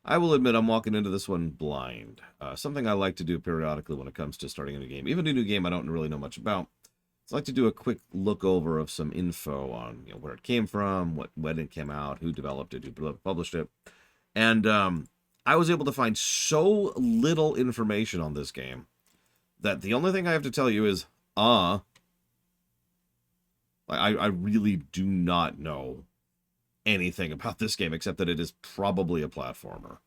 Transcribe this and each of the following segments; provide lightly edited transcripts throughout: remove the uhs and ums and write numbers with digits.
I will admit I'm walking into this one blind. Something I like to do periodically when it comes to starting a new game. Even a new game I don't really know much about. I like to do a quick look over of some info on where it came from, when it came out, who developed it, who published it. And I was able to find so little information on this game that the only thing I have to tell you is, I really do not know anything about this game except that it is probably a platformer.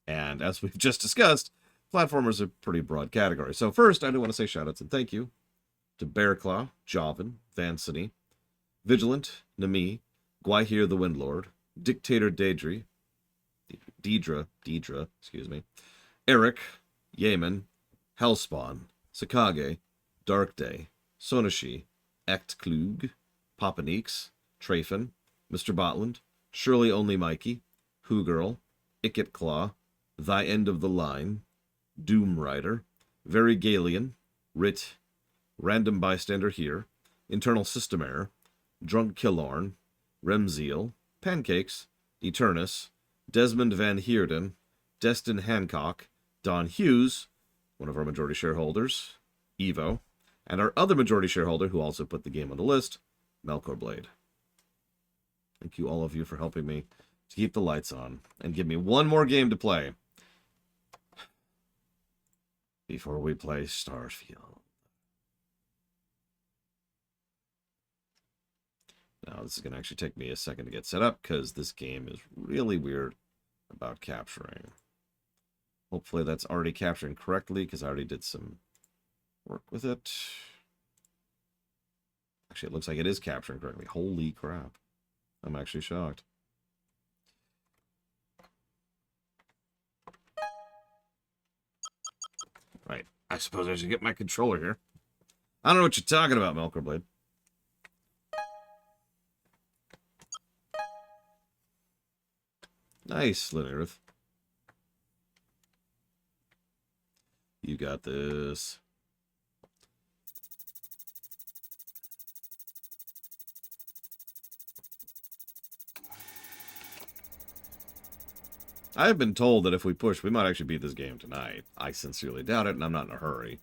And as we've just discussed, platformers are a pretty broad category. So first, I do want to say shoutouts and thank you to Bearclaw, Jovan, Vancini, Vigilant, Nami, Gwaihir the Windlord, Dictator Deidre, excuse me, Eric, Yemen, Hellspawn, Sakage, Darkday, Sonashi, Ect Klug, Papaneeks, Trafin, Mr. Botland, Surely Only Mikey, Who Girl, Ikit Claw, Thy End of the Line, Doom Rider, Very Galian, Writ, Random Bystander Here, Internal System Error, Drunk Killorn, Remzeal, Pancakes, Eternus, Desmond Van Heerden, Destin Hancock, Don Hughes, one of our majority shareholders, Evo, and our other majority shareholder who also put the game on the list, Melkor Blade. Thank you all of you for helping me to keep the lights on and give me one more game to play before we play Starfield. Now, this is going to actually take me a second to get set up because this game is really weird about capturing. Hopefully that's already capturing correctly because I already did some work with it. Actually, it looks like it is capturing correctly. Holy crap. I'm actually shocked. Right. I suppose I should get my controller here. I don't know what you're talking about, Melkor Blade. Nice, Linarith. You got this. I have been told that if we push, we might actually beat this game tonight. I sincerely doubt it, and I'm not in a hurry.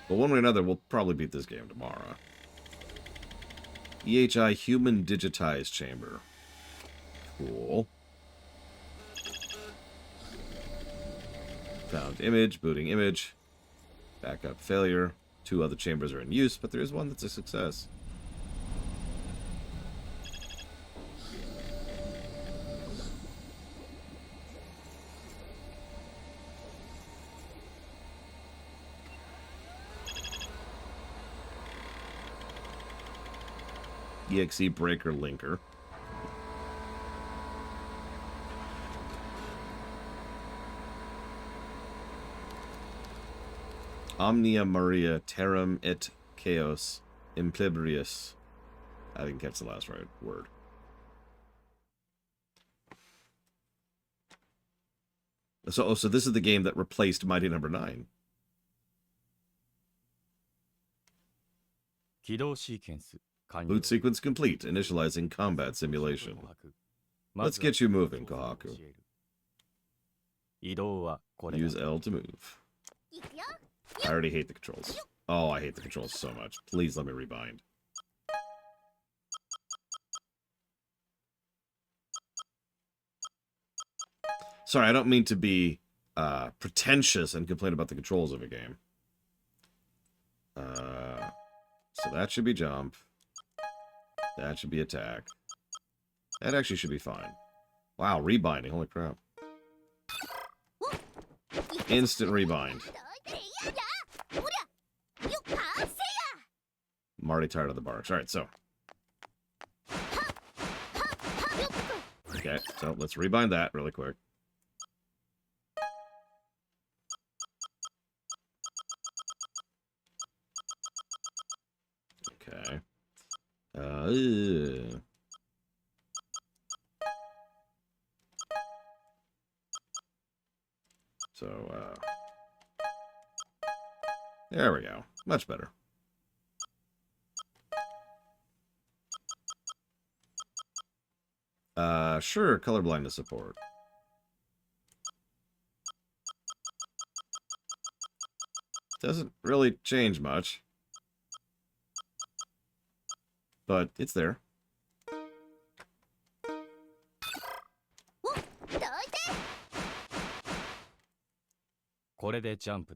But one way or another, we'll probably beat this game tomorrow. EHI Human Digitized Chamber. Cool. Found image, booting image. Backup failure. 2 other chambers are in use, but there is one that's a success. EXE breaker linker. Omnia Maria terram et chaos implibrius. I didn't catch the last right word. So this is the game that replaced Mighty Number 9. Boot sequence complete. Initializing combat simulation. Let's get you moving, Kohaku. Use L to move. I already hate the controls. Oh, I hate the controls so much. Please let me rebind. Sorry, I don't mean to be pretentious and complain about the controls of a game. So that should be jump. That should be attack. That actually should be fine. Wow, rebinding. Holy crap. Instant rebind. I'm already tired of the barks. Alright, so. Okay, so let's rebind that really quick. Okay. So, there we go. Much better. Sure, colorblindness support. Doesn't really change much. But it's there.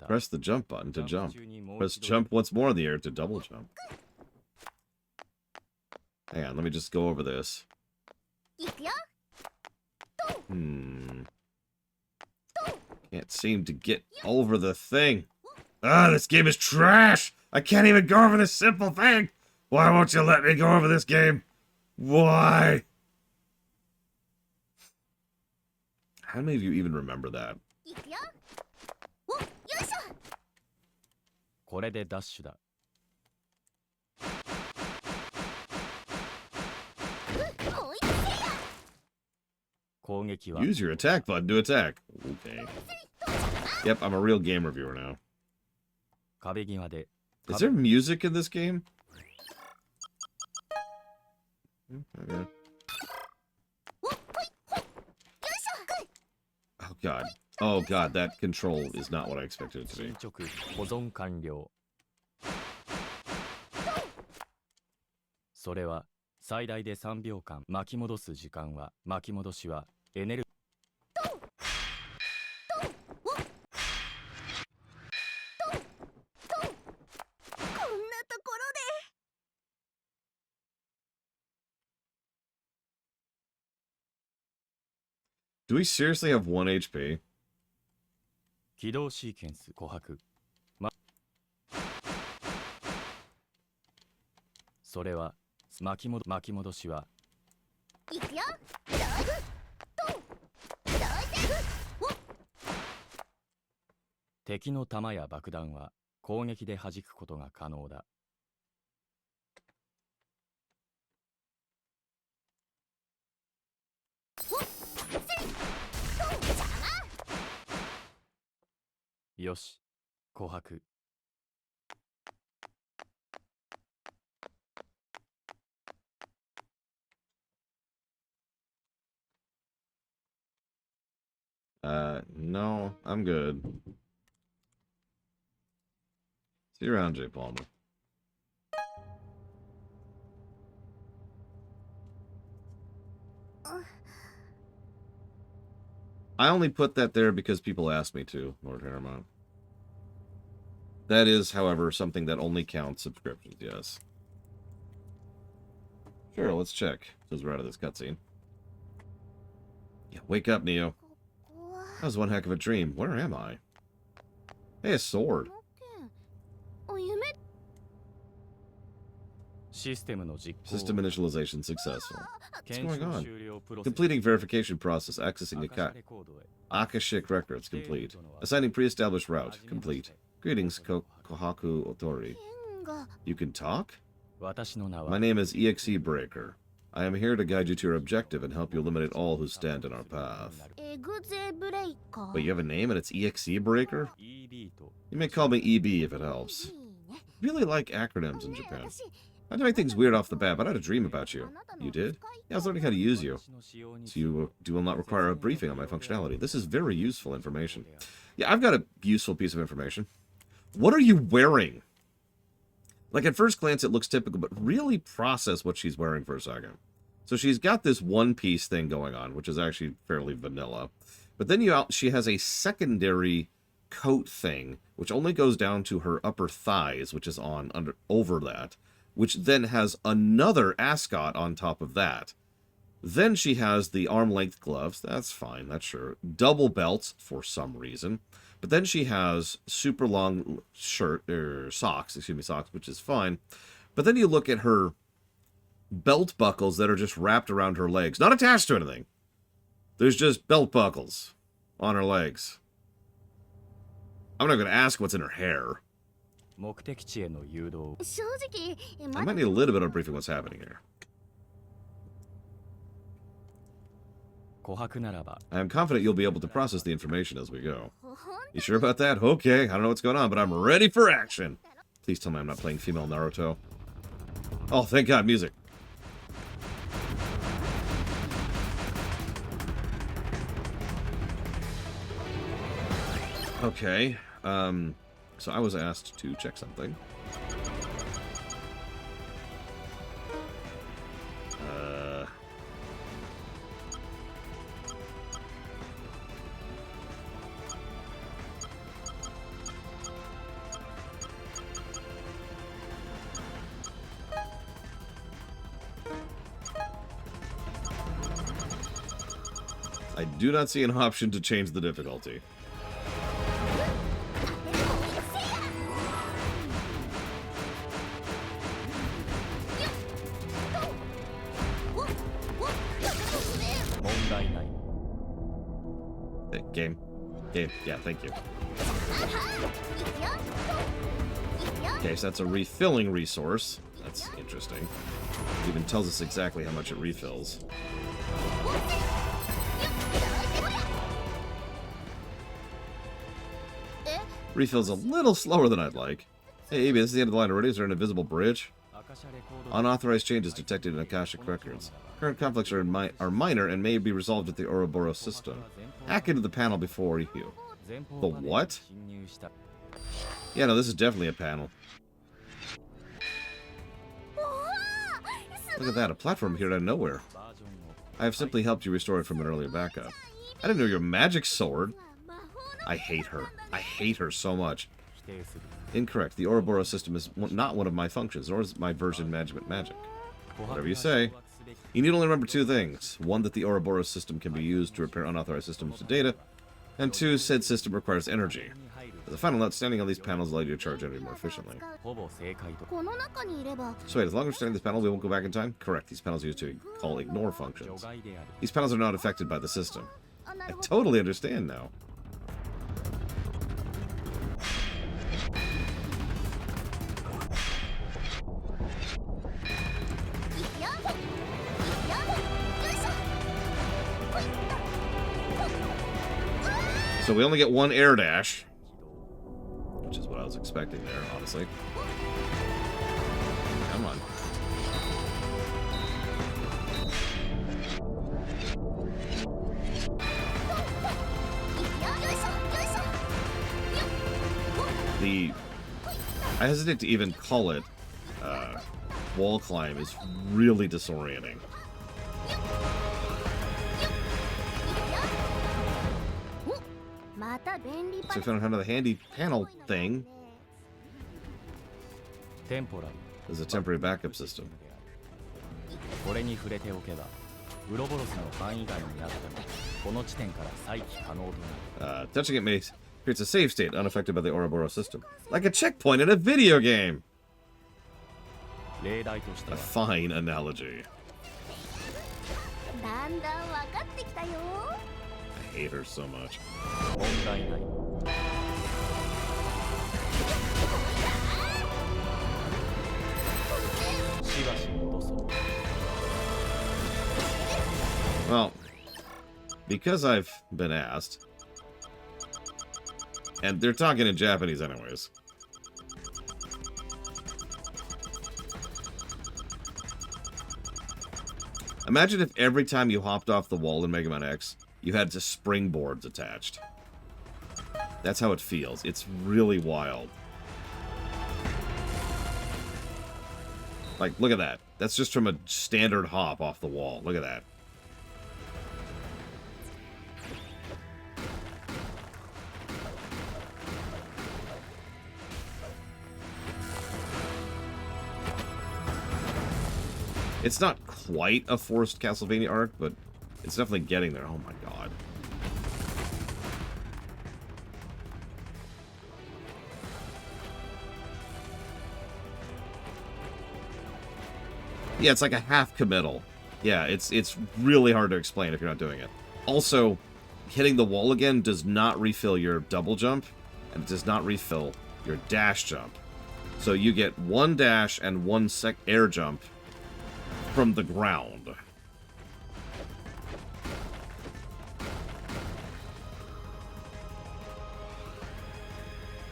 Press the jump button to jump. Press jump once more in the air to double jump. Hang on, let me just go over this. Can't seem to get over the thing. Ah, this game is trash! I can't even go over this simple thing! Why won't you let me go over this game? Why? How many of you even remember that? Use your attack button to attack. Okay. Yep, I'm a real game reviewer now. Is there music in this game? Okay. Oh god. Oh god, that control is not what I expected it to be. Do we seriously have 1 HP? No, I'm good. See you around, J. Palmer. I only put that there because people asked me to, Lord Harriman. That is, however, something that only counts subscriptions, yes. Sure, let's check, since we're out of this cutscene. Yeah, wake up, Neo. That was one heck of a dream. Where am I? Hey, a sword. System initialization successful. What's going on? Completing verification process. Accessing Akashic records. Complete. Assigning pre-established route. Complete. Greetings, Kohaku Otori. You can talk? My name is EXE Breaker. I am here to guide you to your objective and help you eliminate all who stand in our path. Wait, you have a name and it's EXE Breaker? You may call me EB if it helps. I really like acronyms in Japan. I do make things weird off the bat, but I had a dream about you. You did? Yeah, I was learning how to use you. So you will not require a briefing on my functionality. This is very useful information. Yeah, I've got a useful piece of information. What are you wearing? Like, at first glance, it looks typical, but really process what she's wearing for a second. So she's got this one-piece thing going on, which is actually fairly vanilla. But then she has a secondary coat thing, which only goes down to her upper thighs, which is over that, which then has another ascot on top of that. Then she has the arm-length gloves. That's fine, that's sure. Double belts, for some reason. But then she has super long socks, which is fine. But then you look at her belt buckles that are just wrapped around her legs. Not attached to anything. There's just belt buckles on her legs. I'm not going to ask what's in her hair. I might need a little bit of a briefing what's happening here. I am confident you'll be able to process the information as we go. You sure about that? Okay, I don't know what's going on, but I'm ready for action. Please tell me I'm not playing female Naruto. Oh, thank God, music. Okay. So I was asked to check something. I do not see an option to change the difficulty. Game. Yeah, thank you. Okay, so that's a refilling resource. That's interesting. It even tells us exactly how much it refills. Refills a little slower than I'd like. Hey, Abby, this is the end of the line already. Is there an invisible bridge? Unauthorized changes detected in Akashic records. Current conflicts are minor and may be resolved with the Ouroboros system. Hack into the panel before you. The what? Yeah, no, this is definitely a panel. Look at that, a platform here out of nowhere. I have simply helped you restore it from an earlier backup. I didn't know your magic sword. I hate her. I hate her so much. Incorrect. The Ouroboros system is not one of my functions, nor is my version management magic. Whatever you say. You need only remember two things. One, that the Ouroboros system can be used to repair unauthorized systems to data. And two, said system requires energy. As a final note, standing on these panels allow you to charge energy more efficiently. So wait, as long as we're standing on this panel, we won't go back in time? Correct. These panels are used to call ignore functions. These panels are not affected by the system. I totally understand now. So we only get one air dash, which is what I was expecting there, honestly. Come on. I hesitate to even call it wall climb is really disorienting. So we found another handy panel thing. There's a temporary backup system. Touching it creates a save state unaffected by the Ouroboros system. Like a checkpoint in a video game! A fine analogy. I hate her so much. Well, because I've been asked, and they're talking in Japanese anyways. Imagine if every time you hopped off the wall in Mega Man X, you had springboards attached. That's how it feels. It's really wild. Like, look at that. That's just from a standard hop off the wall. Look at that. It's not quite a forced Castlevania arc, but it's definitely getting there. Oh my god. Yeah, it's like a half committal. Yeah, it's really hard to explain if you're not doing it. Also, hitting the wall again does not refill your double jump, and it does not refill your dash jump. So you get one dash and one air jump from the ground.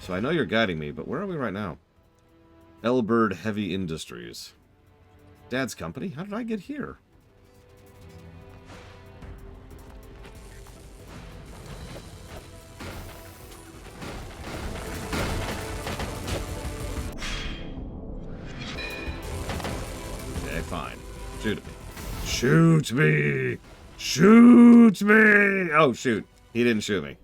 So I know you're guiding me, but where are we right now? Elbird Heavy Industries. Dad's company? How did I get here? Shoot me! Shoot me! Oh, shoot. He didn't shoot me.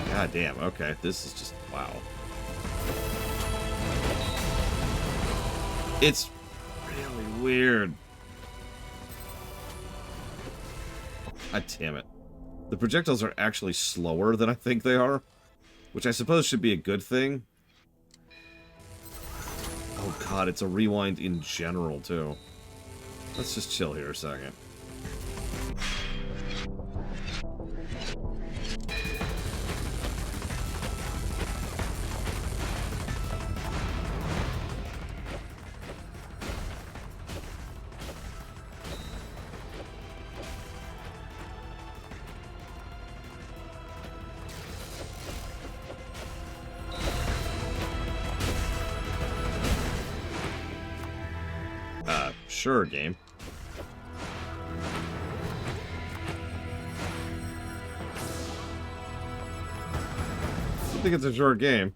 God damn, okay. This is just... wow. It's really weird. God damn it. The projectiles are actually slower than I think they are, which I suppose should be a good thing. Oh god, it's a rewind in general, too. Let's just chill here a second. Sure, game. I think it's a sure game.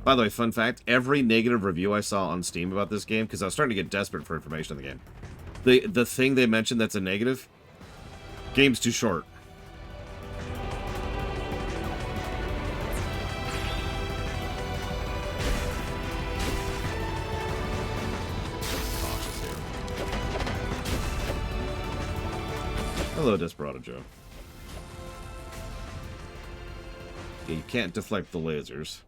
By the way, fun fact, every negative review I saw on Steam about this game, because I was starting to get desperate for information on the game, the thing they mentioned that's a negative, game's too short. Hello, Desperado Joe. Okay, you can't deflect the lasers.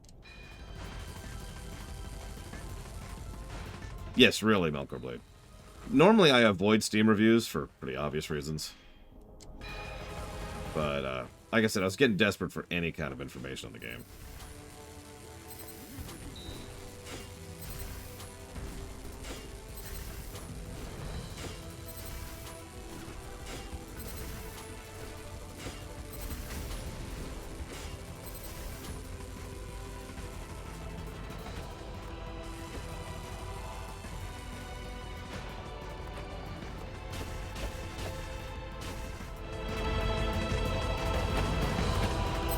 Yes, really, Melkor Blade. Normally I avoid Steam reviews for pretty obvious reasons. But, like I said, I was getting desperate for any kind of information on the game.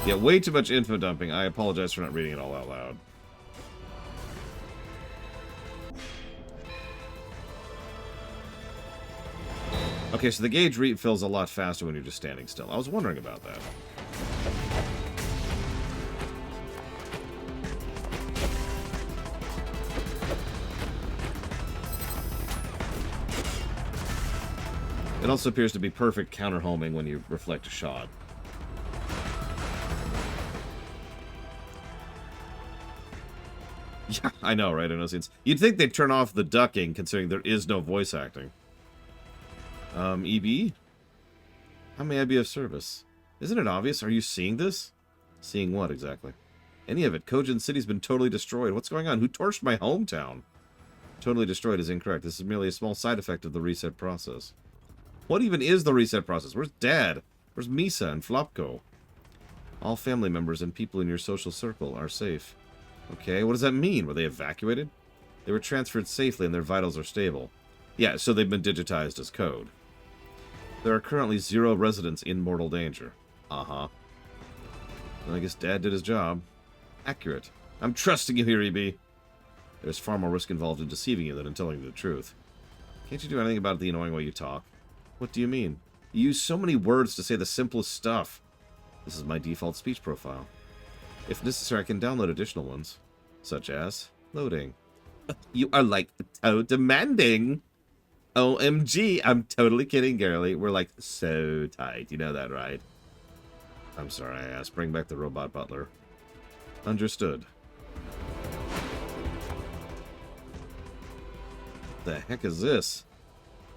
Yeah, way too much info dumping. I apologize for not reading it all out loud. Okay, so the gauge refills a lot faster when you're just standing still. I was wondering about that. It also appears to be perfect counter-homing when you reflect a shot. Yeah, I know, right? I know. You'd think they'd turn off the ducking, considering there is no voice acting. EB? How may I be of service? Isn't it obvious? Are you seeing this? Seeing what, exactly? Any of it. Cogen City's been totally destroyed. What's going on? Who torched my hometown? Totally destroyed is incorrect. This is merely a small side effect of the reset process. What even is the reset process? Where's Dad? Where's Misa and Flopko? All family members and people in your social circle are safe. Okay, what does that mean? Were they evacuated? They were transferred safely and their vitals are stable. Yeah, so they've been digitized as code. There are currently 0 residents in mortal danger. Uh-huh. Well, I guess Dad did his job. Accurate. I'm trusting you here, EB. There's far more risk involved in deceiving you than in telling you the truth. Can't you do anything about the annoying way you talk? What do you mean? You use so many words to say the simplest stuff. This is my default speech profile. If necessary, I can download additional ones. Such as loading. You are like so demanding. OMG, I'm totally kidding, girly. We're like so tight. You know that, right? I'm sorry, I asked. Bring back the robot butler. Understood. The heck is this?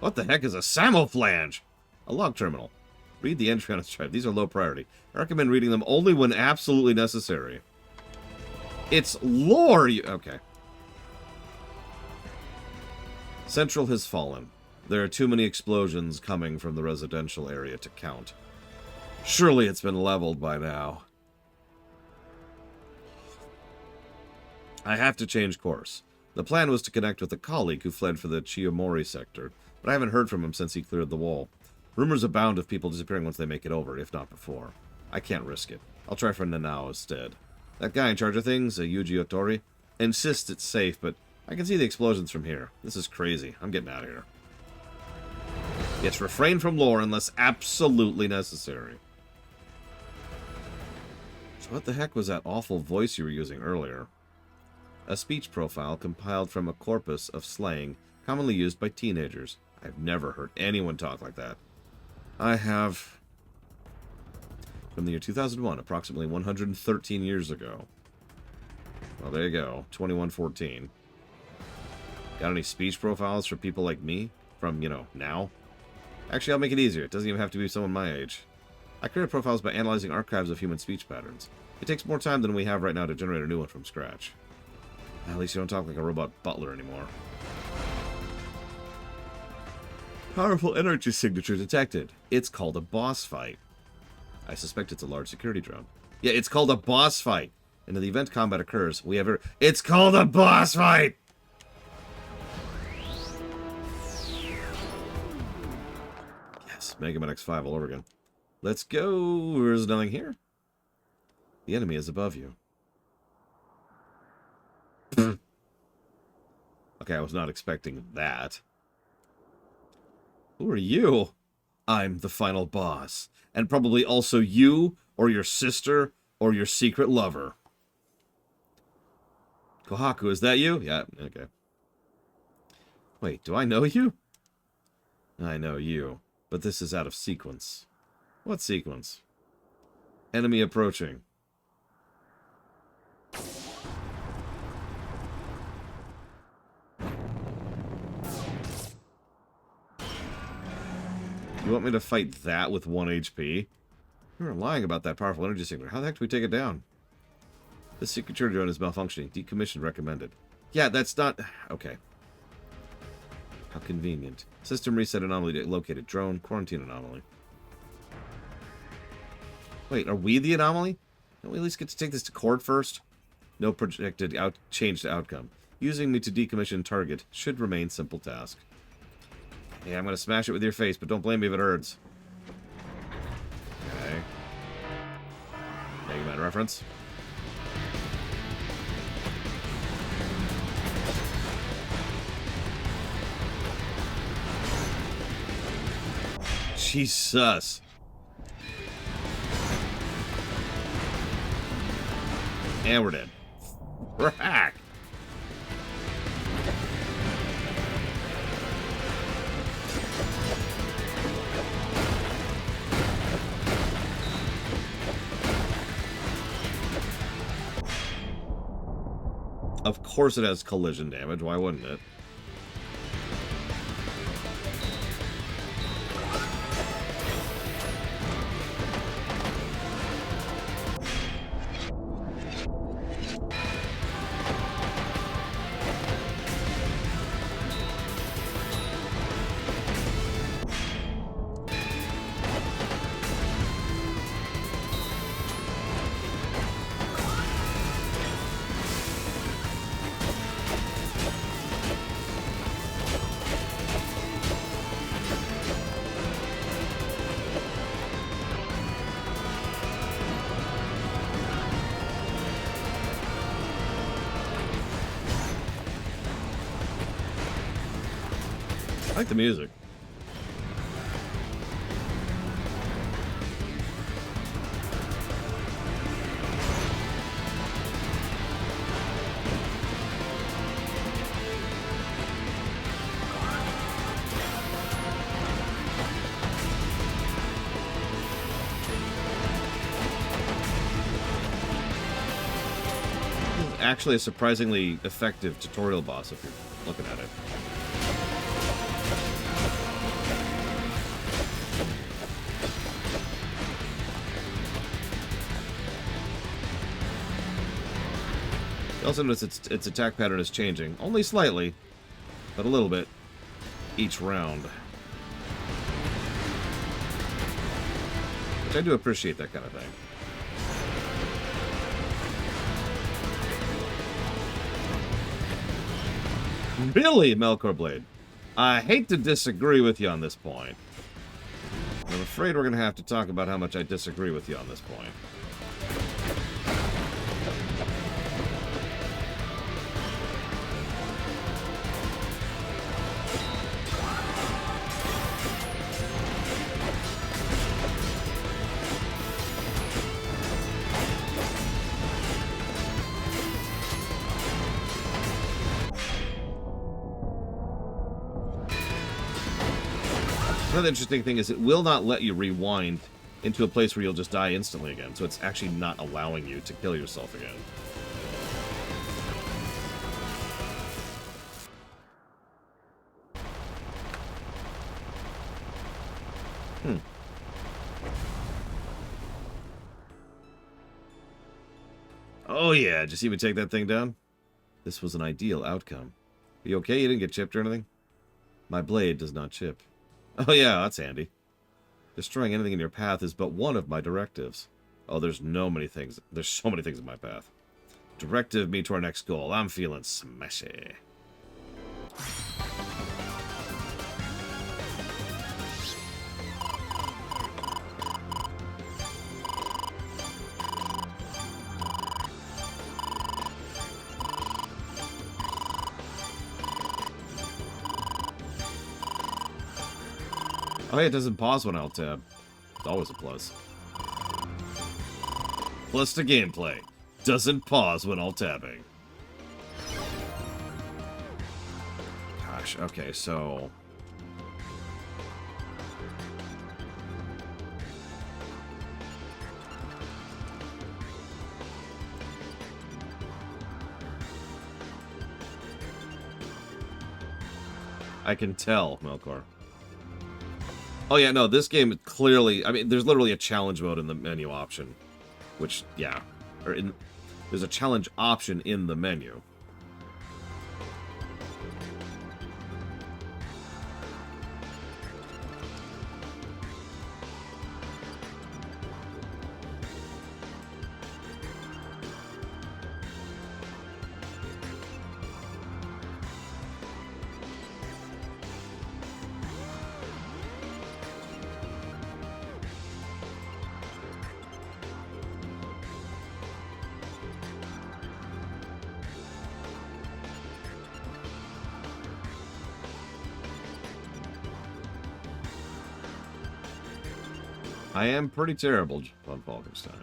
What the heck is a Samoflange? A log terminal. Read the entry on its drive. These are low priority. I recommend reading them only when absolutely necessary. It's lore! Okay. Central has fallen. There are too many explosions coming from the residential area to count. Surely it's been leveled by now. I have to change course. The plan was to connect with a colleague who fled for the Chiyomori sector, but I haven't heard from him since he cleared the wall. Rumors abound of people disappearing once they make it over, if not before. I can't risk it. I'll try for Nanao instead. That guy in charge of things, Yuji Otori, insists it's safe, but I can see the explosions from here. This is crazy. I'm getting out of here. Yes, refrain from lore unless absolutely necessary. So what the heck was that awful voice you were using earlier? A speech profile compiled from a corpus of slang commonly used by teenagers. I've never heard anyone talk like that. I have. From the year 2001, approximately 113 years ago. Well, there you go. 2114. Got any speech profiles for people like me? From, you know, now? Actually, I'll make it easier. It doesn't even have to be someone my age. I create profiles by analyzing archives of human speech patterns. It takes more time than we have right now to generate a new one from scratch. At least you don't talk like a robot butler anymore. Powerful energy signature detected. It's called a boss fight. I suspect it's a large security drone. Yeah, it's called a boss fight. And in the event combat occurs, we have It's called a boss fight! Yes, Mega Man X5 all over again. Let's go. There's nothing here. The enemy is above you. Okay, I was not expecting that. Who are you? I'm the final boss. And probably also you, or your sister, or your secret lover. Kohaku, is that you? Yeah, okay. Wait, do I know you? I know you, but this is out of sequence. What sequence? Enemy approaching. You want me to fight that with 1 HP? You were lying about that powerful energy signature. How the heck do we take it down? This secret drone is malfunctioning. Decommission recommended. Yeah, that's not... Okay. How convenient. System reset anomaly located. Drone. Quarantine anomaly. Wait, are we the anomaly? Don't we at least get to take this to court first? No projected changed outcome. Using me to decommission target should remain simple task. Yeah, I'm gonna smash it with your face, but don't blame me if it hurts. Okay. Mega Man reference. Jesus. And we're dead. Rack. Of course it has collision damage, why wouldn't it? I like the music. Actually a surprisingly effective tutorial boss if you're looking at it. You also notice its attack pattern is changing. Only slightly, but a little bit each round. Which I do appreciate that kind of thing. Really, Melkor Blade? I hate to disagree with you on this point. I'm afraid we're going to have to talk about how much I disagree with you on this point. Another interesting thing is it will not let you rewind into a place where you'll just die instantly again. So it's actually not allowing you to kill yourself again. Oh yeah, did you see me take that thing down? This was an ideal outcome. Are you okay? You didn't get chipped or anything? My blade does not chip. Oh yeah, that's handy. Destroying anything in your path is but one of my directives. Oh, there's so many things in my path. Directive me to our next goal. I'm feeling smashy. Oh, yeah, it doesn't pause when I'll tab. It's always a plus. Plus to gameplay. Doesn't pause when alt-tabbing. Gosh, okay, so... I can tell, Melkor. Oh yeah, no, this game clearly... I mean, there's literally a challenge mode in the menu option. Which, yeah. There's a challenge option in the menu. I am pretty terrible on Falkenstein.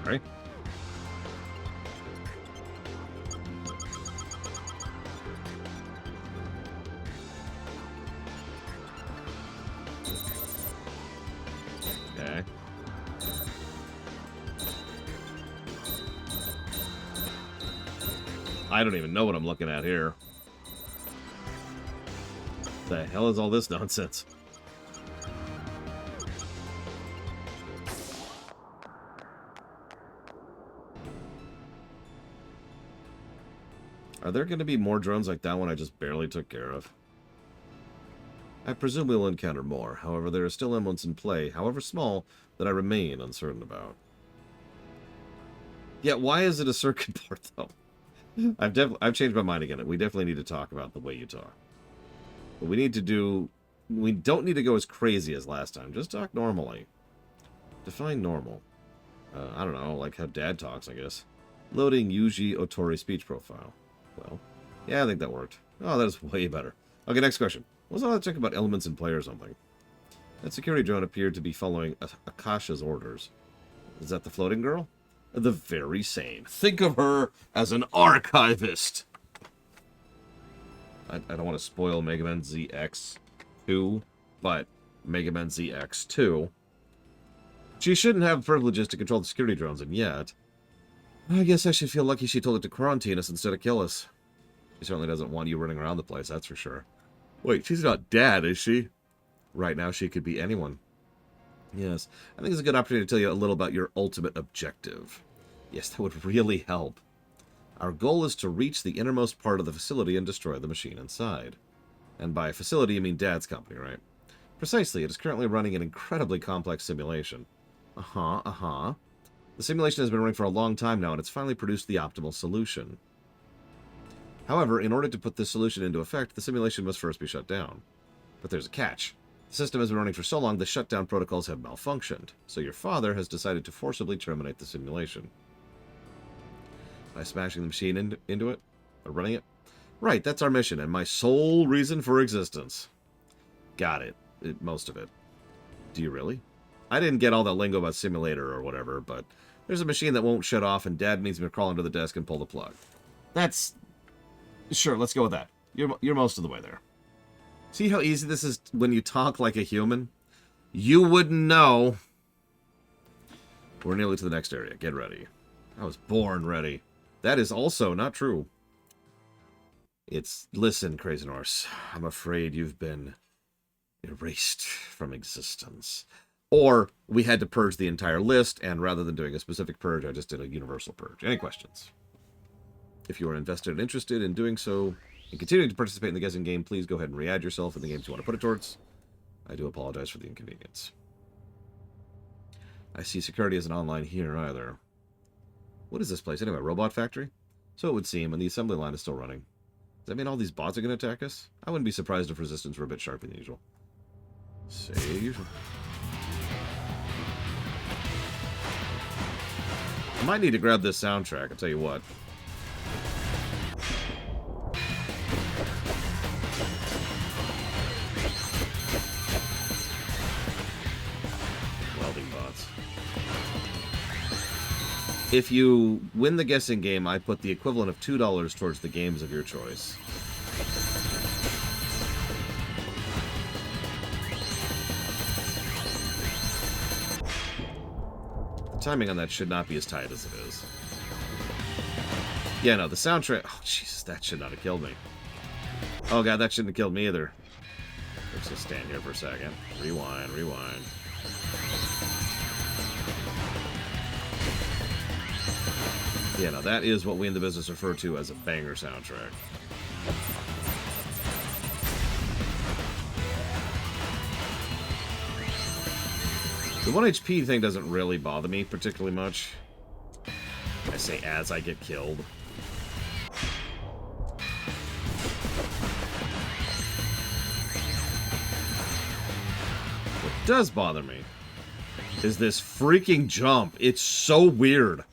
Right? Okay. I don't even know what I'm looking at here. The hell is all this nonsense? Are there going to be more drones like that one I just barely took care of? I presume we will encounter more. However, there are still elements in play, however small, that I remain uncertain about. Yeah, why is it a circuit board, though? I've changed my mind again. We definitely need to talk about the way you talk. But we don't need to go as crazy as last time. Just talk normally. Define normal. I don't know, like how Dad talks, I guess. Loading Yuji Otori speech profile. Well, yeah, I think that worked. Oh, that is way better. Okay, next question. What's all that talk about elements in play or something? That security drone appeared to be following Akasha's orders. Is that the floating girl? The very same. Think of her as an archivist. I don't want to spoil Mega Man ZX2, but Mega Man ZX2. She shouldn't have privileges to control the security drones, and yet... I guess I should feel lucky she told it to quarantine us instead of kill us. She certainly doesn't want you running around the place, that's for sure. Wait, she's not Dad, is she? Right now, she could be anyone. Yes, I think it's a good opportunity to tell you a little about your ultimate objective. Yes, that would really help. Our goal is to reach the innermost part of the facility and destroy the machine inside. And by facility, you mean Dad's company, right? Precisely, it is currently running an incredibly complex simulation. The simulation has been running for a long time now, and it's finally produced the optimal solution. However, in order to put this solution into effect, the simulation must first be shut down. But there's a catch. The system has been running for so long, the shutdown protocols have malfunctioned, so your father has decided to forcibly terminate the simulation. By smashing the machine into it? Or running it? Right, that's our mission, and my sole reason for existence. Got it. Most of it. Do you really? I didn't get all that lingo about simulator or whatever, but there's a machine that won't shut off, and Dad needs me to crawl under the desk and pull the plug. That's... Sure, let's go with that. You're most of the way there. See how easy this is when you talk like a human? You wouldn't know. We're nearly to the next area. Get ready. I was born ready. That is also not true. It's... Listen, Crazy Norse. I'm afraid you've been erased from existence. Or we had to purge the entire list, and rather than doing a specific purge, I just did a universal purge. Any questions? If you are invested and interested in doing so, and continuing to participate in the guessing game, please go ahead and re-add yourself in the games you want to put it towards. I do apologize for the inconvenience. I see security isn't online here either. What is this place anyway? Robot factory? So it would seem, and the assembly line is still running. Does that mean all these bots are going to attack us? I wouldn't be surprised if resistance were a bit sharper than usual. Say usual. I might need to grab this soundtrack, I'll tell you what. Welding bots. If you win the guessing game, I put the equivalent of $2 towards the games of your choice. Timing on that should not be as tight as it is. Yeah, no, the soundtrack... Oh, Jesus, that should not have killed me. Oh, God, that shouldn't have killed me either. Let's just stand here for a second. Rewind, rewind. Yeah, no, that is what we in the business refer to as a banger soundtrack. The 1 HP thing doesn't really bother me particularly much. I say as I get killed. What does bother me is this freaking jump. It's so weird.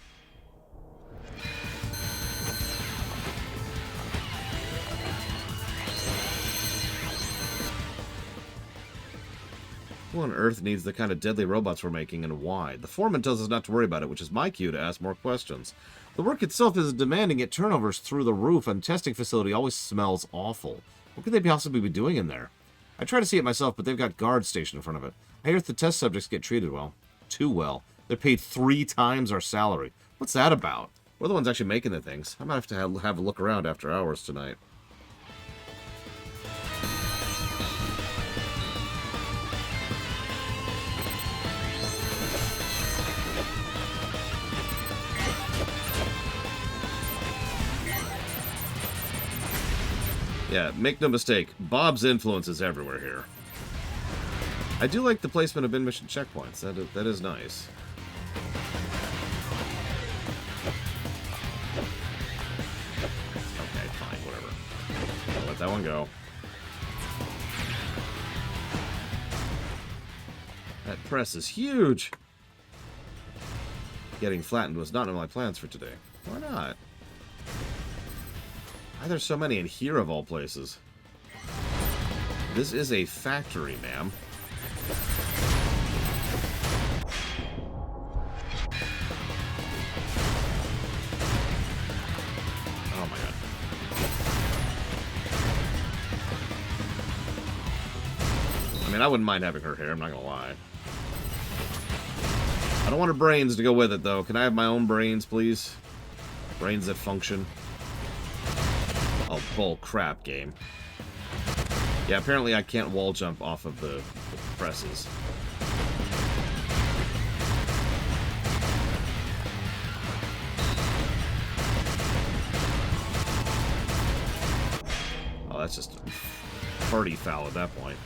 Who on Earth needs the kind of deadly robots we're making, and why? The foreman tells us not to worry about it, which is my cue to ask more questions. The work itself is demanding, yet turnovers through the roof, and testing facility always smells awful. What could they possibly be doing in there? I try to see it myself, but they've got guards stationed in front of it. I hear the test subjects get treated well. Too well. They're paid 3 times our salary. What's that about? We're the ones actually making the things. I might have to have a look around after hours tonight. Yeah, make no mistake, Bob's influence is everywhere here. I do like the placement of in-mission checkpoints. That is nice. Okay, fine, whatever. I'll let that one go. That press is huge! Getting flattened was not in my plans for today. Why not? Why are there so many in here, of all places? This is a factory, ma'am. Oh my god. I mean, I wouldn't mind having her hair, I'm not gonna lie. I don't want her brains to go with it, though. Can I have my own brains, please? Brains that function. Oh, bull crap, game. Yeah, apparently I can't wall jump off of the presses. party foul at that point.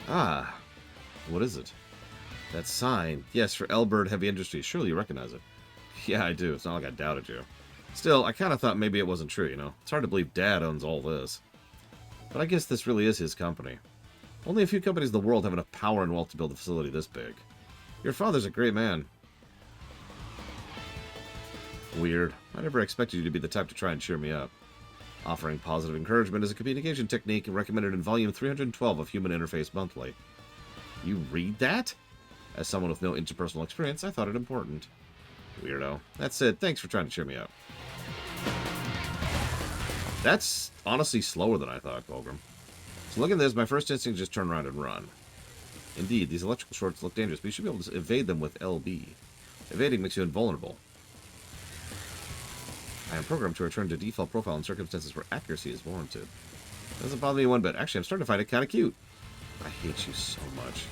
Ah, what is it? That sign. Yes, for Elbird Heavy Industries. Surely you recognize it. Yeah, I do. It's not like I doubted you. Still, I kind of thought maybe it wasn't true, you know? It's hard to believe Dad owns all this. But I guess this really is his company. Only a few companies in the world have enough power and wealth to build a facility this big. Your father's a great man. Weird. I never expected you to be the type to try and cheer me up. Offering positive encouragement is a communication technique recommended in volume 312 of Human Interface Monthly. You read that? As someone with no interpersonal experience, I thought it important. Weirdo. That's it. Thanks for trying to cheer me up. That's honestly slower than I thought, Cogen. So look at this. My first instinct is just turn around and run. Indeed, these electrical shorts look dangerous, but you should be able to evade them with LB. Evading makes you invulnerable. I am programmed to return to default profile in circumstances where accuracy is warranted. Doesn't bother me one bit. Actually, I'm starting to find it kind of cute. I hate you so much.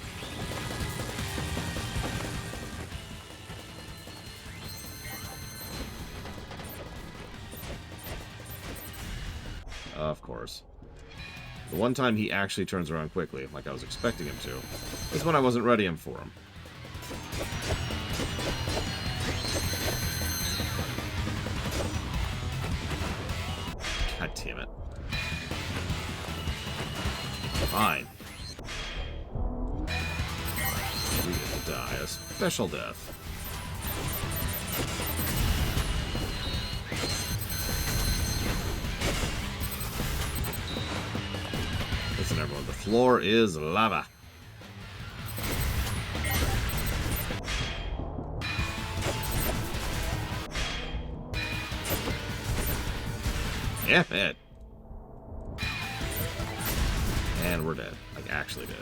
Of course. The one time he actually turns around quickly, like I was expecting him to, is when I wasn't ready for him. God damn it. Fine. We get to die a special death. Listen, everyone, the floor is lava. Yeah, man. And we're dead. Like, actually dead.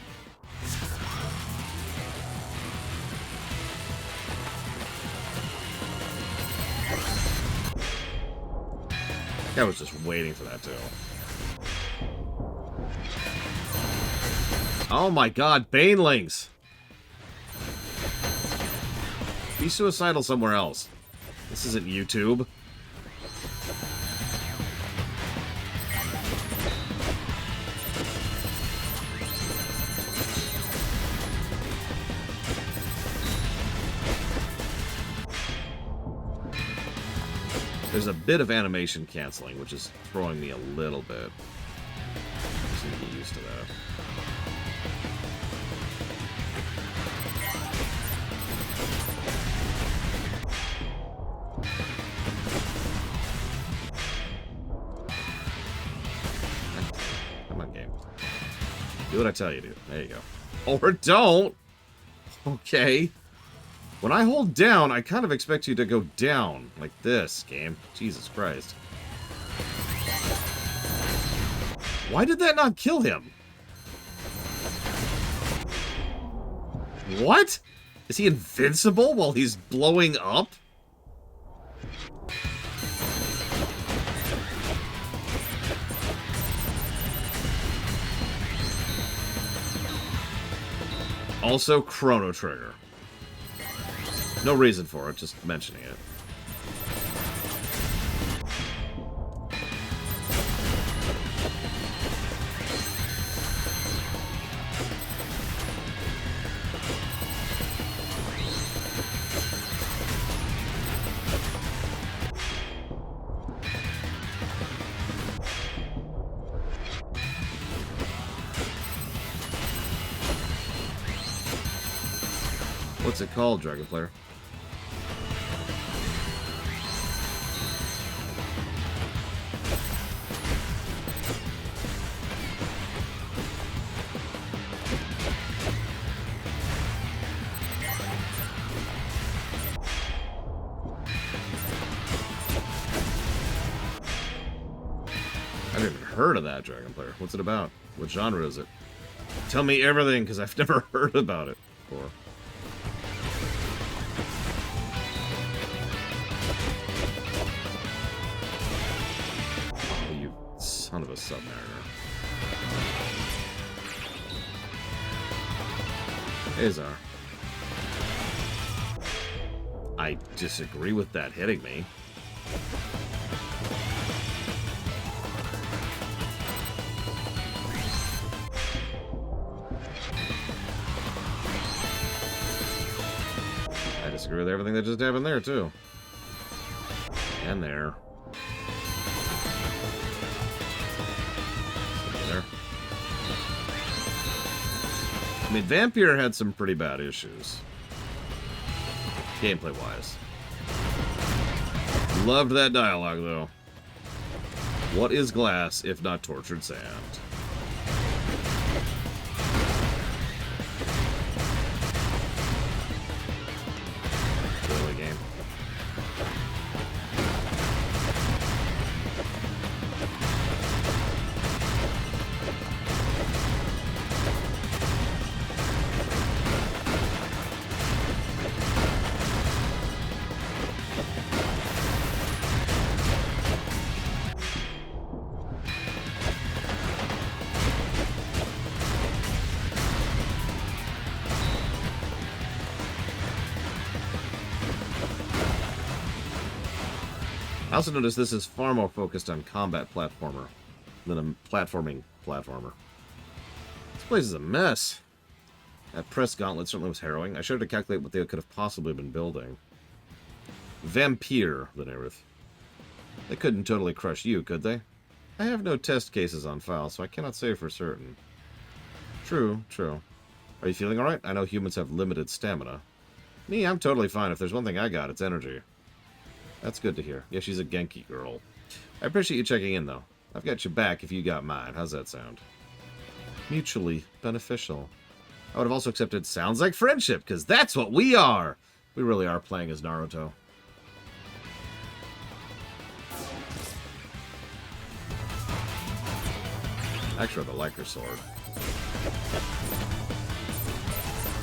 I was just waiting for that, too. Oh my god, Banelings! Be suicidal somewhere else. This isn't YouTube. There's a bit of animation canceling, which is throwing me a little bit. I just need to get used to that. Come on, game. Do what I tell you to. There you go. Or don't! Okay. When I hold down, I kind of expect you to go down. Like this, game. Jesus Christ. Why did that not kill him? What? Is he invincible while he's blowing up? Also, Chrono Trigger. No reason for it, just mentioning it. What's it called, Dragon Player? I've never heard of that, Dragon Player. What's it about? What genre is it? Tell me everything, because I've never heard about it before. Oh, you son of a submariner. Hey, Zar. I disagree with that hitting me. I disagree with everything that just happened there, too. And there. There. I mean, Vampire had some pretty bad issues. Gameplay-wise. Loved that dialogue, though. What is glass if not tortured sand? Really, game? I also noticed this is far more focused on combat platformer than a platforming platformer. This place is a mess. That press gauntlet certainly was harrowing. I showed to calculate what they could have possibly been building. Vampire, the Nerith. They couldn't totally crush you, could they? I have no test cases on file, so I cannot say for certain. True, true. Are you feeling alright? I know humans have limited stamina. Me, I'm totally fine. If there's one thing I got, it's energy. That's good to hear. Yeah, she's a Genki girl. I appreciate you checking in, though. I've got your back if you got mine. How's that sound? Mutually beneficial. I would have also accepted sounds like friendship, because that's what we are! We really are playing as Naruto. Actually, the Liker sword.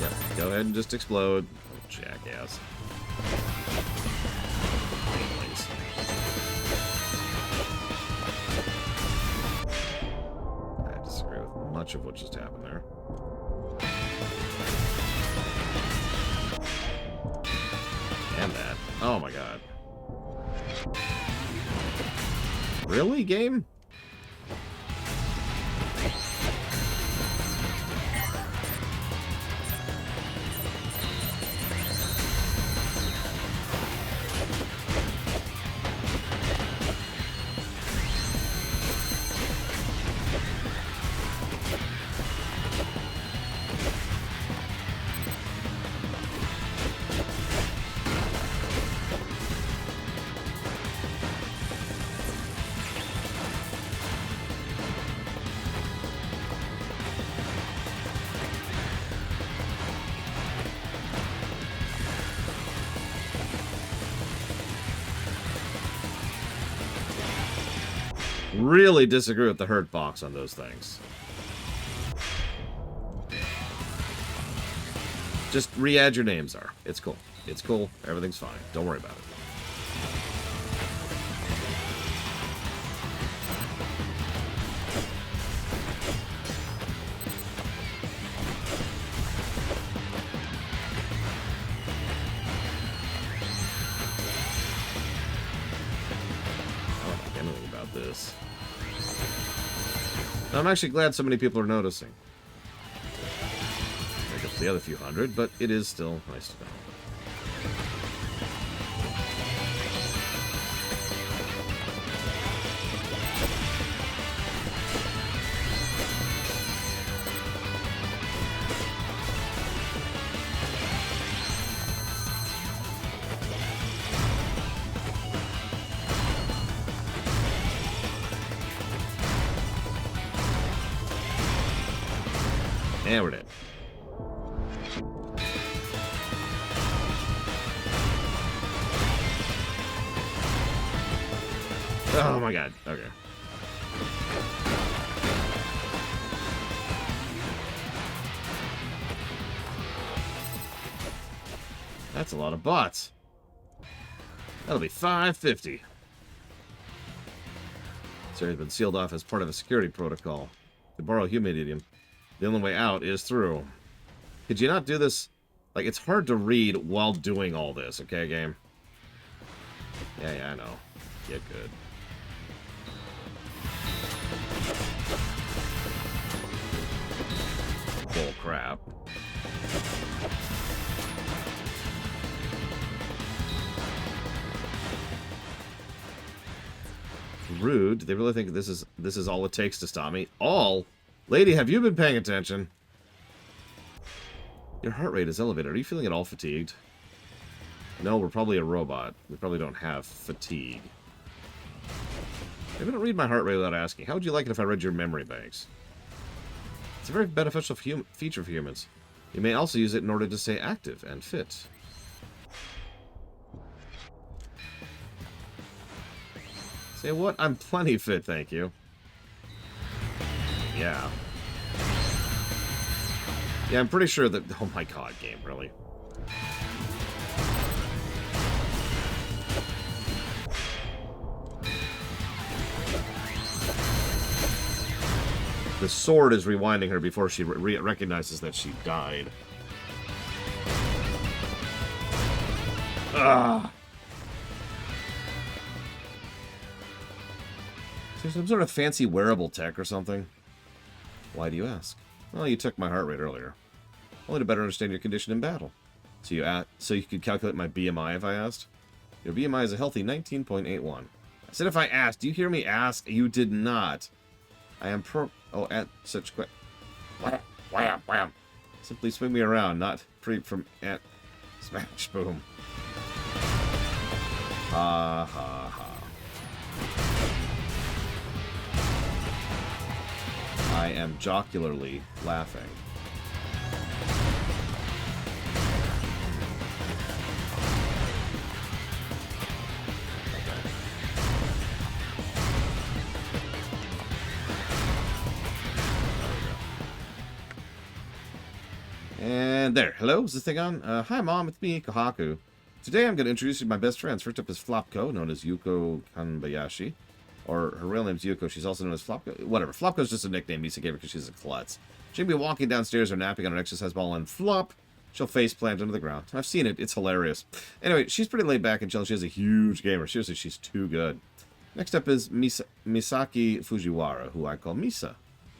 Yep, go ahead and just explode. Oh, jackass. I disagree with much of what just happened there. And that. Oh my god. Really, game? Really disagree with the hurt box on those things. Just re-add your names, are. It's cool. It's cool. Everything's fine. Don't worry about it. I don't think anything about this. I'm actually glad so many people are noticing. Make up the other few hundred, but it is still nice to know. And we're dead. Oh my god. Okay. That's a lot of bots. That'll be $5.50. This area's been sealed off as part of a security protocol. To borrow humanidium, the only way out is through. Could you not do this Like, it's hard to read while doing all this, okay, game? Yeah, I know. Get good. Bull crap. Rude. They really think this is all it takes to stop me? All? Lady, have you been paying attention? Your heart rate is elevated. Are you feeling at all fatigued? No, we're probably a robot. We probably don't have fatigue. Maybe don't read my heart rate without asking. How would you like it if I read your memory banks? It's a very beneficial feature for humans. You may also use it in order to stay active and fit. Say what? I'm plenty fit, thank you. Yeah. Yeah, I'm pretty sure that... Oh my god, game, really. The sword is rewinding her before she recognizes that she died. Ah! Is there some sort of fancy wearable tech or something? Why do you ask? Well, you took my heart rate earlier. Only to better understand your condition in battle. So you could calculate my BMI if I asked? Your BMI is a healthy 19.81. I said if I asked. Do you hear me ask? You did not. I am at such quick. Wham, wham. Simply swing me around, not creep from at smash boom. Ha ha ha. I am jocularly laughing. And there. Hello, is this thing on? Hi, Mom. It's me, Kohaku. Today I'm going to introduce you to my best friends. First up is Flopko, known as Yuko Kanbayashi. Or her real name's Yuko. She's also known as Flopko. Whatever. Flopko's just a nickname Misa gave her because she's a klutz. She'll be walking downstairs or napping on an exercise ball and flop. She'll face plant into the ground. I've seen it. It's hilarious. Anyway, she's pretty laid back and chill. She's a huge gamer. Seriously, she's too good. Next up is Misaki Fujiwara, who I call Misa.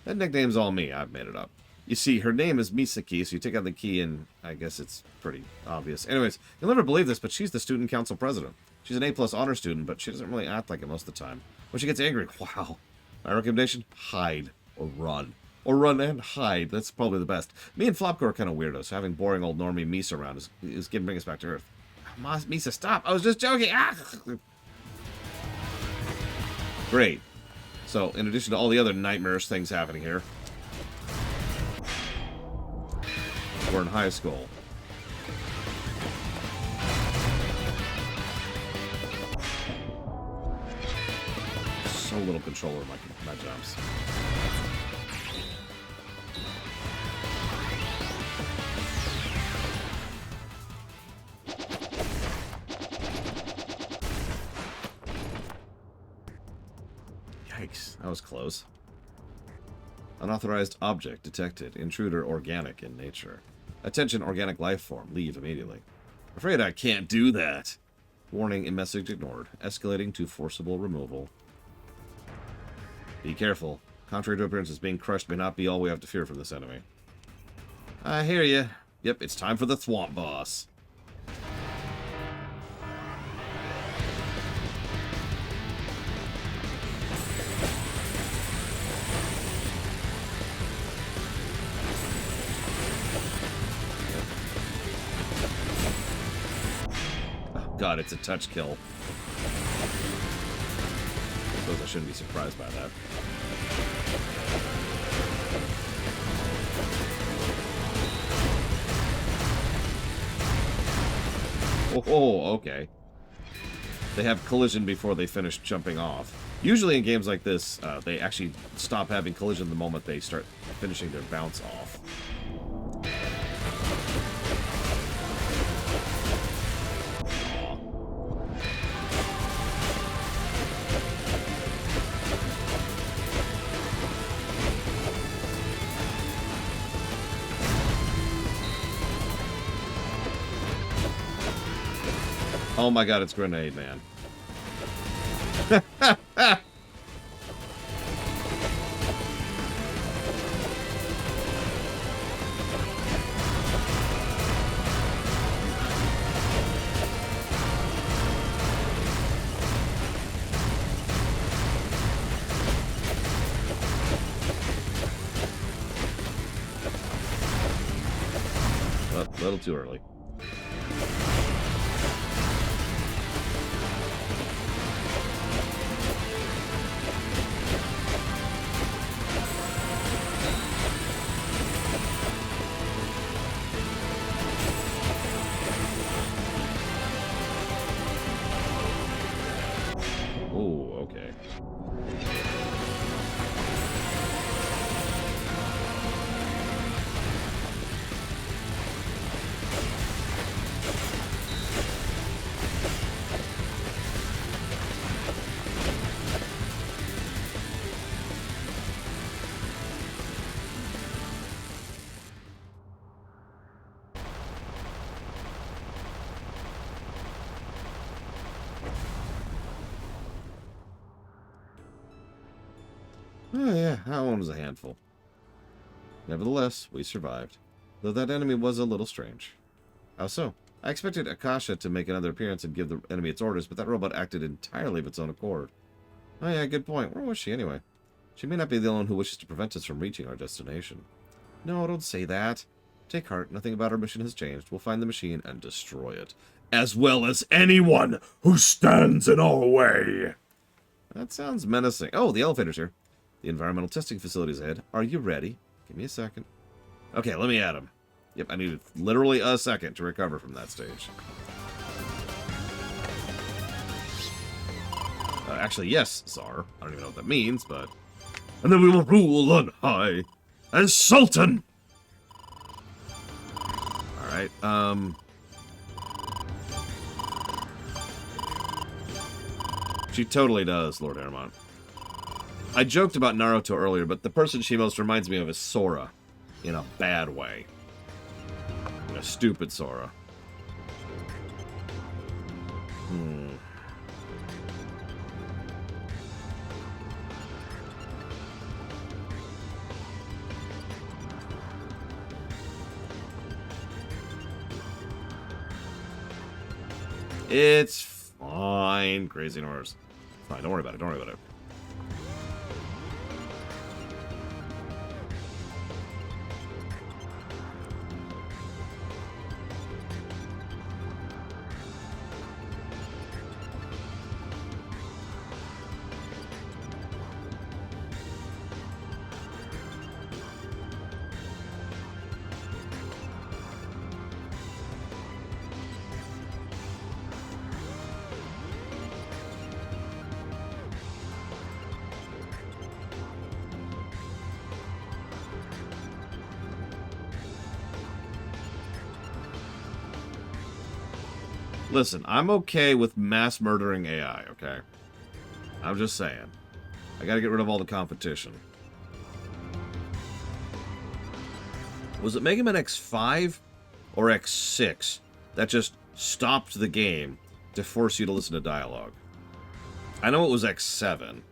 That nickname's all me. I've made it up. You see, her name is Misaki, so you take out the key and I guess it's pretty obvious. Anyways, you'll never believe this, but she's the student council president. She's an A+ honor student, but she doesn't really act like it most of the time. When she gets angry, wow. My recommendation, hide or run. Or run and hide. That's probably the best. Me and Flopko are kind of weirdos, so having boring old normie Misa around is going to bring us back to Earth. Misa, stop! I was just joking! Ah! Great. So, in addition to all the other nightmarish things happening here, we're in high school. So little control over my jumps. Yikes, that was close. Unauthorized object detected. Intruder organic in nature. Attention, organic life form. Leave immediately. Afraid I can't do that. Warning and message ignored. Escalating to forcible removal. Be careful. Contrary to appearances, being crushed may not be all we have to fear from this enemy. I hear you. Yep, it's time for the Thwomp Boss. God, it's a touch kill. I suppose I shouldn't be surprised by that. Oh, okay. They have collision before they finish jumping off. Usually in games like this, they actually stop having collision the moment they start finishing their bounce off. Oh my god, it's Grenade Man. A little too early. Oh, okay. Oh yeah, that one was a handful. Nevertheless, we survived. Though that enemy was a little strange. How so? I expected Akasha to make another appearance and give the enemy its orders, but that robot acted entirely of its own accord. Oh yeah, good point. Where was she anyway? She may not be the only one who wishes to prevent us from reaching our destination. No, don't say that. Take heart, nothing about our mission has changed. We'll find the machine and destroy it. As well as anyone who stands in our way! That sounds menacing. Oh, the elevator's here. The environmental testing facility's ahead. Are you ready? Give me a second. Okay, let me at him. Yep, I needed literally a second to recover from that stage. Actually, yes, Tsar. I don't even know what that means, but... And then we will rule on high as Sultan! Alright, She totally does, Lord Aramont. I joked about Naruto earlier, but the person she most reminds me of is Sora. In a bad way. In a stupid Sora. It's fine. Crazy Norse. Fine, don't worry about it. Don't worry about it. Listen, I'm okay with mass murdering AI, okay? I'm just saying. I gotta get rid of all the competition. Was it Mega Man X5 or X6 that just stopped the game to force you to listen to dialogue? I know it was X7.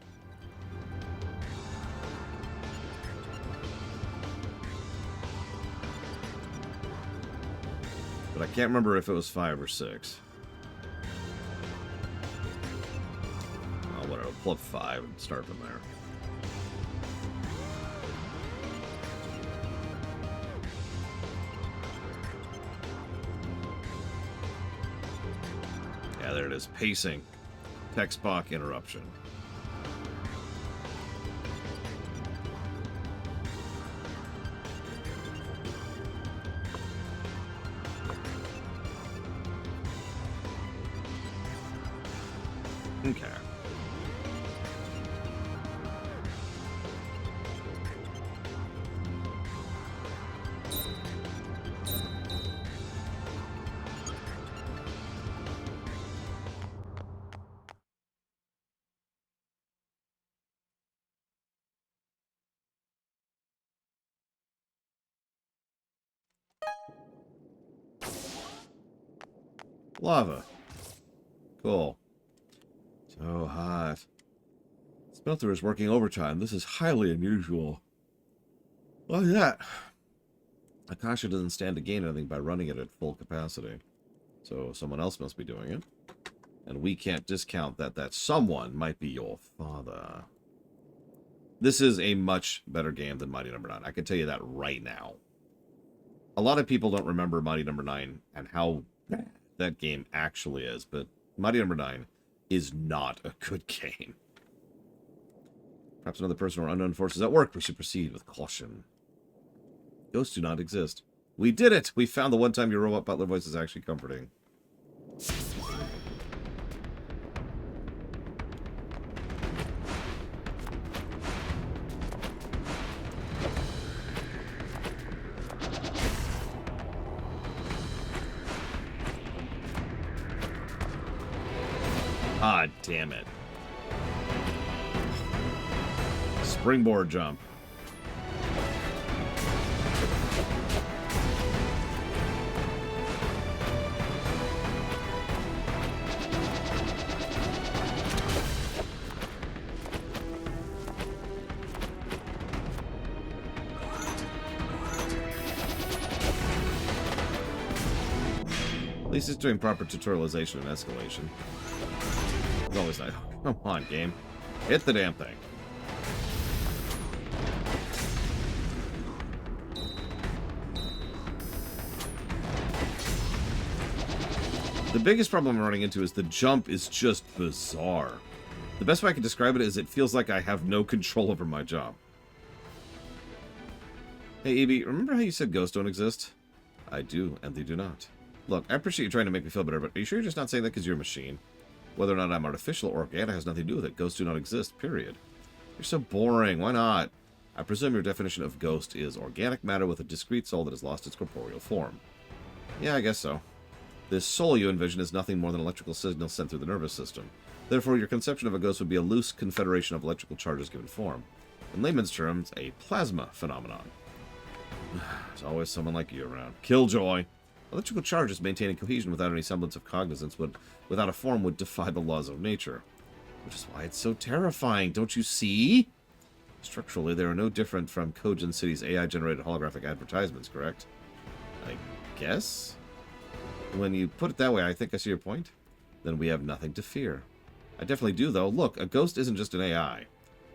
But I can't remember if it was 5 or 6. Oh, whatever. Pull up 5 and start from there. Yeah, there it is. Pacing. Text box interruption. Okay. Lava. Cool. So hot. Smelter is working overtime. This is highly unusual. Look at that. Akasha doesn't stand to gain anything by running it at full capacity. So someone else must be doing it. And we can't discount that that someone might be your father. This is a much better game than Mighty Number 9. I can tell you that right now. A lot of people don't remember Mighty Number 9 and how bad that game actually is, but Mighty Number 9 is not a good game. Perhaps another person or unknown forces at work. We should proceed with caution. Ghosts do not exist. We did it! We found the one time your robot butler voice is actually comforting. Ah, damn it. Springboard jump. At least it's doing proper tutorialization and escalation. It's always like, come on, game. Hit the damn thing. The biggest problem I'm running into is the jump is just bizarre. The best way I can describe it is it feels like I have no control over my jump. Hey, Evie, remember how you said ghosts don't exist? I do, and they do not. Look, I appreciate you trying to make me feel better, but are you sure you're just not saying that because you're a machine? Whether or not I'm artificial or organic has nothing to do with it. Ghosts do not exist, period. You're so boring. Why not? I presume your definition of ghost is organic matter with a discrete soul that has lost its corporeal form. Yeah, I guess so. This soul you envision is nothing more than electrical signals sent through the nervous system. Therefore, your conception of a ghost would be a loose confederation of electrical charges given form. In layman's terms, a plasma phenomenon. There's always someone like you around. Killjoy! Electrical charges maintaining cohesion without any semblance of cognizance without a form would defy the laws of nature. Which is why it's so terrifying, don't you see? Structurally, they are no different from Cogen City's AI-generated holographic advertisements, correct? I guess? When you put it that way, I think I see your point. Then we have nothing to fear. I definitely do, though. Look, a ghost isn't just an AI.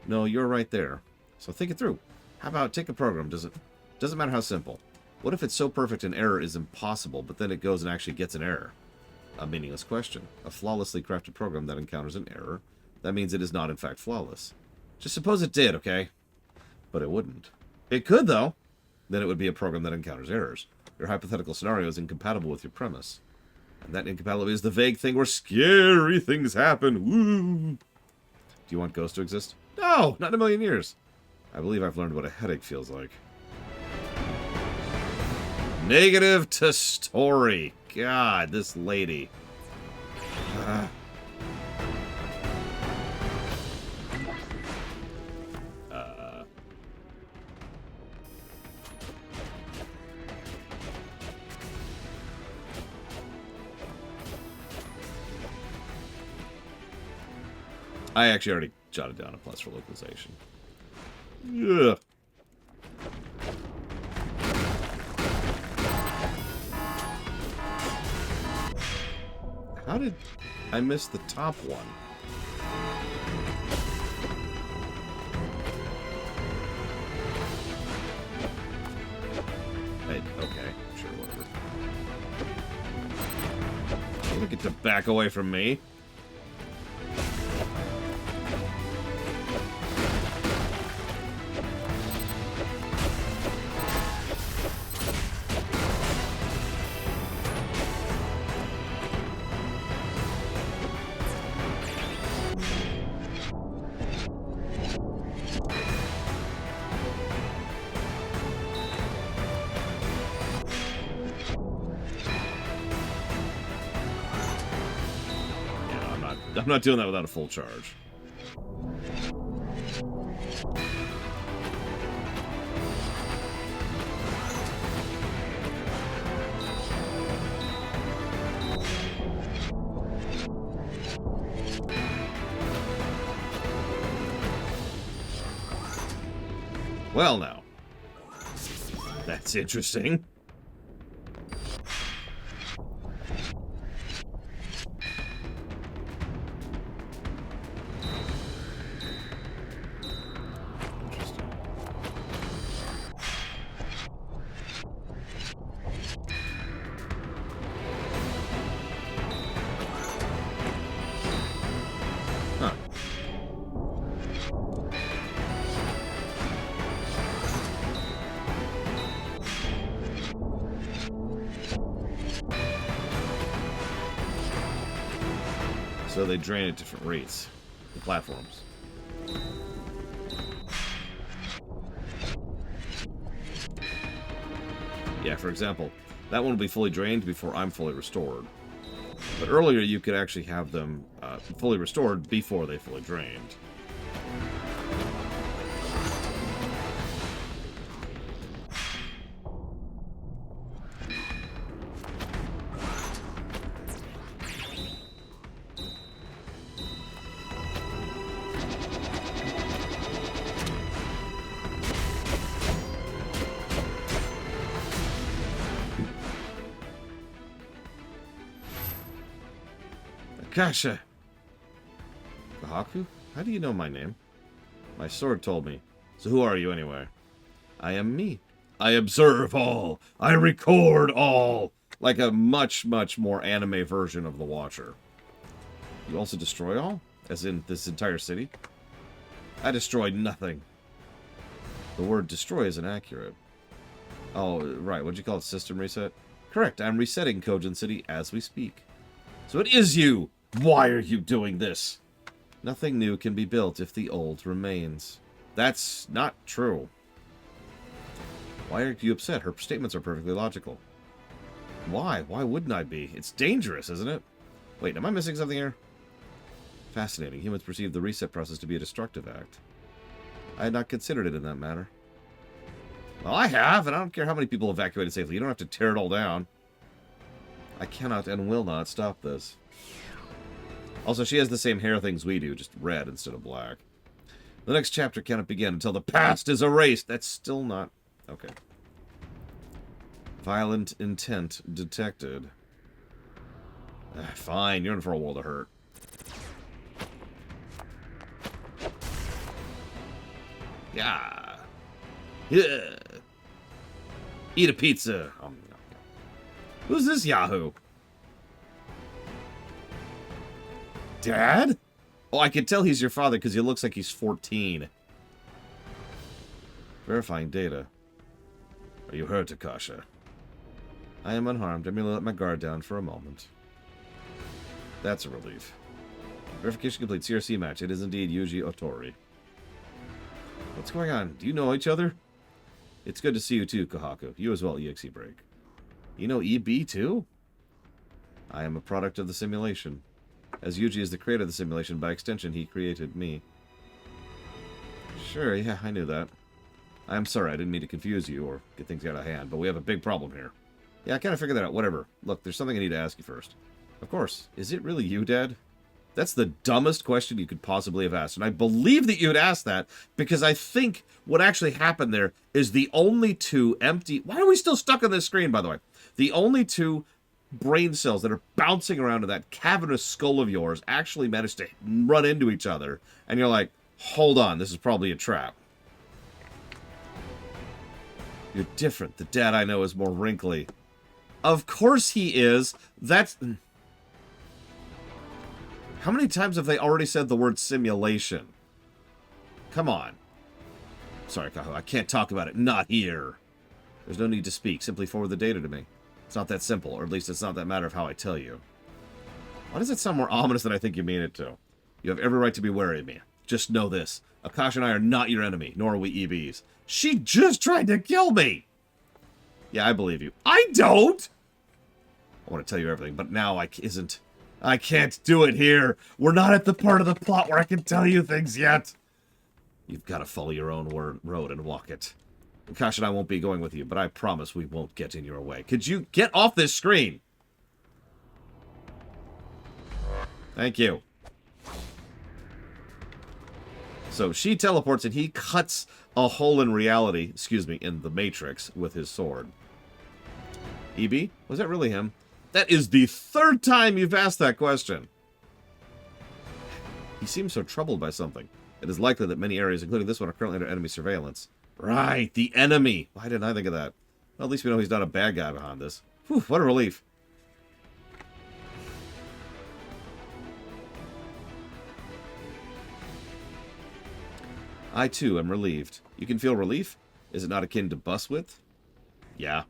No, you're right there. So think it through. How about take a program? Doesn't matter how simple. What if it's so perfect an error is impossible, but then it goes and actually gets an error? A meaningless question. A flawlessly crafted program that encounters an error. That means it is not, in fact, flawless. Just suppose it did, okay? But it wouldn't. It could, though. Then it would be a program that encounters errors. Your hypothetical scenario is incompatible with your premise. And that incompatibility is the vague thing where scary things happen. Woo! Do you want ghosts to exist? No! Not in a million years. I believe I've learned what a headache feels like. Negative to story. God, this lady. I actually already jotted down a plus for localization. Yeah. How did I miss the top one? Okay, sure, whatever. You don't get to back away from me. I'm not doing that without a full charge. Well, now. That's interesting. Huh. So they drain at different rates. The platforms. Yeah, for example, that one will be fully drained before I'm fully restored. But earlier you could actually have them fully restored before they fully drained. Akasha! Kahaku? How do you know my name? My sword told me. So who are you anyway? I am me. I observe all. I record all. Like a much, much more anime version of the Watcher. You also destroy all? As in this entire city? I destroyed nothing. The word destroy is inaccurate. Oh, right. What'd you call it? System reset? Correct. I'm resetting Cogen City as we speak. So it is you! Why are you doing this? Nothing new can be built if the old remains. That's not true. Why are you upset? Her statements are perfectly logical. Why? Why wouldn't I be? It's dangerous, isn't it? Wait, am I missing something here? Fascinating. Humans perceive the reset process to be a destructive act. I had not considered it in that manner. Well, I have, and I don't care how many people evacuated safely. You don't have to tear it all down. I cannot and will not stop this. Also, she has the same hair things we do, just red instead of black. The next chapter cannot begin until the past is erased. That's still not... Okay. Violent intent detected. Fine, you're in for a world of hurt. Yeah. Yeah. Eat a pizza. Who's this Yahoo? Dad? Oh, I can tell he's your father because he looks like he's 14. Verifying data. Are you hurt, Akasha? I am unharmed. I merely let my guard down for a moment. That's a relief. Verification complete. CRC match. It is indeed Yuji Otori. What's going on? Do you know each other? It's good to see you too, Kahaku. You as well, EXE Break. You know EB too? I am a product of the simulation. As Yuji is the creator of the simulation, by extension, he created me. Sure, yeah, I knew that. I'm sorry, I didn't mean to confuse you or get things out of hand, but we have a big problem here. Yeah, I kind of figured that out. Whatever. Look, there's something I need to ask you first. Of course. Is it really you, Dad? That's the dumbest question you could possibly have asked. And I believe that you'd ask that because I think what actually happened there is the only two empty... Why are we still stuck on this screen, by the way? The only two brain cells that are bouncing around in that cavernous skull of yours actually managed to run into each other. And you're like, hold on, this is probably a trap. You're different. The Dad I know is more wrinkly. Of course he is. That's... How many times have they already said the word simulation? Come on. Sorry, Kaho, I can't talk about it. Not here. There's no need to speak. Simply forward the data to me. It's not that simple, or at least it's not that matter of how I tell you. Why does it sound more ominous than I think you mean it to? You have every right to be wary of me. Just know this. Akasha and I are not your enemy, nor are we EBs. She just tried to kill me! Yeah, I believe you. I don't! I want to tell you everything, but now I can't do it here. We're not at the part of the plot where I can tell you things yet. You've got to follow your own road and walk it. Akasha and I won't be going with you, but I promise we won't get in your way. Could you get off this screen? Thank you. So she teleports and he cuts a hole in reality, excuse me, in the Matrix with his sword. EB? Was that really him? That is the third time you've asked that question. He seems so troubled by something. It is likely that many areas, including this one, are currently under enemy surveillance. Right, the enemy. Why didn't I think of that? Well, at least we know he's not a bad guy behind this. Whew, what a relief. I, too, am relieved. You can feel relief? Is it not akin to bus width? Yeah.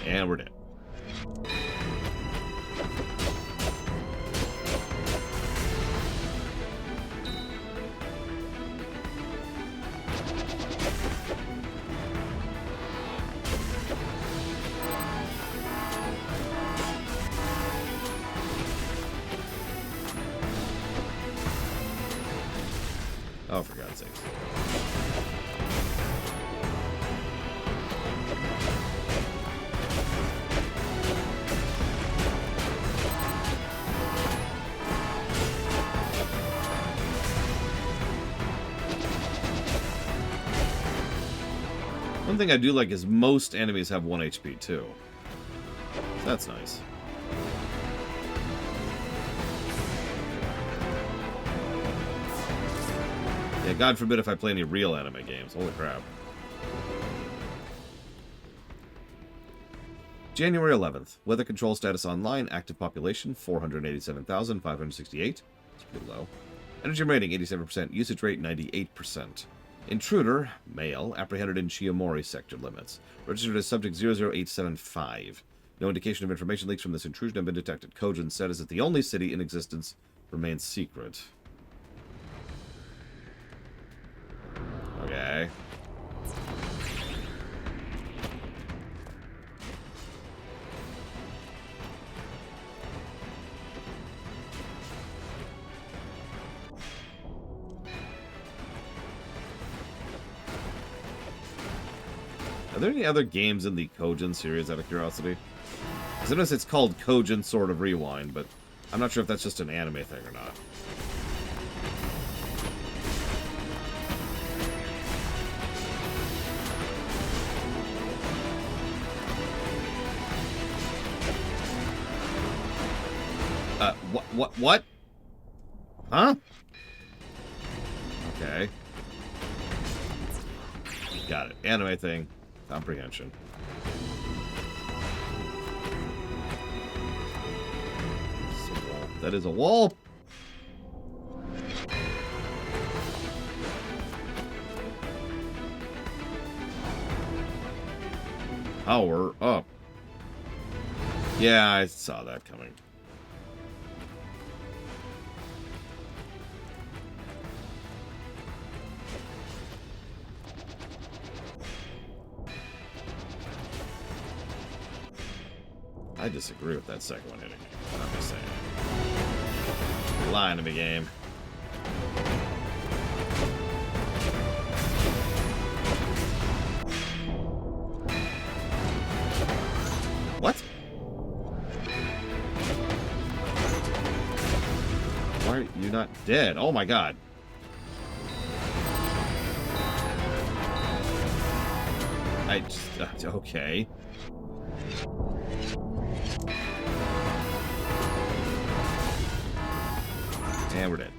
And we're dead. Oh, for God's sakes. One thing I do like is most enemies have 1 HP too. So that's nice. Yeah, God forbid if I play any real anime games. Holy crap. January 11th. Weather control status online. Active population 487,568. It's pretty low. Energy rating 87%. Usage rate 98%. Intruder, male, apprehended in Chiomori sector limits. Registered as subject 00875. No indication of information leaks from this intrusion have been detected. Cogen status that the only city in existence remains secret. Okay. Are there any other games in the Cogen series, out of curiosity? Because I notice it's called Cogen Sword of Rewind, but I'm not sure if that's just an anime thing or not. What? Huh? Okay. Got it. Anime thing. Comprehension. That is a wall. Power up. Yeah, I saw that coming. I disagree with that second one hitting me. I'm just saying. You're lying to me, game. What? Why are you not dead? Oh my god. I just... okay. And we're dead.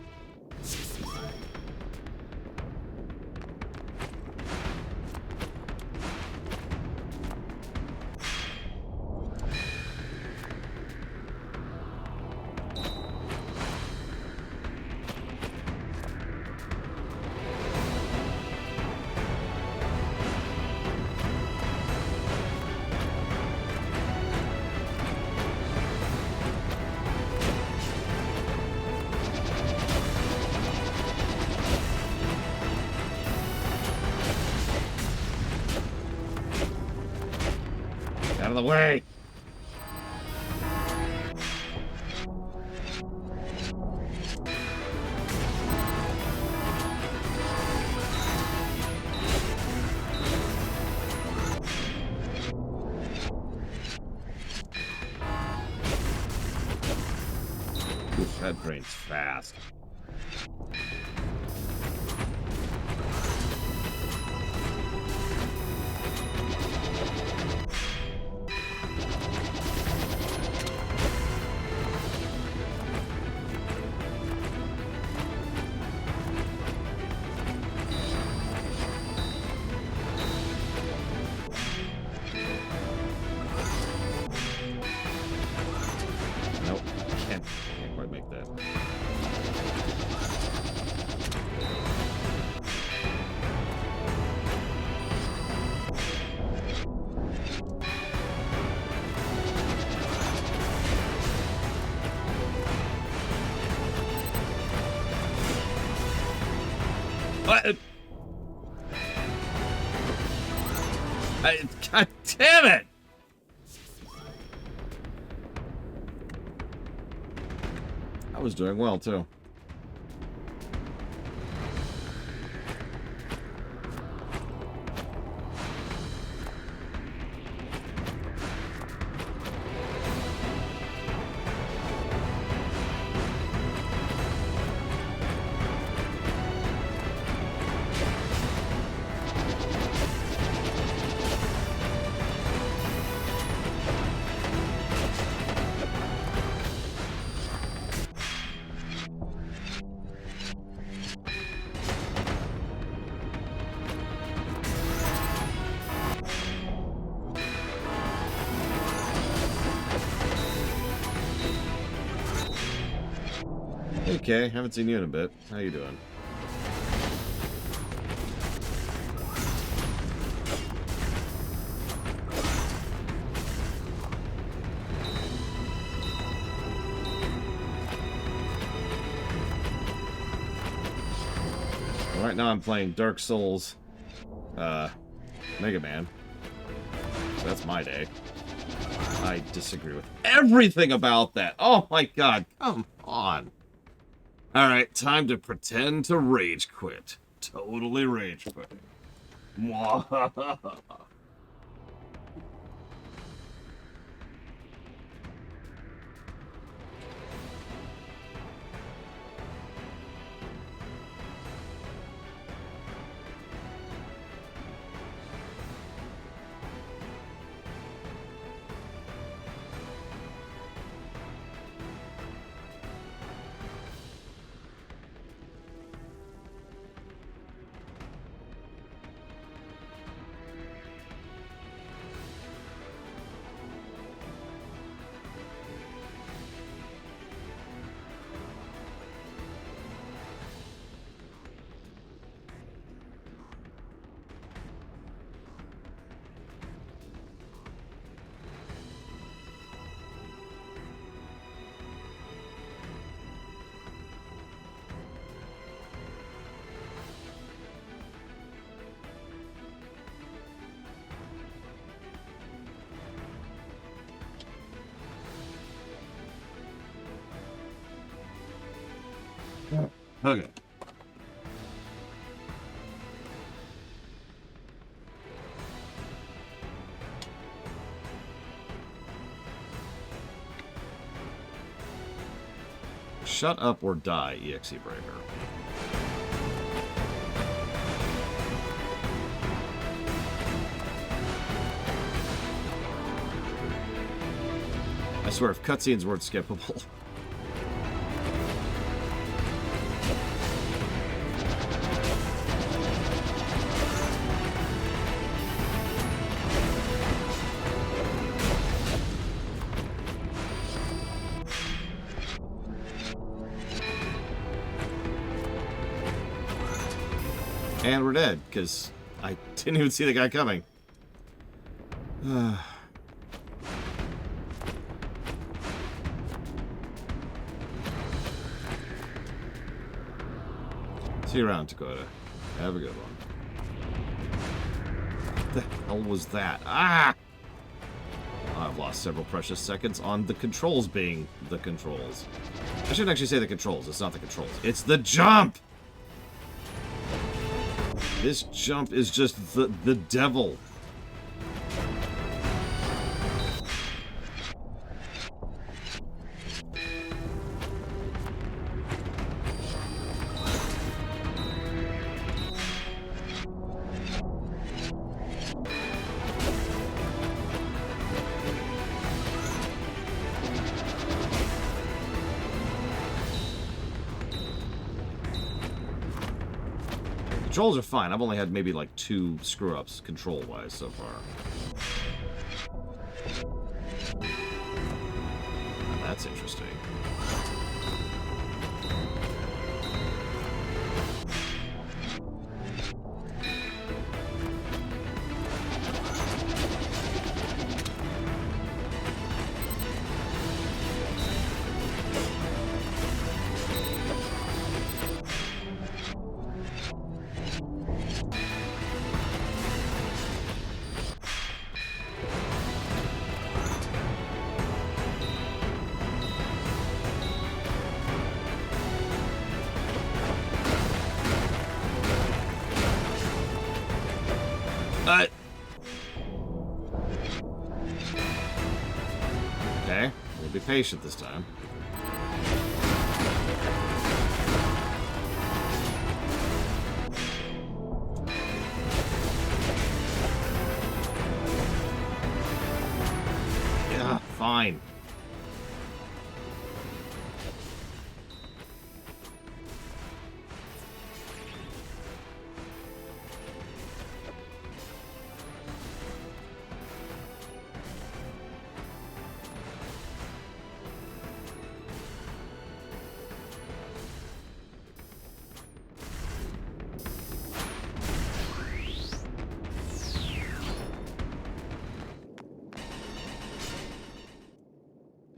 Out of the way! That drains fast. Nope, can't quite make that. What? God damn it! I was doing well, too. Okay, haven't seen you in a bit. How you doing? Right now I'm playing Dark Souls, Mega Man. So that's my day. I disagree with everything about that. Oh my god, come on. Alright, time to pretend to rage quit. Totally rage quit. Okay. Shut up or die, EXE Breaker. I swear, if cutscenes weren't skippable. And we're dead, because I didn't even see the guy coming. See you around, Dakota. Have a good one. What the hell was that? Ah! I've lost several precious seconds on the controls being the controls. I shouldn't actually say the controls. It's not the controls. It's the jump! This jump is just the devil. Controls are fine. I've only had maybe like 2 screw-ups control-wise so far. Now that's interesting. Okay, we'll be patient this time. Yeah, fine.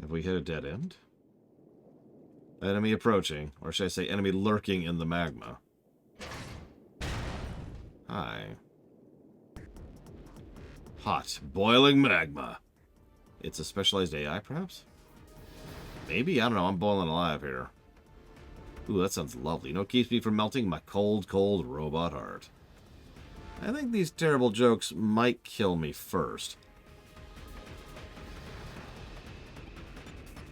Have we hit a dead end? Enemy approaching, or should I say enemy lurking in the magma. Hi. Hot, boiling magma. It's a specialized AI, perhaps? Maybe? I don't know. I'm boiling alive here. Ooh, that sounds lovely. You know what keeps me from melting? My cold, cold robot heart. I think these terrible jokes might kill me first.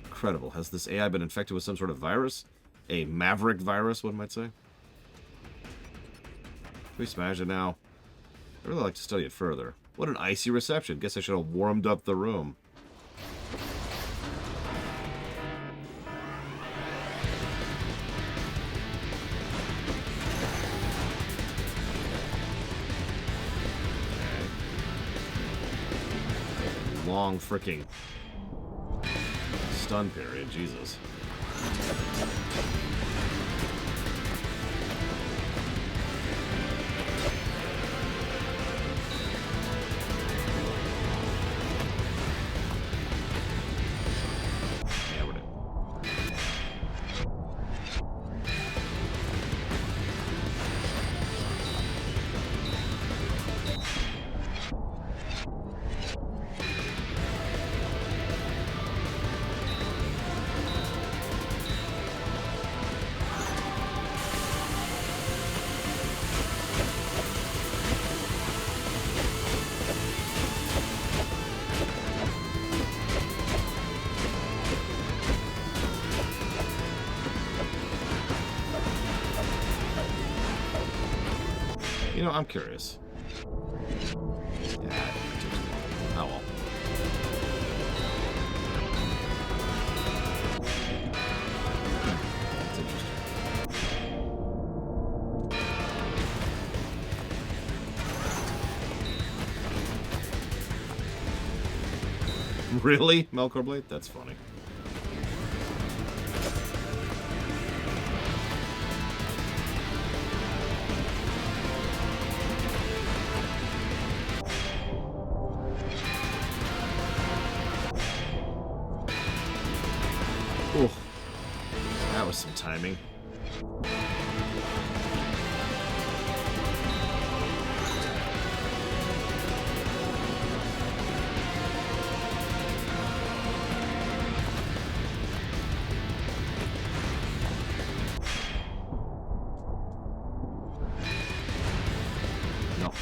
Incredible. Has this AI been infected with some sort of virus? A maverick virus, one might say? Can we smash it now? I'd really like to study it further. What an icy reception. Guess I should have warmed up the room. Okay. Long freaking stun period, Jesus. Hammered it. You know, I'm curious. Yeah, oh well. That's interesting. Really? Melkor Blade? That's funny. Ooh, that was some timing. No.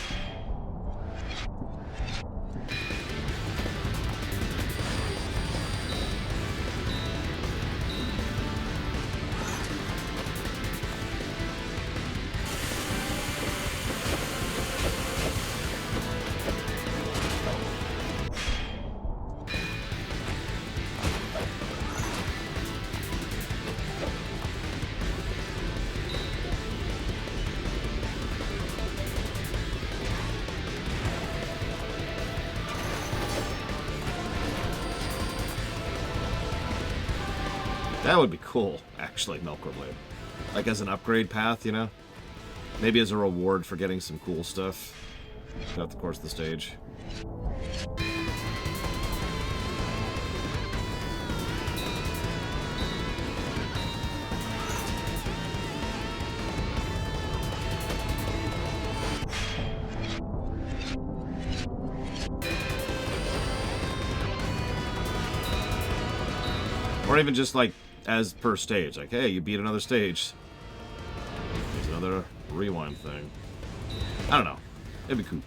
That would be cool, actually, Melkor Blade. Like as an upgrade path, you know? Maybe as a reward for getting some cool stuff throughout the course of the stage. Or even just like as per stage. Like, hey, you beat another stage. There's another rewind thing. I don't know. It'd be cool.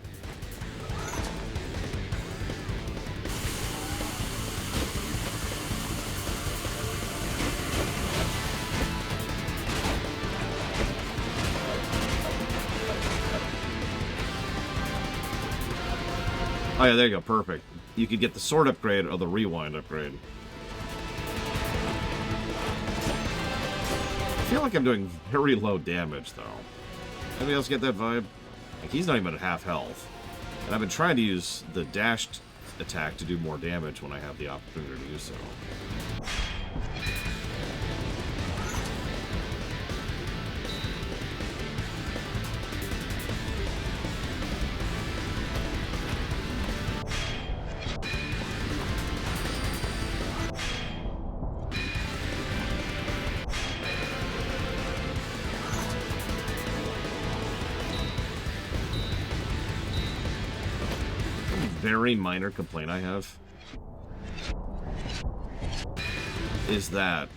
Oh yeah, there you go. Perfect. You could get the sword upgrade or the rewind upgrade. I feel like I'm doing very low damage, though. Anybody else get that vibe? Like, he's not even at half health. And I've been trying to use the dashed attack to do more damage when I have the opportunity to do so. Very minor complaint I have is that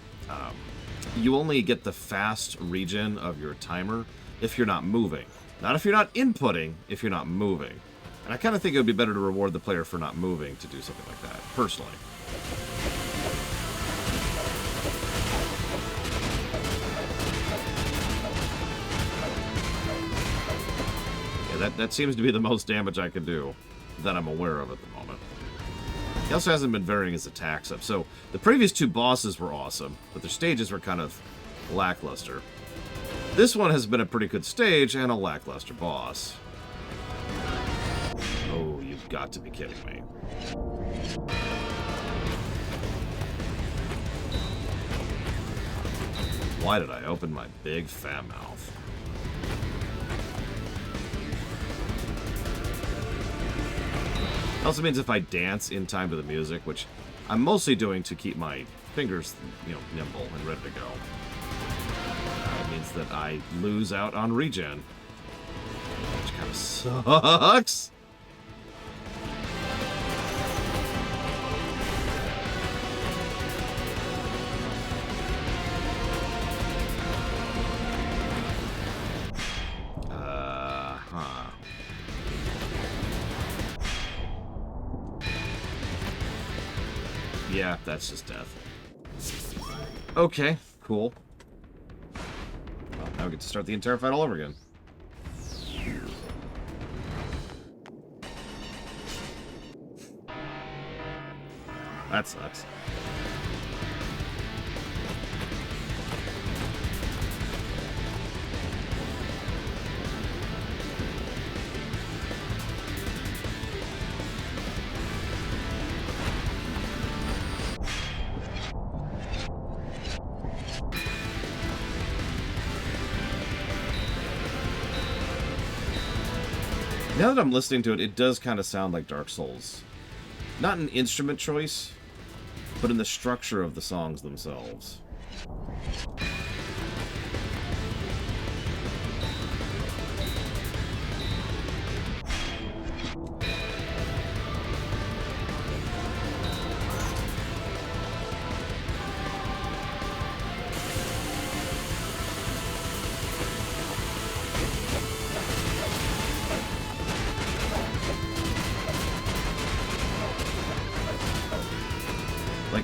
you only get the fast regen of your timer if you're not moving. Not if you're not inputting, if you're not moving. And I kind of think it would be better to reward the player for not moving to do something like that, personally. Yeah, that seems to be the most damage I can do that I'm aware of at the moment. He also hasn't been varying his attacks up. So the previous two bosses were awesome, but their stages were kind of lackluster. This one has been a pretty good stage and a lackluster boss. Oh, you've got to be kidding me. Why did I open my big fat mouth? Also means if I dance in time to the music, which I'm mostly doing to keep my fingers, nimble and ready to go. It means that I lose out on regen, which kind of sucks. Yeah, that's just death. Okay, cool. Well, now we get to start the entire fight all over again. That sucks. Now that I'm listening to it, it does kind of sound like Dark Souls. Not an instrument choice, but in the structure of the songs themselves.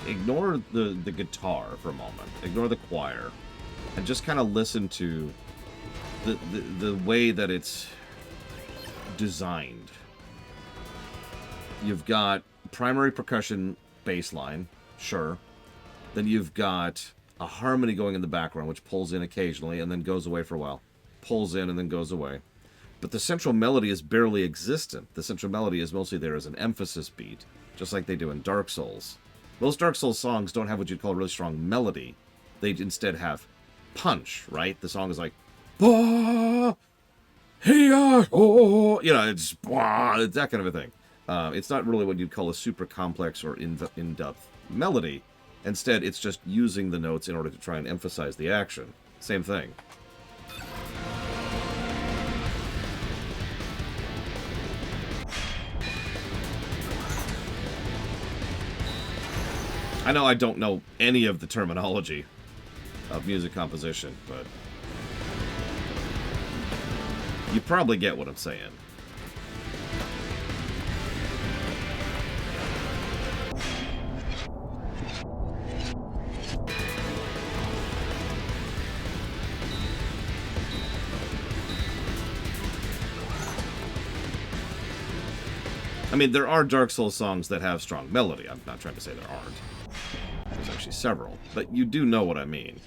Ignore the guitar for a moment. Ignore the choir. And just kind of listen to the way that it's designed. You've got primary percussion bass line, sure. Then you've got a harmony going in the background, which pulls in occasionally and then goes away for a while. Pulls in and then goes away. But the central melody is barely existent. The central melody is mostly there as an emphasis beat, just like they do in Dark Souls. Most Dark Souls songs don't have what you'd call a really strong melody. They instead have punch, right? The song is like, bah, hey, oh, you know, it's that kind of a thing. It's not really what you'd call a super complex or in-depth melody. Instead, it's just using the notes in order to try and emphasize the action. Same thing. I know I don't know any of the terminology of music composition, but you probably get what I'm saying. I mean, there are Dark Souls songs that have strong melody. I'm not trying to say there aren't. There's actually several. But you do know what I mean.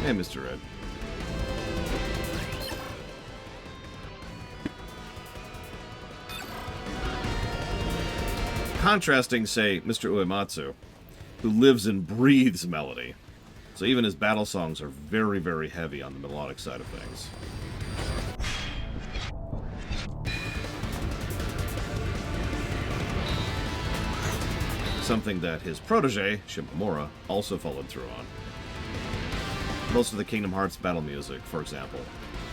Hey, Mr. Red. Contrasting, say, Mr. Uematsu, who lives and breathes melody. So even his battle songs are very, very heavy on the melodic side of things. Something that his protege, Shimamura, also followed through on. Most of the Kingdom Hearts battle music, for example,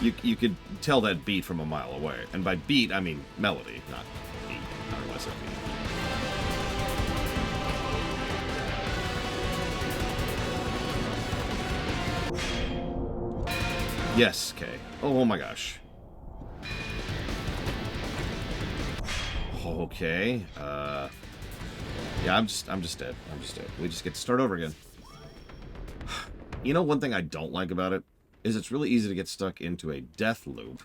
you could tell that beat from a mile away. And by beat, I mean melody, not beat. I don't know why I said beat. Yes, Kay. Oh my gosh. Okay. Yeah, I'm just dead. I'm just dead. We just get to start over again. You know, one thing I don't like about it is it's really easy to get stuck into a death loop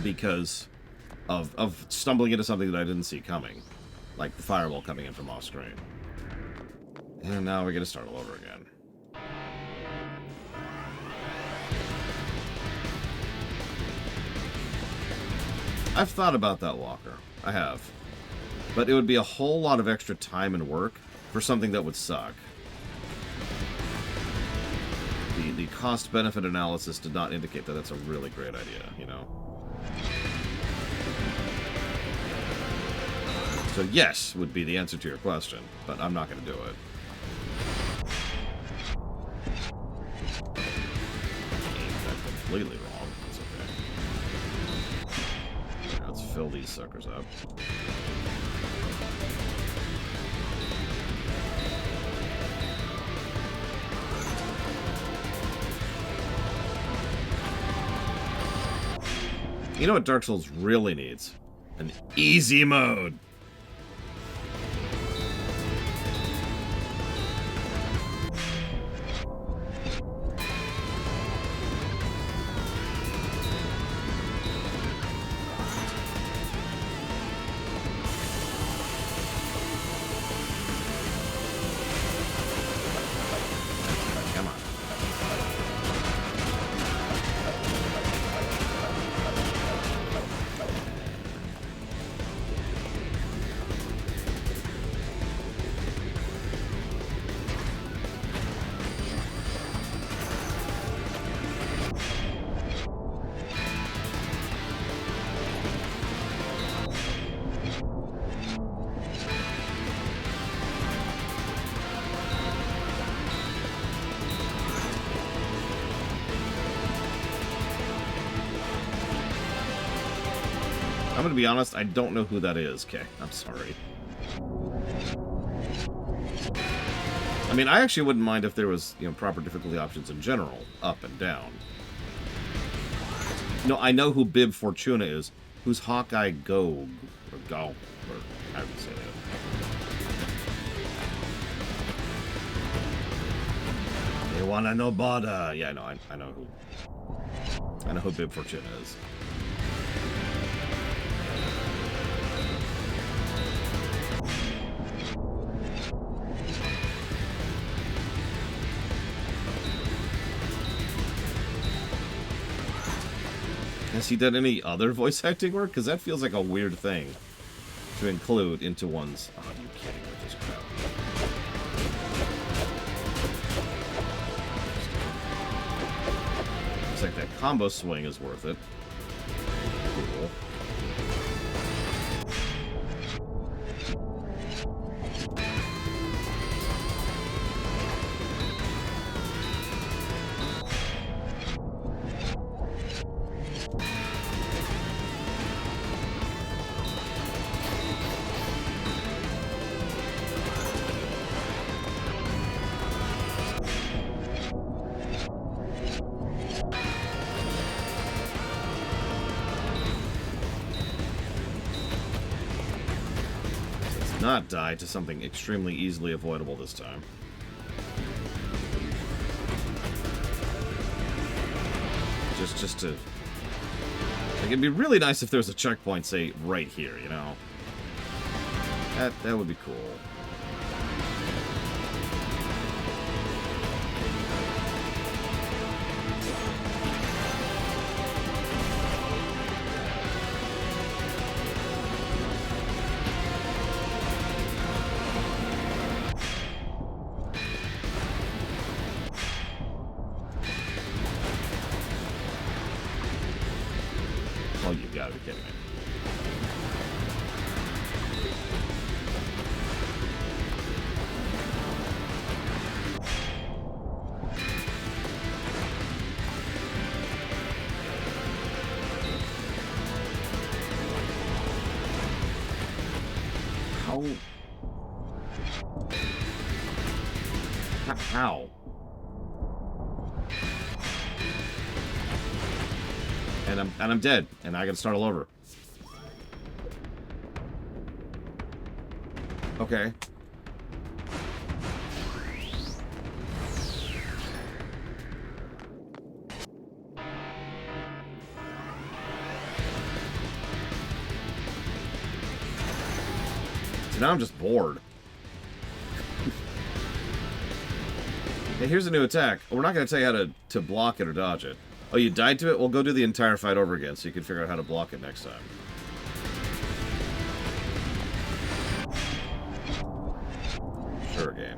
because of stumbling into something that I didn't see coming, like the fireball coming in from off screen. And now we get to start all over again. I've thought about that walker. I have. But it would be a whole lot of extra time and work for something that would suck. The cost-benefit analysis did not indicate that that's a really great idea, you know? So yes would be the answer to your question, but I'm not going to do it. That's completely wrong. That's okay. Yeah, let's fill these suckers up. You know what Dark Souls really needs? An easy mode. Come on. I'm gonna be honest, I don't know who that is, Kay. I'm sorry. I mean, I actually wouldn't mind if there was, you know, proper difficulty options in general, up and down. No, I know who Bib Fortuna is, who's Hawkeye Go, or Go, or how do you say that? They wanna know Bada. Yeah, I know who. I know who Bib Fortuna is. Has he done any other voice acting work? Because that feels like a weird thing to include into one's... Oh, are you kidding with this crap? Looks like that combo swing is worth it. Cool. Not die to something extremely easily avoidable this time. Just to... Like, it'd be really nice if there was a checkpoint, say, right here, you know? That would be cool. Oh, you gotta be kidding me. How? And I'm dead, and I gotta start all over. Okay. So now I'm just bored. Hey, here's a new attack. We're not going to tell you how to block it or dodge it. Oh, you died to it? Well, go do the entire fight over again so you can figure out how to block it next time. Sure, game.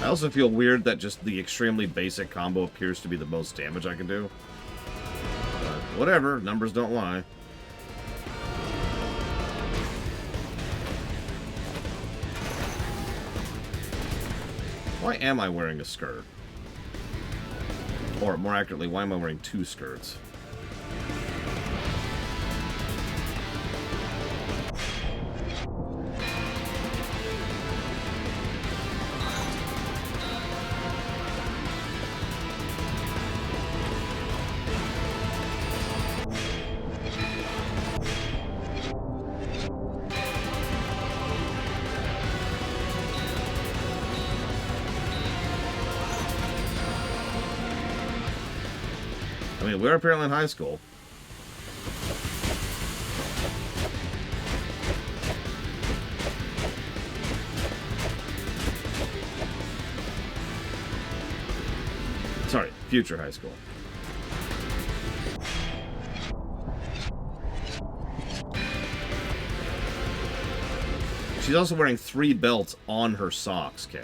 I also feel weird that just the extremely basic combo appears to be the most damage I can do. But whatever, numbers don't lie. Why am I wearing a skirt? Or more accurately, why am I wearing two skirts? I mean, we're apparently in high school. Sorry, future high school. She's also wearing 3 belts on her socks, Kay.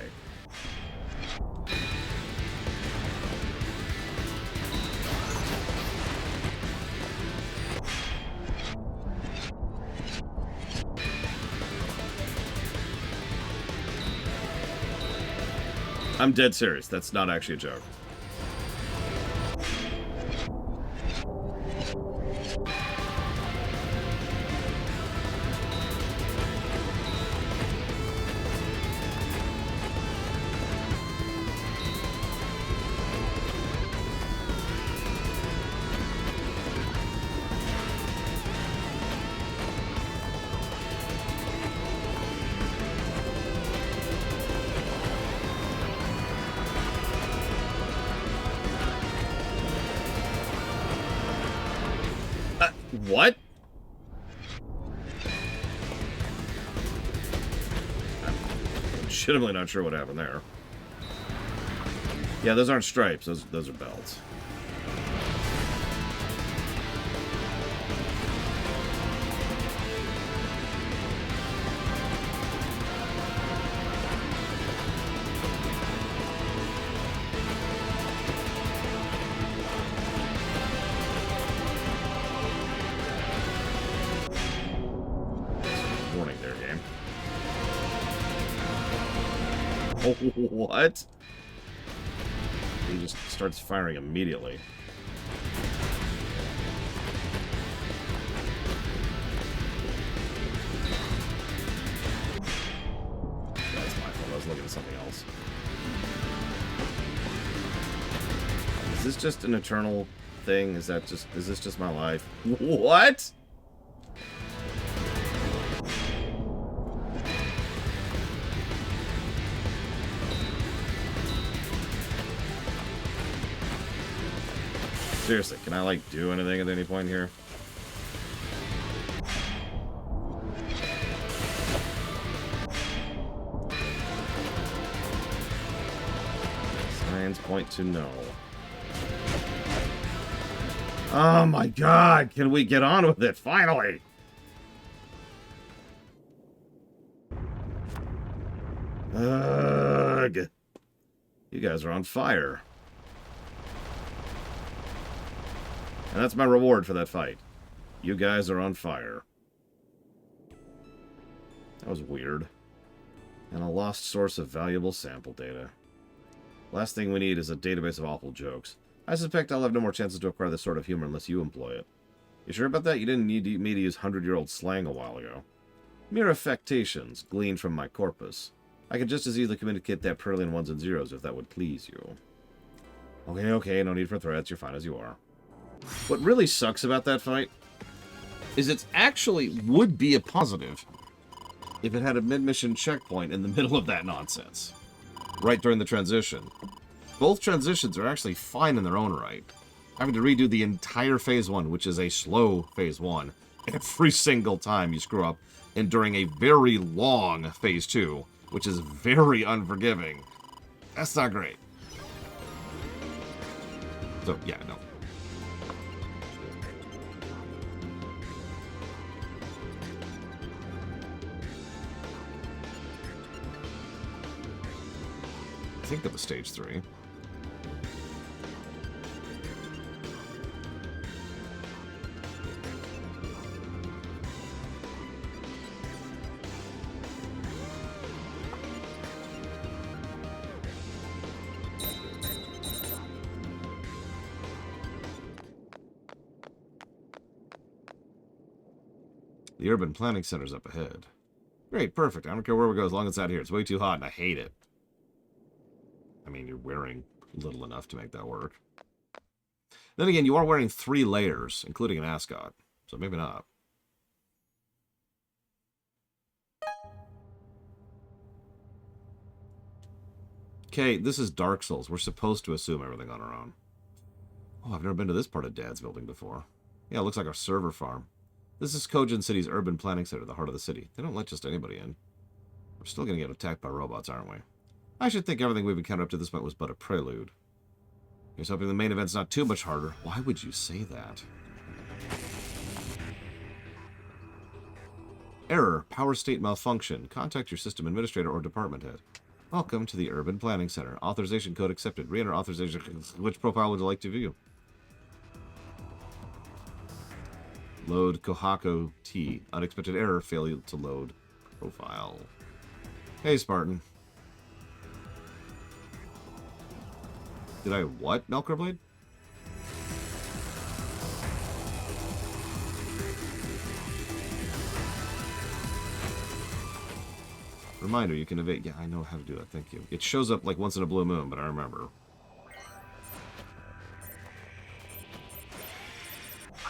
I'm dead serious. That's not actually a joke. What? I'm legitimately not sure what happened there. Yeah, those aren't stripes. Those are belts. Warning there, game. Oh, what? He just starts firing immediately. That's my fault. I was looking at something else. Is this just an eternal thing? Is this just my life? What? Seriously, can I, like, do anything at any point here? Signs point to no. Oh my god, can we get on with it, finally? Ugh. You guys are on fire. And that's my reward for that fight. You guys are on fire. That was weird. And a lost source of valuable sample data. Last thing we need is a database of awful jokes. I suspect I'll have no more chances to acquire this sort of humor unless you employ it. You sure about that? You didn't need me to use 100-year-old slang a while ago. Mere affectations, gleaned from my corpus. I could just as easily communicate that purely in ones and zeros if that would please you. Okay, no need for threats. You're fine as you are. What really sucks about that fight is it actually would be a positive if it had a mid-mission checkpoint in the middle of that nonsense. Right during the transition. Both transitions are actually fine in their own right. Having to redo the entire Phase 1, which is a slow Phase 1, every single time you screw up, and during a very long Phase 2, which is very unforgiving. That's not great. So, yeah, no. I think that was stage 3. The Urban Planning Center's up ahead. Great, perfect. I don't care where we go as long as it's out here. It's way too hot and I hate it. I mean, you're wearing little enough to make that work. Then again, you are wearing 3 layers, including an ascot. So maybe not. Okay, this is Dark Souls. We're supposed to assume everything on our own. Oh, I've never been to this part of Dad's building before. Yeah, it looks like our server farm. This is Cogen City's urban planning center, the heart of the city. They don't let just anybody in. We're still going to get attacked by robots, aren't we? I should think everything we've encountered up to this point was but a prelude. Here's hoping the main event's not too much harder. Why would you say that? Error. Power state malfunction. Contact your system administrator or department head. Welcome to the Urban Planning Center. Authorization code accepted. Re-enter authorization. Which profile would you like to view? Load Kohako T. Unexpected error. Failure to load profile. Hey, Spartan. Did I what, Melkorblade? Reminder, you can evade. Yeah, I know how to do it. Thank you. It shows up like once in a blue moon, but I remember.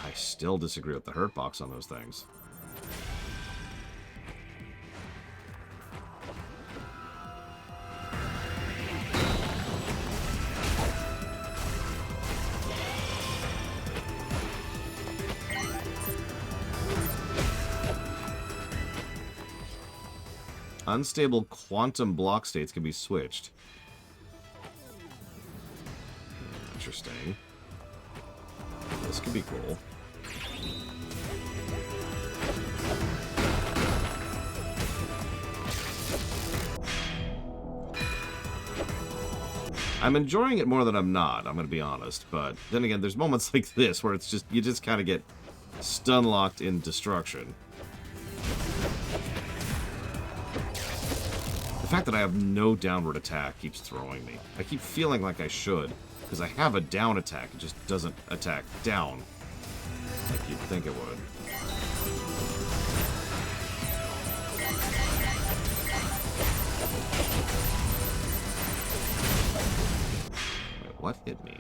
I still disagree with the hurt box on those things. Unstable quantum block states can be switched. Interesting. This could be cool. I'm enjoying it more than I'm not, I'm going to be honest. But then again, there's moments like this where it's just, you just kind of get stun-locked in destruction. The fact that I have no downward attack keeps throwing me. I keep feeling like I should, because I have a down attack. It just doesn't attack down like you'd think it would. Wait, what hit me?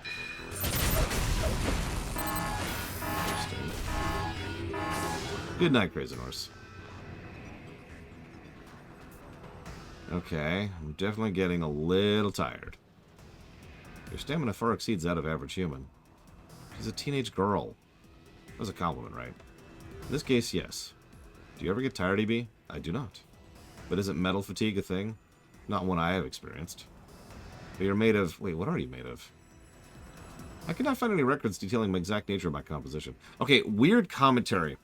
Interesting. Good night, Crazy Norse. Okay, I'm definitely getting a little tired. Your stamina far exceeds that of average human. She's a teenage girl. That was a compliment, right? In this case, yes. Do you ever get tired, EB? I do not. But isn't metal fatigue a thing? Not one I have experienced. But you're made of... Wait, what are you made of? I cannot find any records detailing the exact nature of my composition. Okay, weird commentary.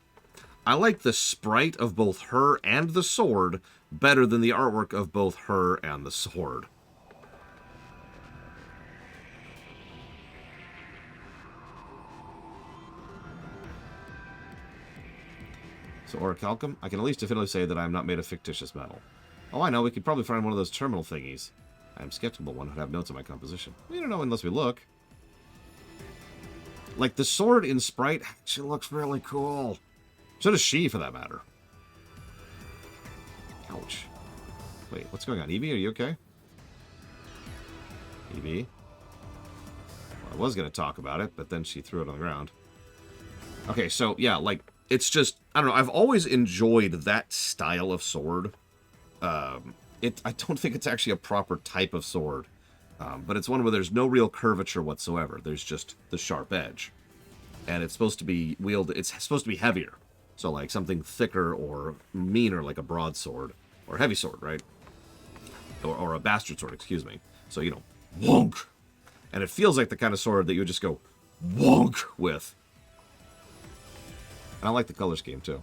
I like the sprite of both her and the sword better than the artwork of both her and the sword. So, orichalcum, I can at least definitively say that I am not made of fictitious metal. Oh, I know, we could probably find one of those terminal thingies. I am skeptical one would have notes on my composition. We don't know unless we look. Like, the sword in sprite actually looks really cool. So does she, for that matter. Ouch. Wait, what's going on? Evie, are you okay? Evie? Well, I was going to talk about it, but then she threw it on the ground. Okay, so, yeah, like, it's just... I don't know, I've always enjoyed that style of sword. I don't think it's actually a proper type of sword. But it's one where there's no real curvature whatsoever. There's just the sharp edge. And it's supposed to be wielded... It's supposed to be heavier. So, like, something thicker or meaner, like a broadsword. Or a heavy sword, right? Or a bastard sword, excuse me. So, you know, wonk! And it feels like the kind of sword that you would just go wonk with. And I like the color scheme, too.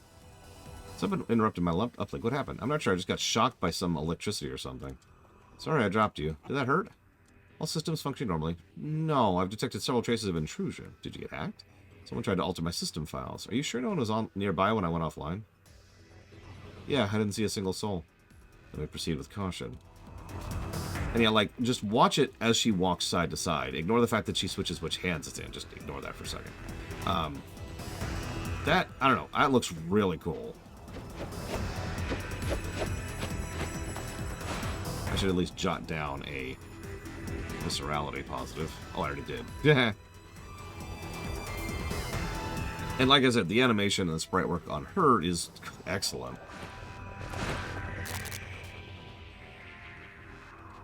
Someone interrupted my uplink. What happened? I'm not sure. I just got shocked by some electricity or something. Sorry I dropped you. Did that hurt? All systems function normally. No, I've detected several traces of intrusion. Did you get hacked? Someone tried to alter my system files. Are you sure no one was nearby when I went offline? Yeah, I didn't see a single soul. Let me proceed with caution. And yeah, like, just watch it as she walks side to side. Ignore the fact that she switches which hands it's in. Just ignore that for a second. That, I don't know, that looks really cool. I should at least jot down a viscerality positive. Oh, I already did. Yeah. And like I said, the animation and the sprite work on her is excellent.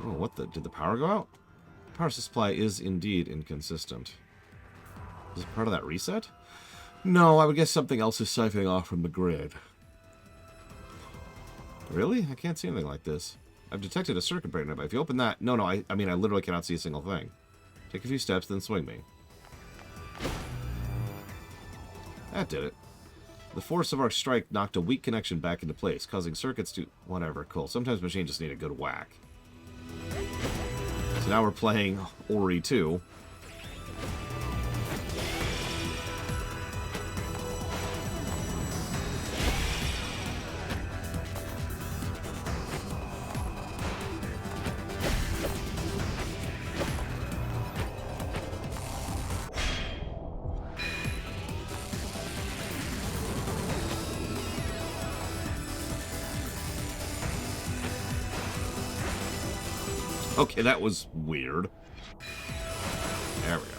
Oh, what the... Did the power go out? Power supply is indeed inconsistent. Is it part of that reset? No, I would guess something else is siphoning off from the grid. Really? I can't see anything like this. I've detected a circuit breaker, but if you open that... No, I mean, I literally cannot see a single thing. Take a few steps, then swing me. That did it. The force of our strike knocked a weak connection back into place, causing circuits to... Whatever, cool. Sometimes machines just need a good whack. So now we're playing Ori 2. Okay, that was weird. There we go.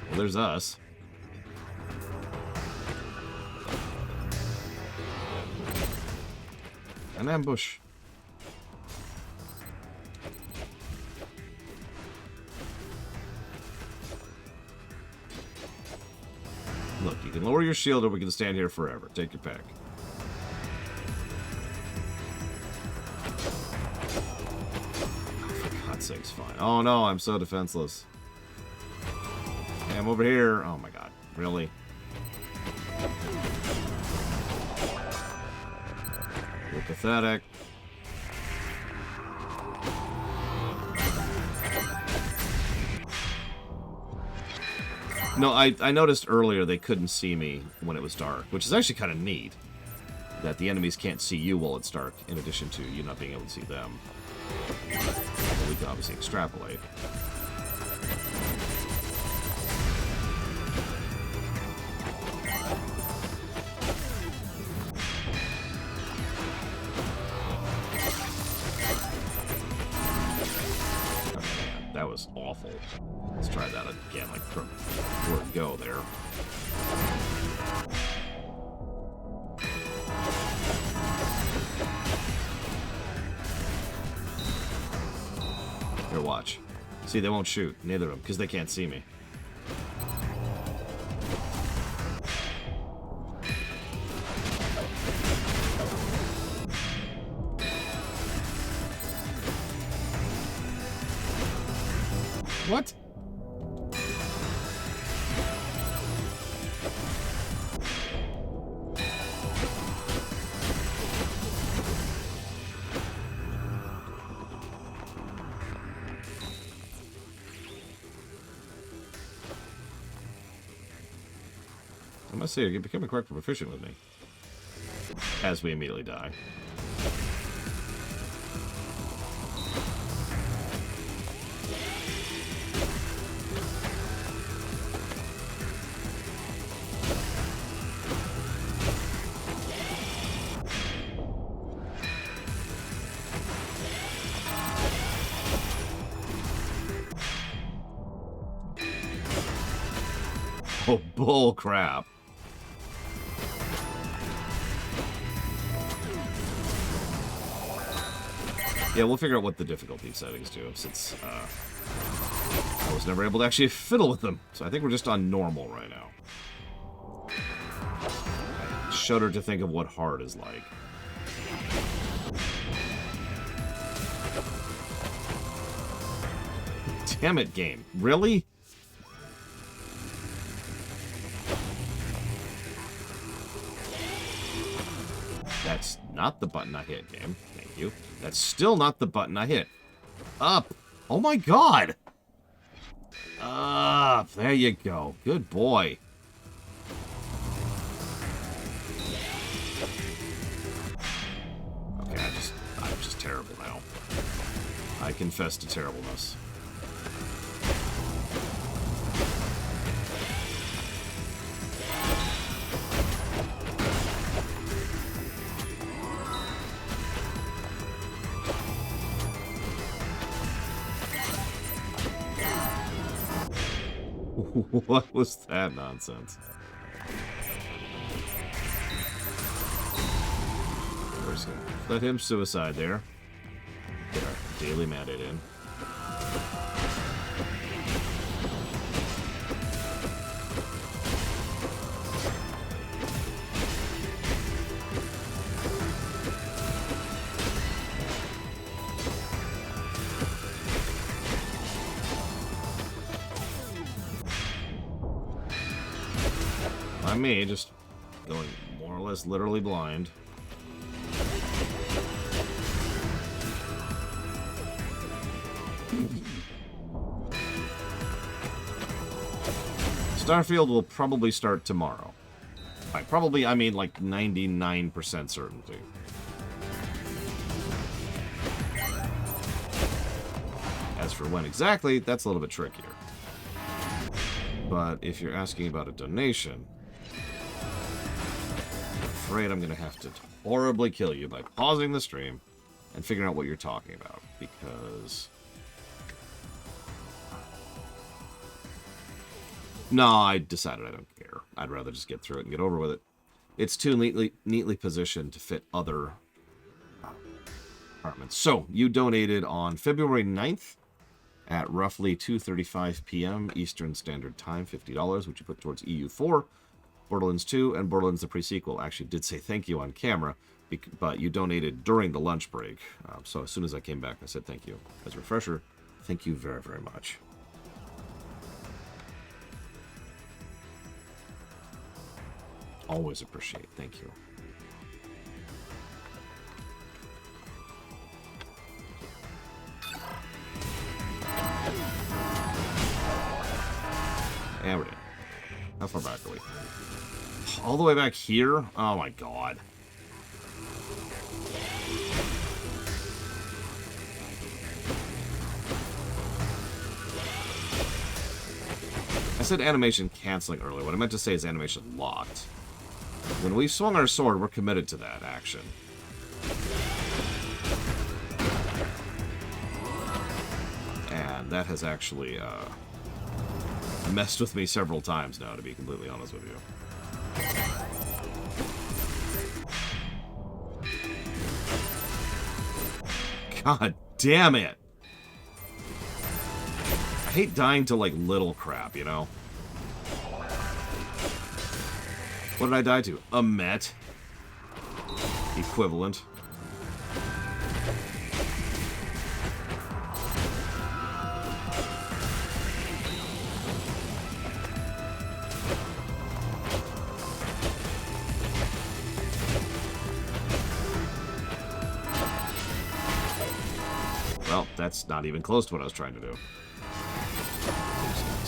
Well, there's us. An ambush. Look, you can lower your shield or we can stand here forever. Take your pick. For God's sakes, fine. Oh no, I'm so defenseless. Hey, I'm over here. Oh my god. Really? You're pathetic. No, I noticed earlier they couldn't see me when it was dark, which is actually kind of neat. That the enemies can't see you while it's dark, in addition to you not being able to see them. We can obviously extrapolate. That was awful. Let's try that again, like from word go there. Here, watch. See, they won't shoot. Neither of them, because they can't see me. What? I must say, you're becoming quite proficient with me. As we immediately die. Oh, bull crap. Yeah, we'll figure out what the difficulty settings do, since I was never able to actually fiddle with them. So I think we're just on normal right now. I shudder to think of what hard is like. Damn it, game. Really? That's not the button I hit, game. Thank you. That's still not the button I hit. Up. Oh my god. Up. There you go. Good boy. Okay, I'm just terrible now. I confess to terribleness. What was that nonsense? We're just gonna let him suicide there. Get our daily mandate in. Me, just going more or less literally blind. Starfield will probably start tomorrow. By probably, I mean like 99% certainty. As for when exactly, that's a little bit trickier. But if you're asking about a donation, I'm afraid I'm going to have to horribly kill you by pausing the stream and figuring out what you're talking about, because... No, I decided I don't care. I'd rather just get through it and get over with it. It's too neatly positioned to fit other apartments. So, you donated on February 9th at roughly 2:35 p.m. Eastern Standard Time, $50, which you put towards EU4, Borderlands 2, and Borderlands the Pre-Sequel. Actually did say thank you on camera, but you donated during the lunch break. So as soon as I came back, I said thank you. As a refresher, thank you very, very much. Always appreciate. Thank you. And we're in. How far back are we? All the way back here? Oh my god. I said animation canceling earlier. What I meant to say is animation locked. When we swung our sword, we're committed to that action. And that has actually messed with me several times now, to be completely honest with you. God damn it! I hate dying to, like, little crap, you know? What did I die to? A Met. Equivalent. Well, that's not even close to what I was trying to do.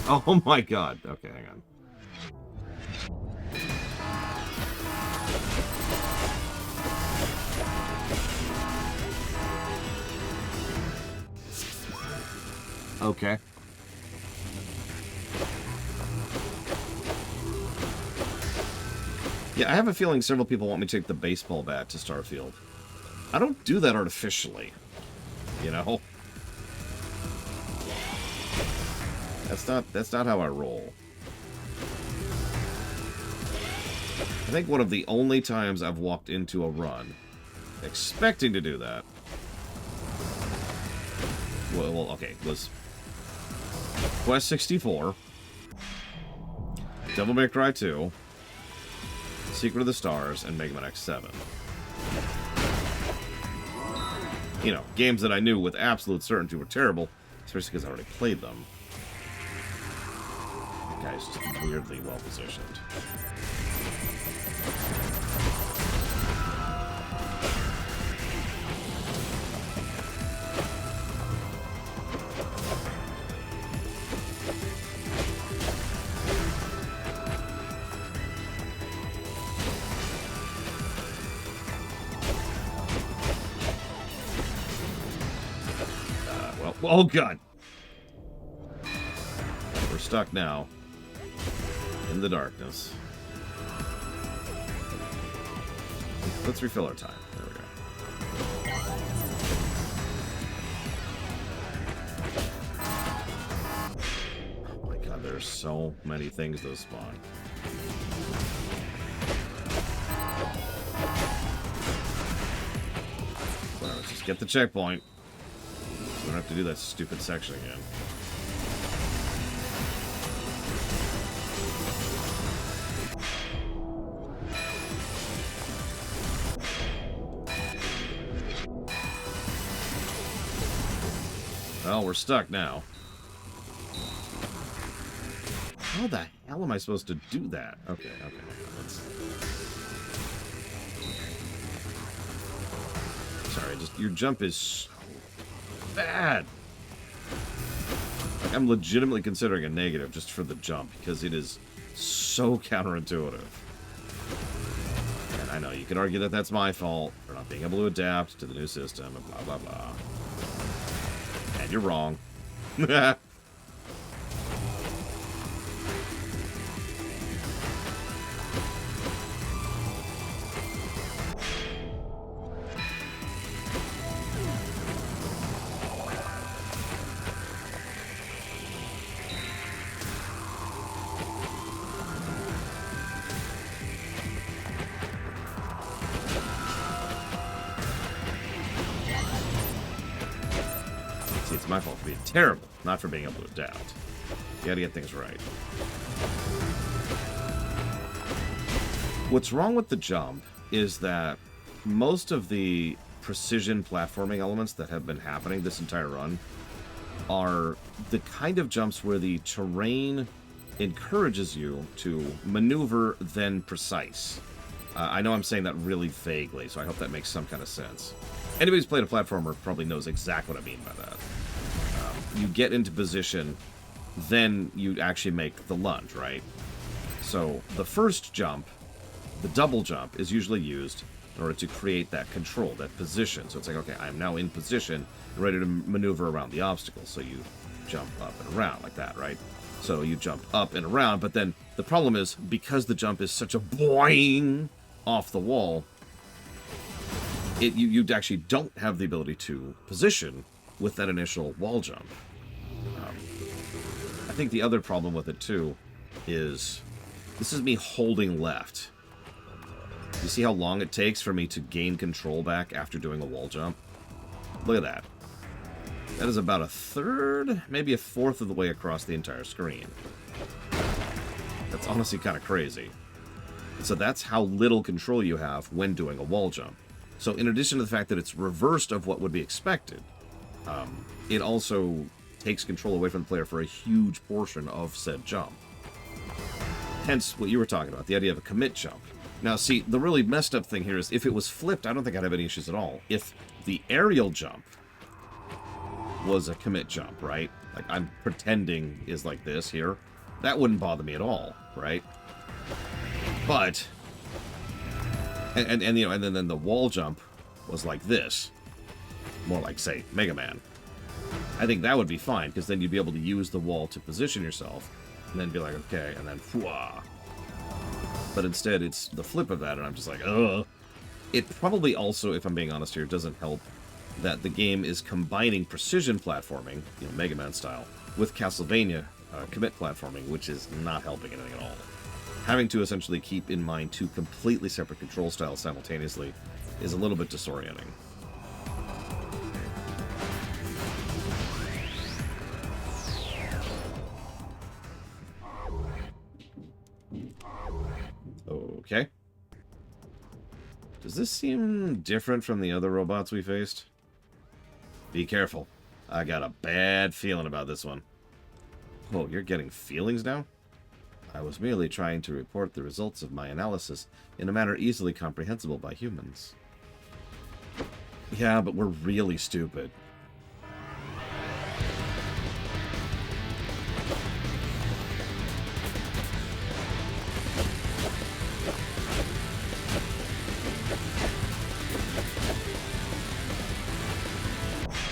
Oh my god. Okay, hang on. Okay. Yeah, I have a feeling several people want me to take the baseball bat to Starfield. I don't do that artificially. You know? That's not how I roll. I think one of the only times I've walked into a run expecting to do that, well okay, was Quest 64, Devil May Cry 2, Secret of the Stars, and Mega Man X7. You know, games that I knew with absolute certainty were terrible, especially because I already played them. That guy's just weirdly well positioned. Oh god! We're stuck now. In the darkness. Let's refill our time. There we go. Oh my god, there's so many things that spawn. Well, let's just get the checkpoint. We don't have to do that stupid section again. Well, we're stuck now. How the hell am I supposed to do that? Okay, let's... Sorry, just your jump is so bad. Like, I'm legitimately considering a negative just for the jump because it is so counterintuitive. And I know you could argue that that's my fault for not being able to adapt to the new system and blah blah blah. And you're wrong. my fault for being terrible, not for being able to adapt. You gotta get things right. What's wrong with the jump is that most of the precision platforming elements that have been happening this entire run are the kind of jumps where the terrain encourages you to maneuver then precise. I know I'm saying that really vaguely, so I hope that makes some kind of sense. Anybody who's played a platformer probably knows exactly what I mean by that. You get into position, then you actually make the lunge, right? So the first jump, the double jump, is usually used in order to create that control, that position. So it's like, okay, I'm now in position and ready to maneuver around the obstacle. So you jump up and around like that, right? So you jump up and around, but then the problem is, because the jump is such a boing off the wall, you actually don't have the ability to position with that initial wall jump. I think the other problem with it, too, is this is me holding left. You see how long it takes for me to gain control back after doing a wall jump? Look at that. That is about a third, maybe a fourth of the way across the entire screen. That's honestly kind of crazy. So that's how little control you have when doing a wall jump. So in addition to the fact that it's reversed of what would be expected, it also takes control away from the player for a huge portion of said jump. Hence what you were talking about, the idea of a commit jump. Now, see, the really messed up thing here is if it was flipped, I don't think I'd have any issues at all. If the aerial jump was a commit jump, right? Like I'm pretending is like this here, that wouldn't bother me at all, right? But and you know, and then the wall jump was like this, more like, say, Mega Man. I think that would be fine, because then you'd be able to use the wall to position yourself, and then be like, okay, and then fwah. But instead, it's the flip of that, and I'm just like, ugh. It probably also, if I'm being honest here, doesn't help that the game is combining precision platforming, you know, Mega Man style, with Castlevania commit platforming, which is not helping anything at all. Having to essentially keep in mind two completely separate control styles simultaneously is a little bit disorienting. Okay. Does this seem different from the other robots we faced? Be careful. I got a bad feeling about this one. Oh, you're getting feelings now? I was merely trying to report the results of my analysis in a manner easily comprehensible by humans. Yeah, but we're really stupid.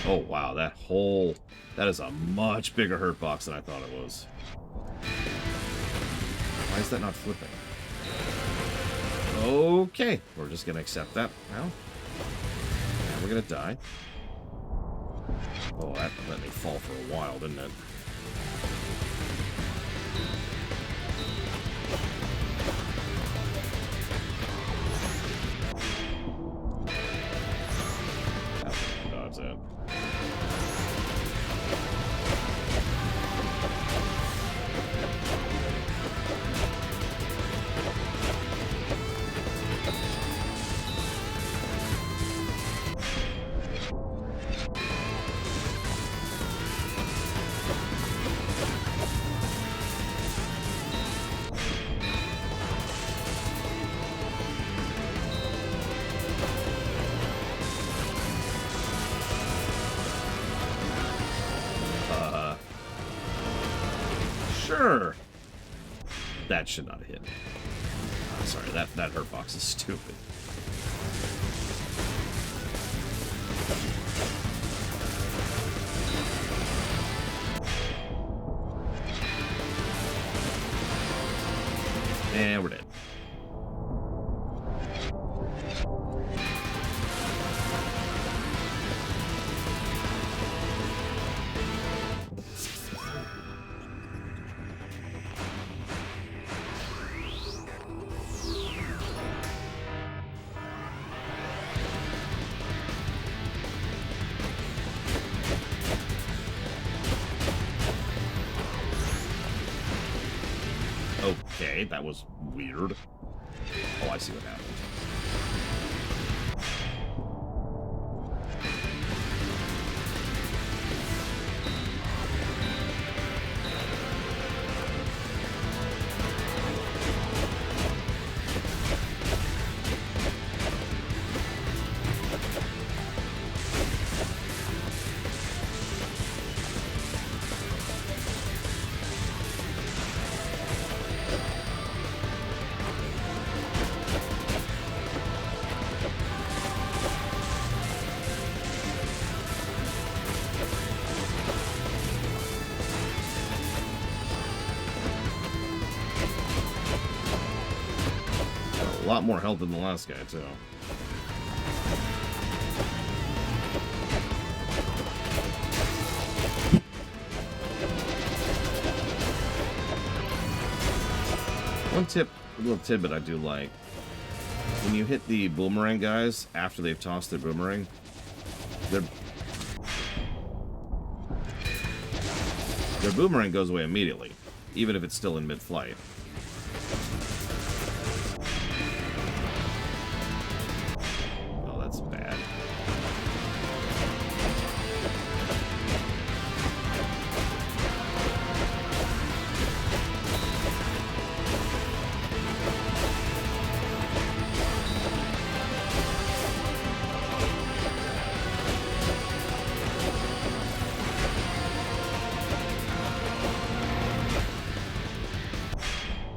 Oh, wow, that is a much bigger hurt box than I thought it was. Why is that not flipping? Okay, we're just gonna accept that now. And we're gonna die. Oh, that let me fall for a while, didn't it? Dodge that. Sure. That should not have hit. Oh, sorry, that hurt box is stupid. And we're dead. Okay, that was weird. Oh, I see what happened. A lot more health than the last guy, too. One little tidbit I do like. When you hit the boomerang guys, after they've tossed their boomerang, their boomerang goes away immediately, even if it's still in mid-flight. Oh, that's bad.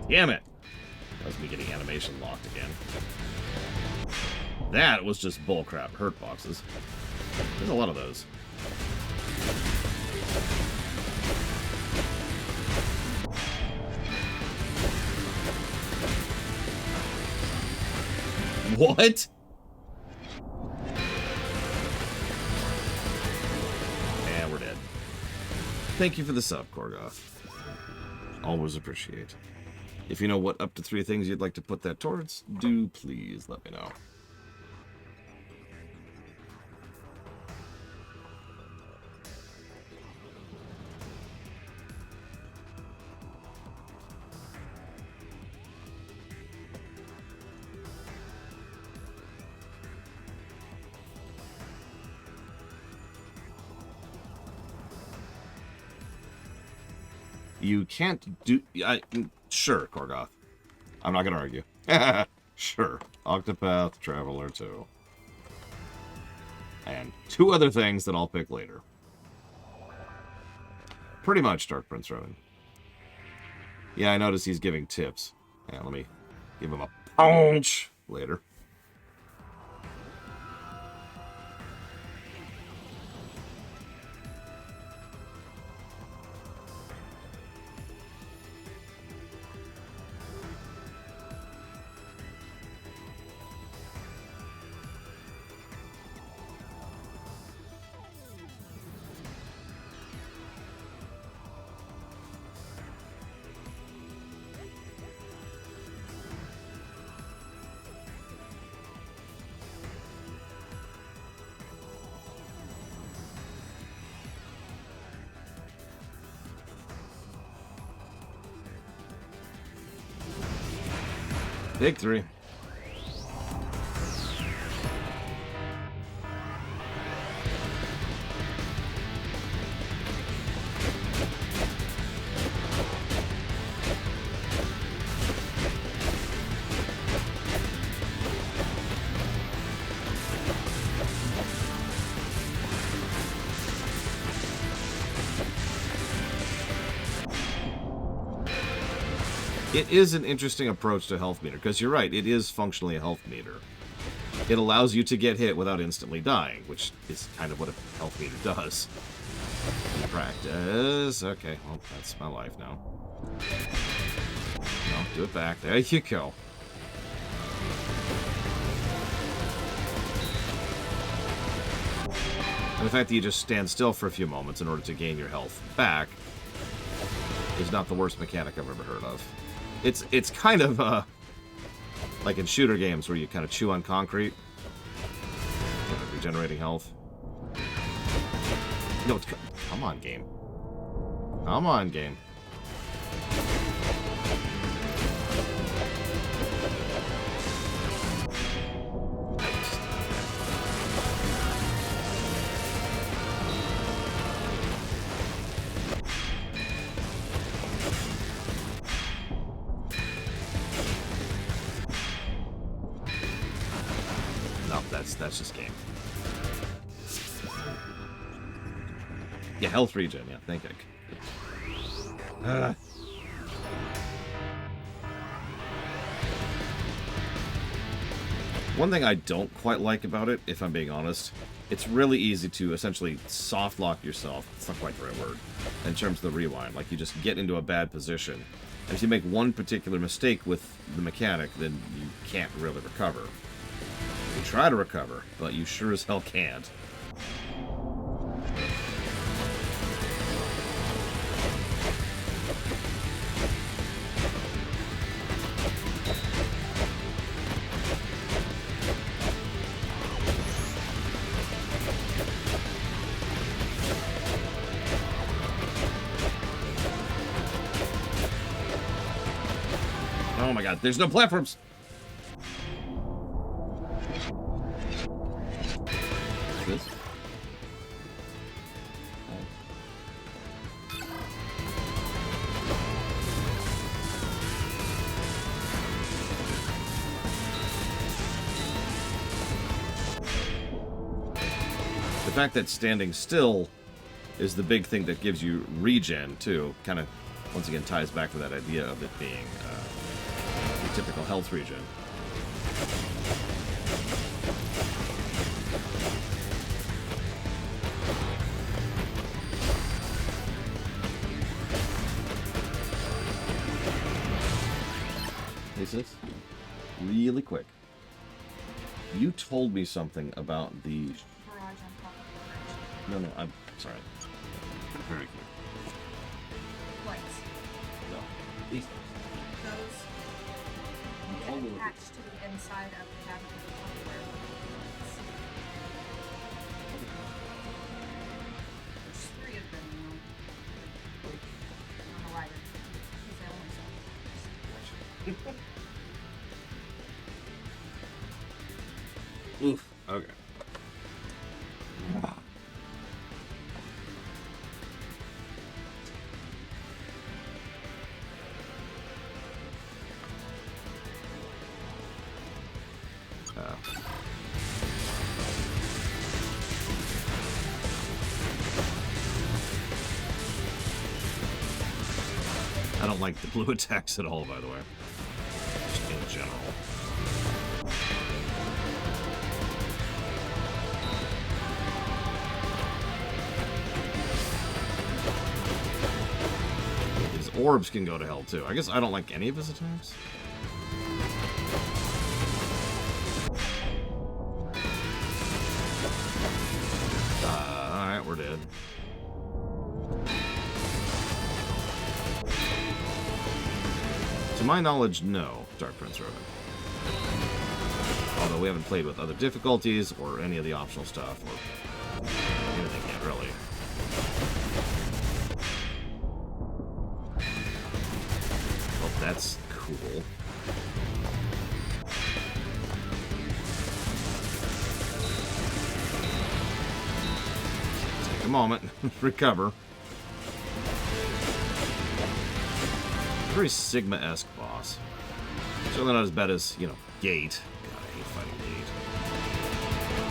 Damn it! That was me getting animation locked again. That was just bullcrap hurt boxes. There's a lot of those. What? And we're dead. Thank you for the sub, Korgoth. Always appreciate. If you know what up to 3 things you'd like to put that towards, do please let me know. You can't do... Sure, Korgoth. I'm not going to argue. Sure. Octopath Traveler 2. And 2 other things that I'll pick later. Pretty much Dark Prince Rowan. Yeah, I notice he's giving tips. Yeah, let me give him a punch later. Big 3. It is an interesting approach to health meter, because you're right, it is functionally a health meter. It allows you to get hit without instantly dying, which is kind of what a health meter does. In practice. Okay, well, that's my life now. No, do it back. There you go. And the fact that you just stand still for a few moments in order to gain your health back is not the worst mechanic I've ever heard of. It's kind of like in shooter games where you kind of chew on concrete, regenerating health. No, come on, game. Come on, game. that's just game. Yeah, health regen. Yeah, thank you. One thing I don't quite like about it, if I'm being honest, it's really easy to essentially soft lock yourself. It's not quite the right word. In terms of the rewind, like you just get into a bad position. And if you make one particular mistake with the mechanic, then you can't really recover. You try to recover, but you sure as hell can't. Oh my god, there's no platforms! What's this? The fact that standing still is the big thing that gives you regen, too, kind of, once again, ties back to that idea of it being the typical health regen. Hey, sis, really quick. You told me something about the... No, I'm sorry. Very quick. Lights. No. These things. Those get attached to the inside of the cabinet of the hardware. There's 3 of them, you know. On the lighter. Because they only sell. Oof. Okay. I don't like the blue attacks at all, by the way. Just in general. These orbs can go to hell, too. I guess I don't like any of his attacks. Alright, we're dead. To my knowledge, no, Dark Prince Rogan. Although we haven't played with other difficulties, or any of the optional stuff, or anything yet, really. Well, that's cool. Take a moment, recover. Very Sigma-esque boss. Certainly not as bad as, you know, Gate. God, I hate fighting Gate.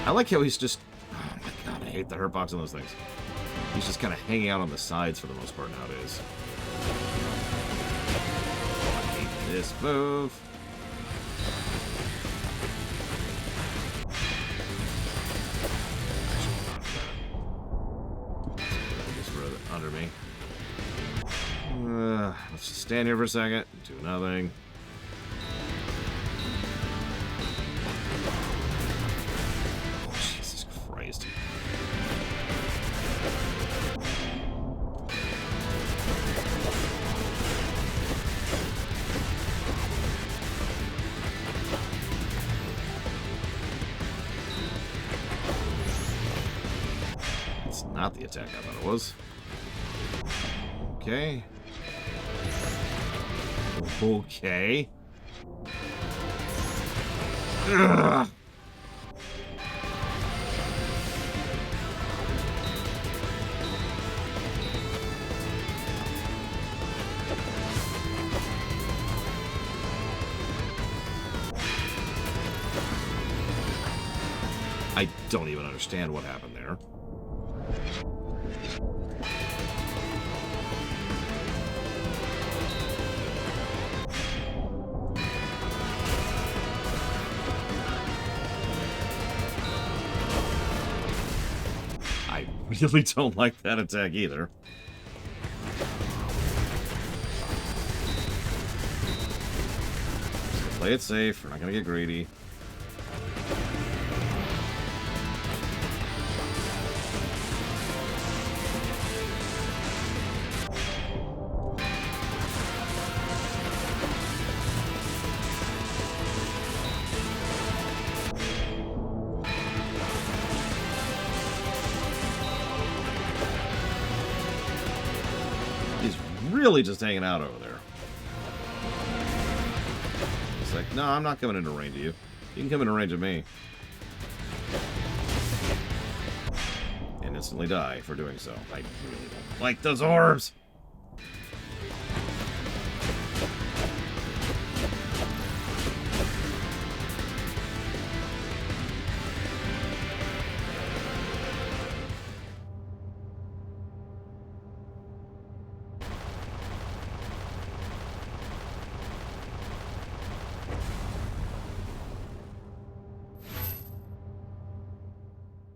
I like how he's just... Oh my god, I hate the hurtbox on those things. He's just kind of hanging out on the sides for the most part nowadays. I hate this move. Just throw it under me. Let's just stand here for a second, do nothing. Oh, Jesus Christ. It's not the attack I thought it was. Okay. Okay. Ugh. I don't even understand what happened there. I really don't like that attack either. Play it safe. We're not going to get greedy. He's really just hanging out over there. It's like, no, I'm not coming into range of you. You can come into range of me. And instantly die for doing so. I really don't like those orbs!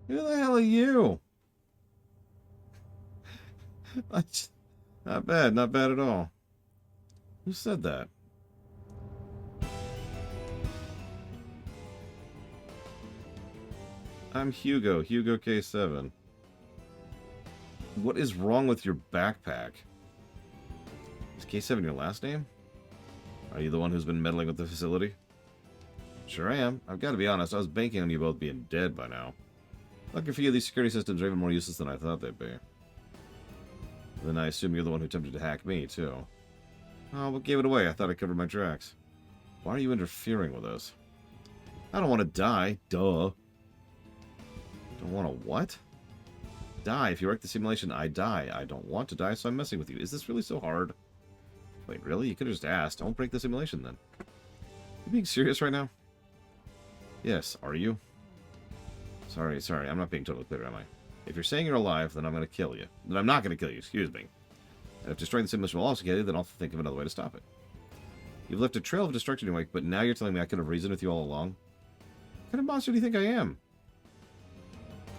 Who the hell are you? Not bad, not bad at all. Who said that? I'm Hugo, Hugo K7. What is wrong with your backpack? Is K7 your last name? Are you the one who's been meddling with the facility? Sure I am. I've got to be honest, I was banking on you both being dead by now. Lucky for you, these security systems are even more useless than I thought they'd be. Then I assume you're the one who attempted to hack me, too. Oh, what gave it away? I thought I covered my tracks. Why are you interfering with us? I don't want to die. Duh. Don't want to what? Die. If you wreck the simulation, I die. I don't want to die, so I'm messing with you. Is this really so hard? Wait, really? You could have just asked. Don't break the simulation, then. You being serious right now? Yes, are you? Sorry, I'm not being totally clear, am I? If you're saying you're alive, then I'm going to kill you. Then I'm not going to kill you, excuse me. And if destroying the simulation will also kill you, then I'll think of another way to stop it. You've left a trail of destruction in your wake, but now you're telling me I could have reasoned with you all along? What kind of monster do you think I am?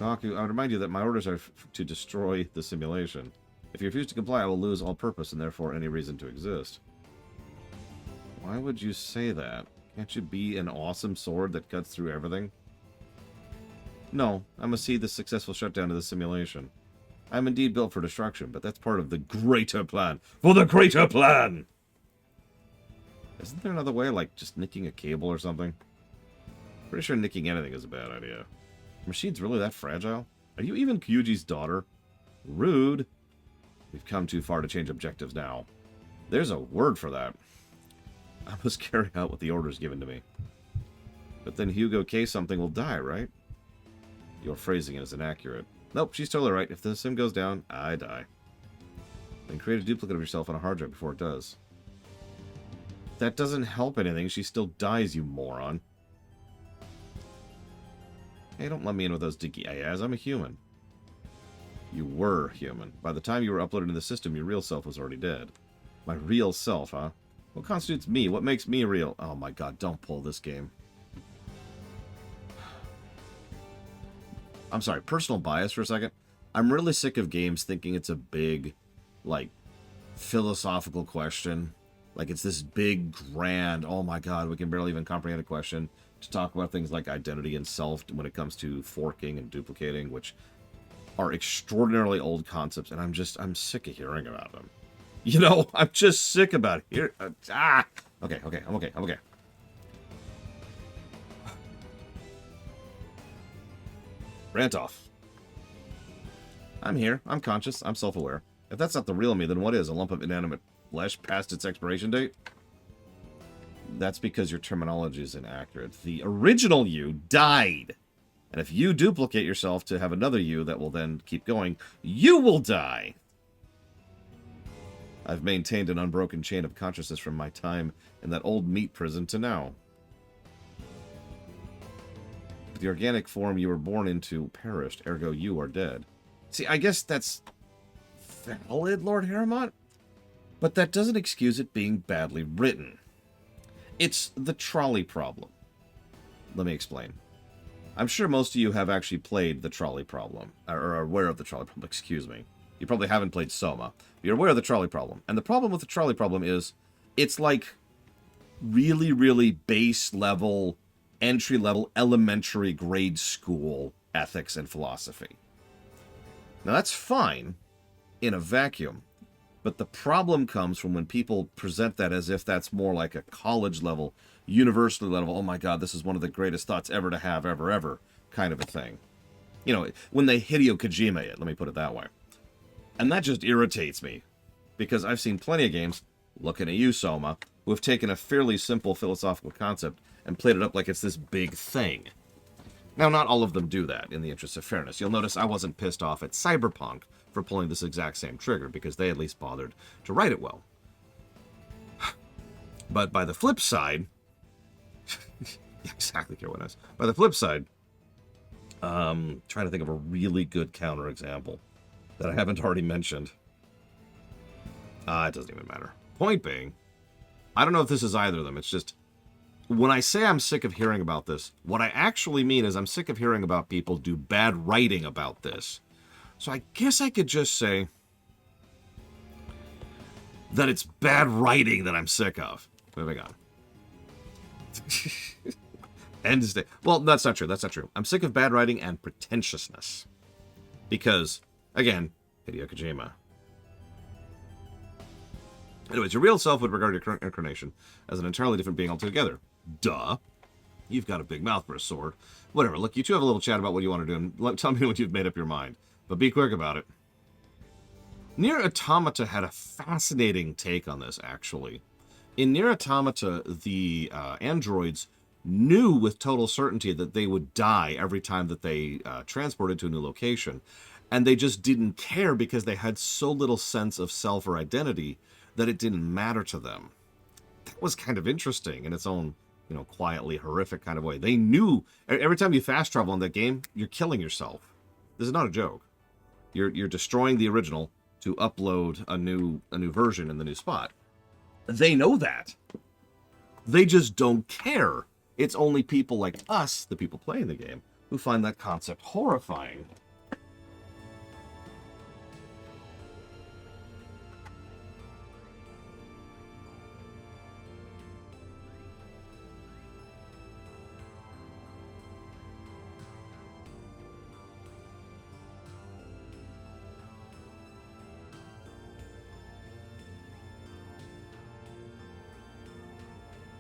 Kaku, I would remind you that my orders are to destroy the simulation. If you refuse to comply, I will lose all purpose and therefore any reason to exist. Why would you say that? Can't you be an awesome sword that cuts through everything? No, I must see the successful shutdown of the simulation. I am indeed built for destruction, but that's part of the greater plan. For the greater plan! Isn't there another way, like just nicking a cable or something? Pretty sure nicking anything is a bad idea. Are machines really that fragile? Are you even Kyuji's daughter? Rude. We've come too far to change objectives now. There's a word for that. I must carry out what the order's given to me. But then Hugo K something will die, right? Your phrasing is inaccurate. Nope, she's totally right. If the sim goes down, I die. Then create a duplicate of yourself on a hard drive before it does. That doesn't help anything. She still dies, you moron. Hey, don't let me in with those dinky ayahs. I'm a human. You were human. By the time you were uploaded into the system, your real self was already dead. My real self, huh? What constitutes me? What makes me real? Oh my god, don't pull this game. I'm sorry, personal bias for a second. I'm really sick of games thinking it's a big, like, philosophical question. Like, it's this big, grand, oh my god, we can barely even comprehend a question, to talk about things like identity and self when it comes to forking and duplicating, which are extraordinarily old concepts, and I'm sick of hearing about them. You know, I'm just sick about it. Okay, I'm okay. Rant off. I'm here. I'm conscious. I'm self-aware. If that's not the real me, then what is? A lump of inanimate flesh past its expiration date? That's because your terminology is inaccurate. The original you died. And if you duplicate yourself to have another you that will then keep going, you will die. I've maintained an unbroken chain of consciousness from my time in that old meat prison to now. The organic form you were born into perished, ergo you are dead. See, I guess that's valid, Lord Harrimont, but that doesn't excuse it being badly written. It's the trolley problem. Let me explain. I'm sure most of you have actually played the trolley problem, or are aware of the trolley problem, excuse me. You probably haven't played Soma, but you're aware of the trolley problem. And the problem with the trolley problem is, it's like really, really base level, entry level, elementary grade school ethics and philosophy. Now that's fine in a vacuum, but the problem comes from when people present that as if that's more like a college level, university level, oh my god, this is one of the greatest thoughts ever to have, ever, kind of a thing. You know, when they Hideo Kojima it, let me put it that way. And that just irritates me, because I've seen plenty of games, looking at you, Soma, who have taken a fairly simple philosophical concept and played it up like it's this big thing. Now, not all of them do that, in the interest of fairness. You'll notice I wasn't pissed off at Cyberpunk for pulling this exact same trigger, because they at least bothered to write it well. But by the flip side... exactly, Kirwanes. By the flip side, trying to think of a really good counterexample that I haven't already mentioned. It doesn't even matter. Point being, I don't know if this is either of them. It's just, when I say I'm sick of hearing about this, what I actually mean is I'm sick of hearing about people do bad writing about this. So I guess I could just say that it's bad writing that I'm sick of. Moving on. End of day. Well, that's not true. That's not true. I'm sick of bad writing and pretentiousness. Because, again, Hideo Kojima. Anyways, your real self would regard your current incarnation as an entirely different being altogether. Duh. You've got a big mouth for a sword. Whatever. Look, you two have a little chat about what you want to do, and tell me when you've made up your mind. But be quick about it. Nier Automata had a fascinating take on this, actually. In Nier Automata, the androids knew with total certainty that they would die every time that they transported to a new location. And they just didn't care because they had so little sense of self or identity that it didn't matter to them. That was kind of interesting in its own, you know, quietly horrific kind of way. They knew every time you fast travel in that game, you're killing yourself. This is not a joke. You're destroying the original to upload a new version in the new spot. They know that. They just don't care. It's only people like us, the people playing the game, who find that concept horrifying.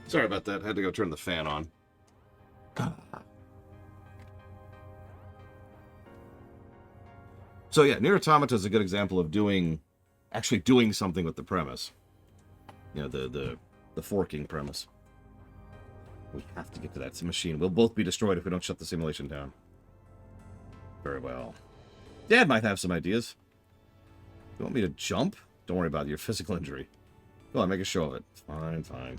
Sorry about that. I had to go turn the fan on. So yeah, Nier Automata is a good example of actually doing something with the premise. You know, the forking premise. We have to get to that machine. We'll both be destroyed if we don't shut the simulation down. Very well. Dad might have some ideas. You want me to jump? Don't worry about your physical injury. Go on, make a show of it. Fine, fine.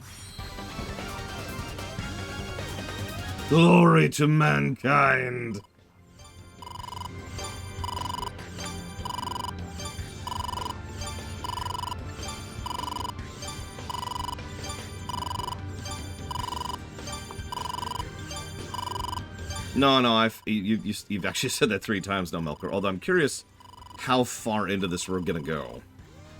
Glory to mankind! No, you've actually said that 3 times now, Melker. Although I'm curious how far into this we're gonna go.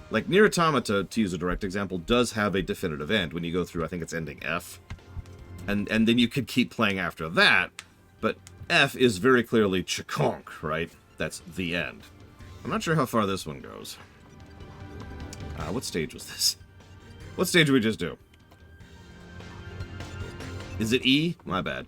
Like, Nier Automata, to use a direct example, does have a definitive end when you go through, I think it's ending F. And then you could keep playing after that, but F is very clearly Chikonk, right? That's the end. I'm not sure how far this one goes. What stage was this? What stage did we just do? Is it E? My bad.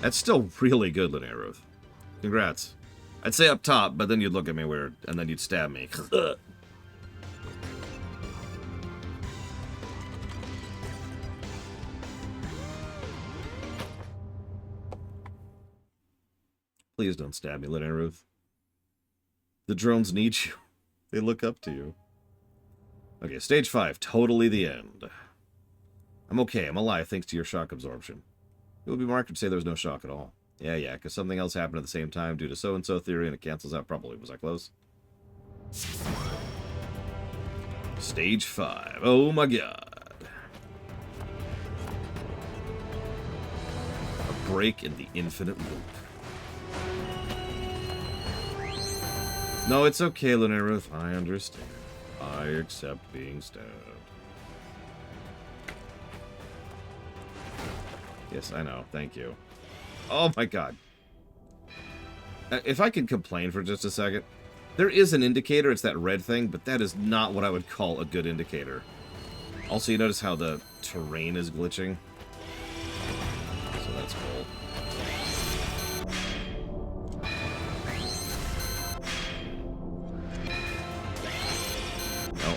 That's still really good, Linnea Ruth. Congrats. I'd say up top, but then you'd look at me weird, and then you'd stab me. Please don't stab me, Linnea Ruth. The drones need you. They look up to you. Okay, stage 5. Totally the end. I'm okay. I'm alive thanks to your shock absorption. It would be marked to say there was no shock at all. Yeah, because something else happened at the same time due to so-and-so theory, and it cancels out probably. Was I close? Stage 5. Oh my god. A break in the infinite loop. No, it's okay, Linnea Ruth. I understand. I accept being stabbed. Yes, I know. Thank you. Oh my god. If I can complain for just a second. There is an indicator, it's that red thing, but that is not what I would call a good indicator. Also, you notice how the terrain is glitching? So that's cool. No.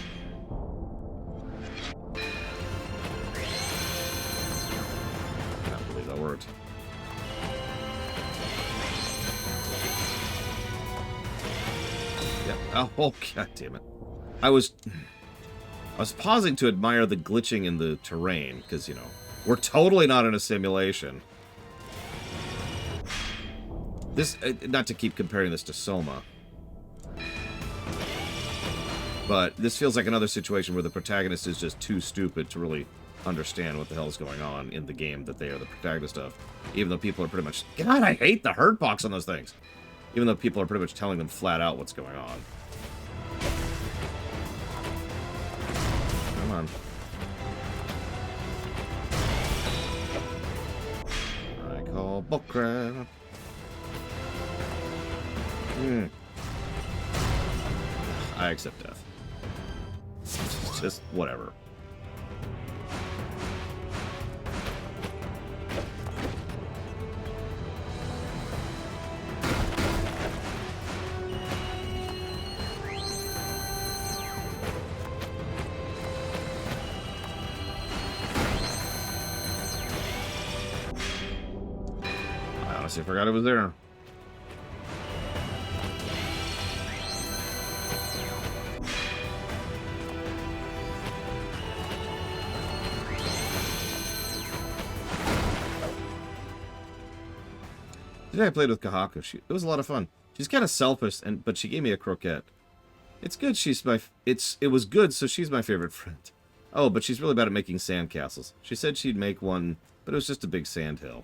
I can't believe that worked. Oh, god damn it. I was pausing to admire the glitching in the terrain, because, you know, we're totally not in a simulation. This, not to keep comparing this to Soma, but this feels like another situation where the protagonist is just too stupid to really understand what the hell is going on in the game that they are the protagonist of. Even though people are pretty much... God, I hate the hurt box on those things! Even though people are pretty much telling them flat out what's going on. Come on. I call bullcrap. I accept death. It's just whatever. I forgot it was there. Today I played with Kahako. It was a lot of fun. She's kind of selfish, but she gave me a croquette. It's good. It was good, so she's my favorite friend. Oh, but she's really bad at making sandcastles. She said she'd make one, but it was just a big sand hill.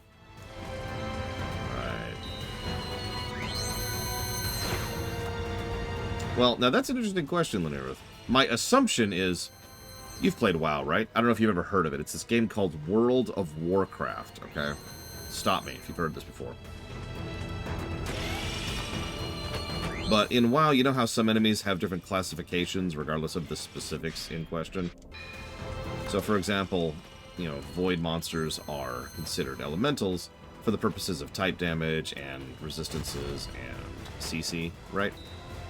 Well, now that's an interesting question, Linnea Ruth. My assumption is, you've played WoW, right? I don't know if you've ever heard of it. It's this game called World of Warcraft, okay? Stop me if you've heard this before. But in WoW, you know how some enemies have different classifications regardless of the specifics in question? So, for example, you know, void monsters are considered elementals for the purposes of type damage and resistances and CC, right?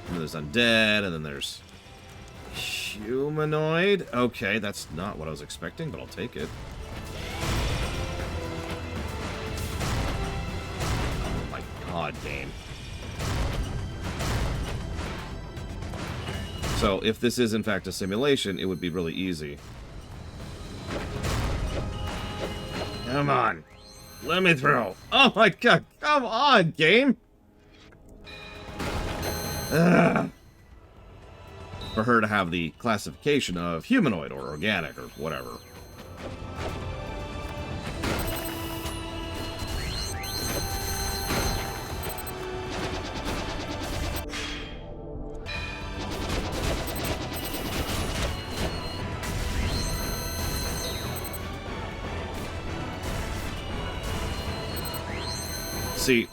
And then there's undead, and then there's humanoid. Okay, that's not what I was expecting, but I'll take it. Oh my god, game. So, if this is in fact a simulation, it would be really easy. Come on. Let me through. Oh my god, come on, game! Ugh. For her to have the classification of humanoid or organic or whatever. See,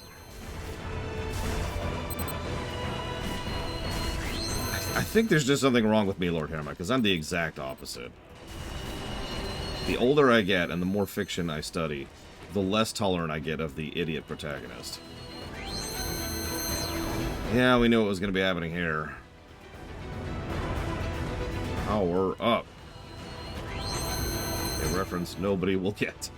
I think there's just something wrong with me, Lord Hammer, because I'm the exact opposite. The older I get and the more fiction I study, the less tolerant I get of the idiot protagonist. Yeah, we knew what was going to be happening here. Power up. A reference nobody will get.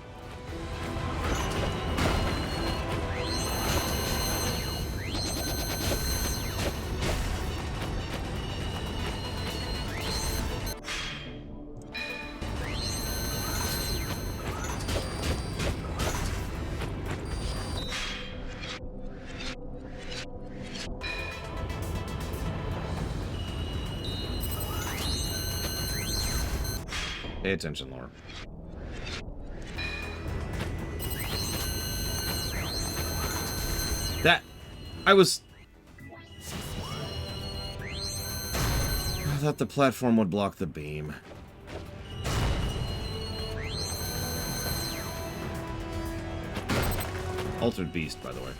Pay attention, Laura. That... I thought the platform would block the beam. Altered Beast, by the way.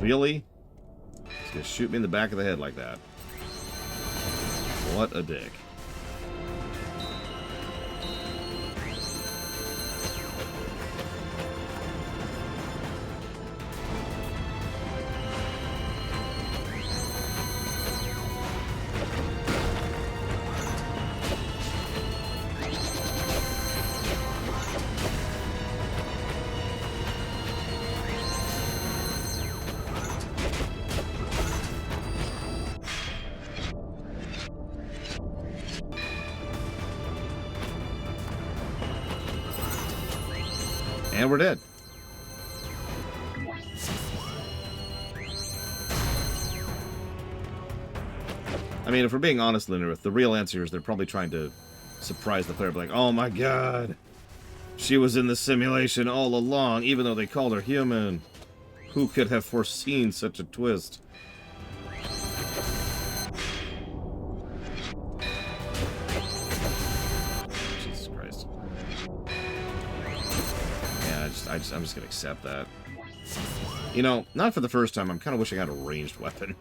Really? He's gonna shoot me in the back of the head like that. What a dick. And we're dead. I mean, if we're being honest, Linnerith, the real answer is they're probably trying to surprise the player. Like, oh my god, she was in the simulation all along, even though they called her human. Who could have foreseen such a twist? Jesus Christ. I'm just gonna accept that. You know, not for the first time, I'm kind of wishing I had a ranged weapon.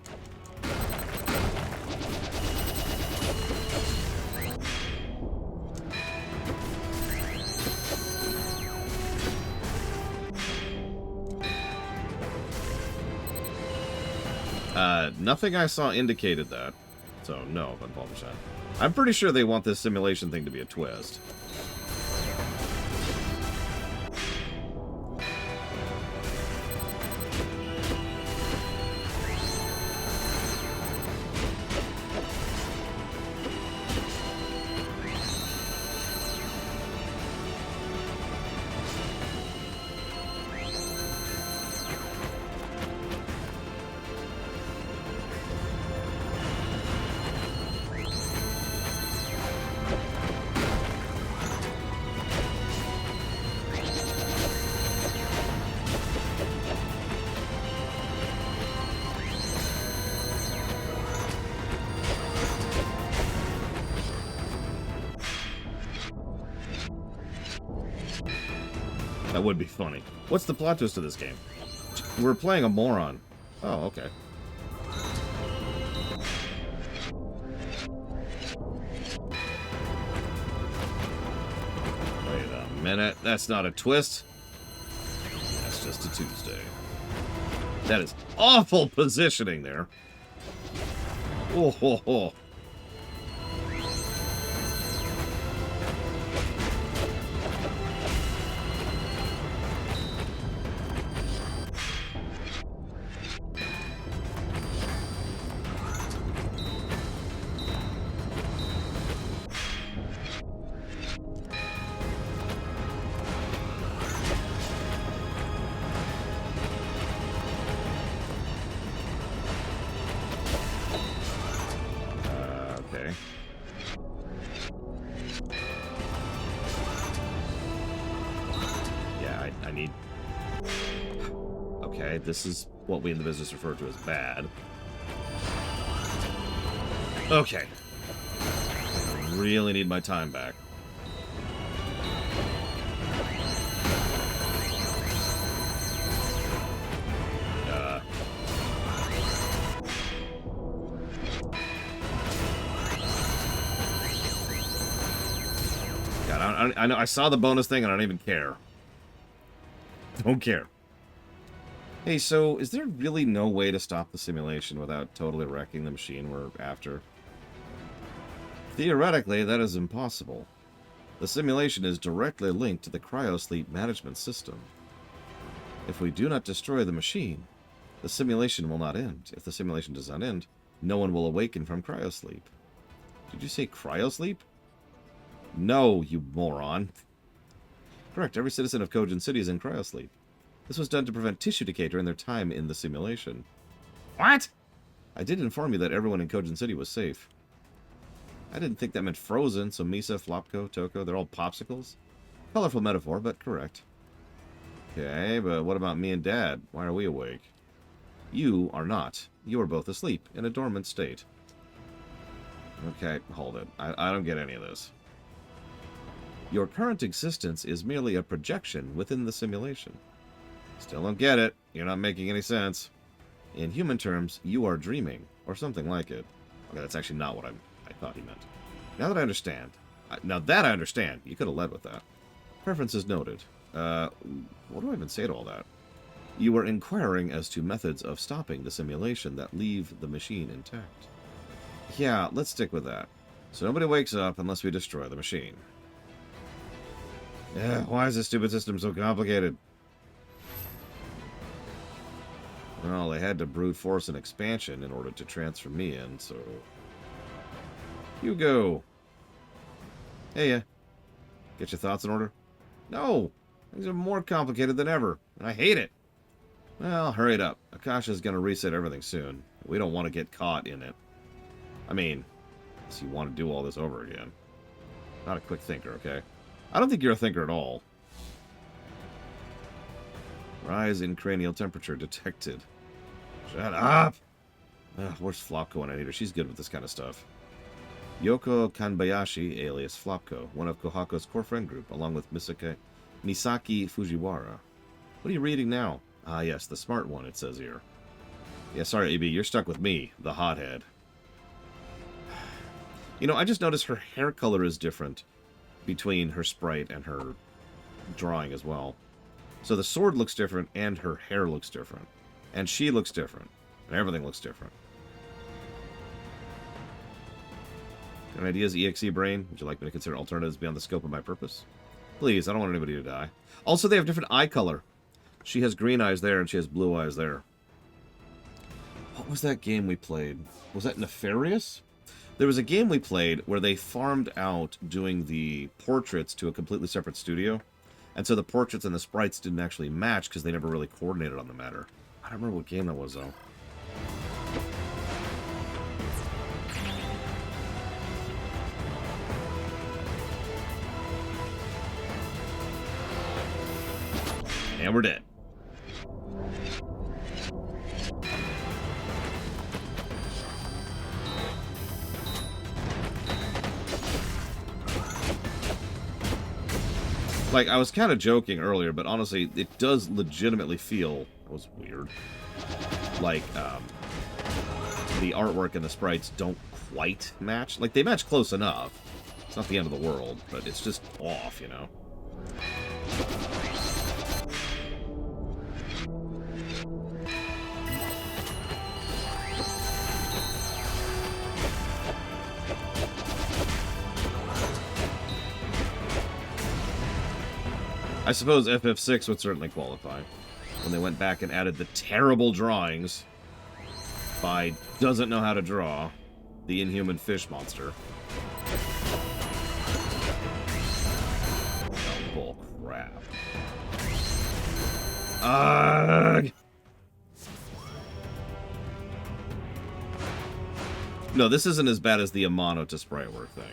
Nothing I saw indicated that. So, no, unfortunately. I'm pretty sure they want this simulation thing to be a twist. That would be funny. What's the plot twist of this game? We're playing a moron. Oh, okay. Wait a minute. That's not a twist. That's just a Tuesday. That is awful positioning there. Oh, ho, ho. Okay. Yeah, I need... Okay, this is what we in the business refer to as bad. Okay. I really need my time back. God, I know I saw the bonus thing and I don't even care. Don't care. Hey, so is there really no way to stop the simulation without totally wrecking the machine we're after? Theoretically, that is impossible. The simulation is directly linked to the cryosleep management system. If we do not destroy the machine, the simulation will not end. If the simulation does not end, no one will awaken from cryosleep. Did you say cryosleep? No, you moron. Correct, every citizen of Cogen City is in cryosleep. This was done to prevent tissue decay during their time in the simulation. What? I did inform you that everyone in Cogen City was safe. I didn't think that meant frozen, so Misa, Flopko, Toko, they're all popsicles? Colorful metaphor, but correct. Okay, but what about me and Dad? Why are we awake? You are not. You are both asleep, in a dormant state. Okay, hold it. I don't get any of this. Your current existence is merely a projection within the simulation. Still don't get it. You're not making any sense. In human terms, you are dreaming, or something like it. Okay, that's actually not what I thought he meant. Now that I understand. You could have led with that. Preferences noted. What do I even say to all that? You were inquiring as to methods of stopping the simulation that leave the machine intact. Yeah, let's stick with that. So nobody wakes up unless we destroy the machine. Yeah, why is this stupid system so complicated? Well, they had to brute force an expansion in order to transfer me in, so... Hugo! Hey, get your thoughts in order? No! Things are more complicated than ever, and I hate it! Well, hurry it up. Akasha's gonna reset everything soon. We don't want to get caught in it. I mean, unless you want to do all this over again. Not a quick thinker, okay? I don't think you're a thinker at all. Rise in cranial temperature detected. Shut up! Where's Flopko when I need her? She's good with this kind of stuff. Yoko Kanbayashi, alias Flopko, one of Kohako's core friend group, along with Misaki Fujiwara. What are you reading now? Ah, yes, the smart one, it says here. Yeah, sorry, AB, you're stuck with me, the hothead. You know, I just noticed her hair color is different between her sprite and her drawing as well. So the sword looks different, and her hair looks different. And she looks different. And everything looks different. Got any ideas, EXE brain? Would you like me to consider alternatives beyond the scope of my purpose? Please, I don't want anybody to die. Also, they have different eye color. She has green eyes there, and she has blue eyes there. What was that game we played? Was that Nefarious? There was a game we played where they farmed out doing the portraits to a completely separate studio. And so the portraits and the sprites didn't actually match because they never really coordinated on the matter. I don't remember what game that was, though. And we're dead. Like, I was kind of joking earlier, but honestly, it does legitimately feel... That was weird. Like, the artwork and the sprites don't quite match. Like, they match close enough. It's not the end of the world, but it's just off, you know? I suppose FF6 would certainly qualify. When they went back and added the terrible drawings by doesn't know how to draw the inhuman fish monster. Oh, bull crap. Ugh! No, this isn't as bad as the Amano to sprite work thing.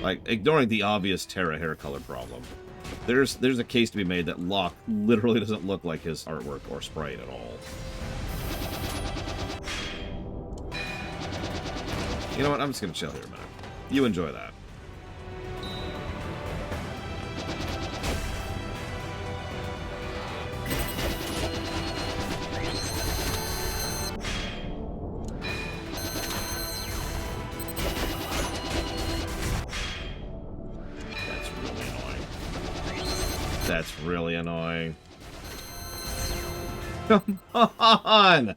Like, ignoring the obvious Terra hair color problem, there's a case to be made that Locke literally doesn't look like his artwork or sprite at all. You know what? I'm just gonna chill here a minute. You enjoy that. That's really annoying. Come on!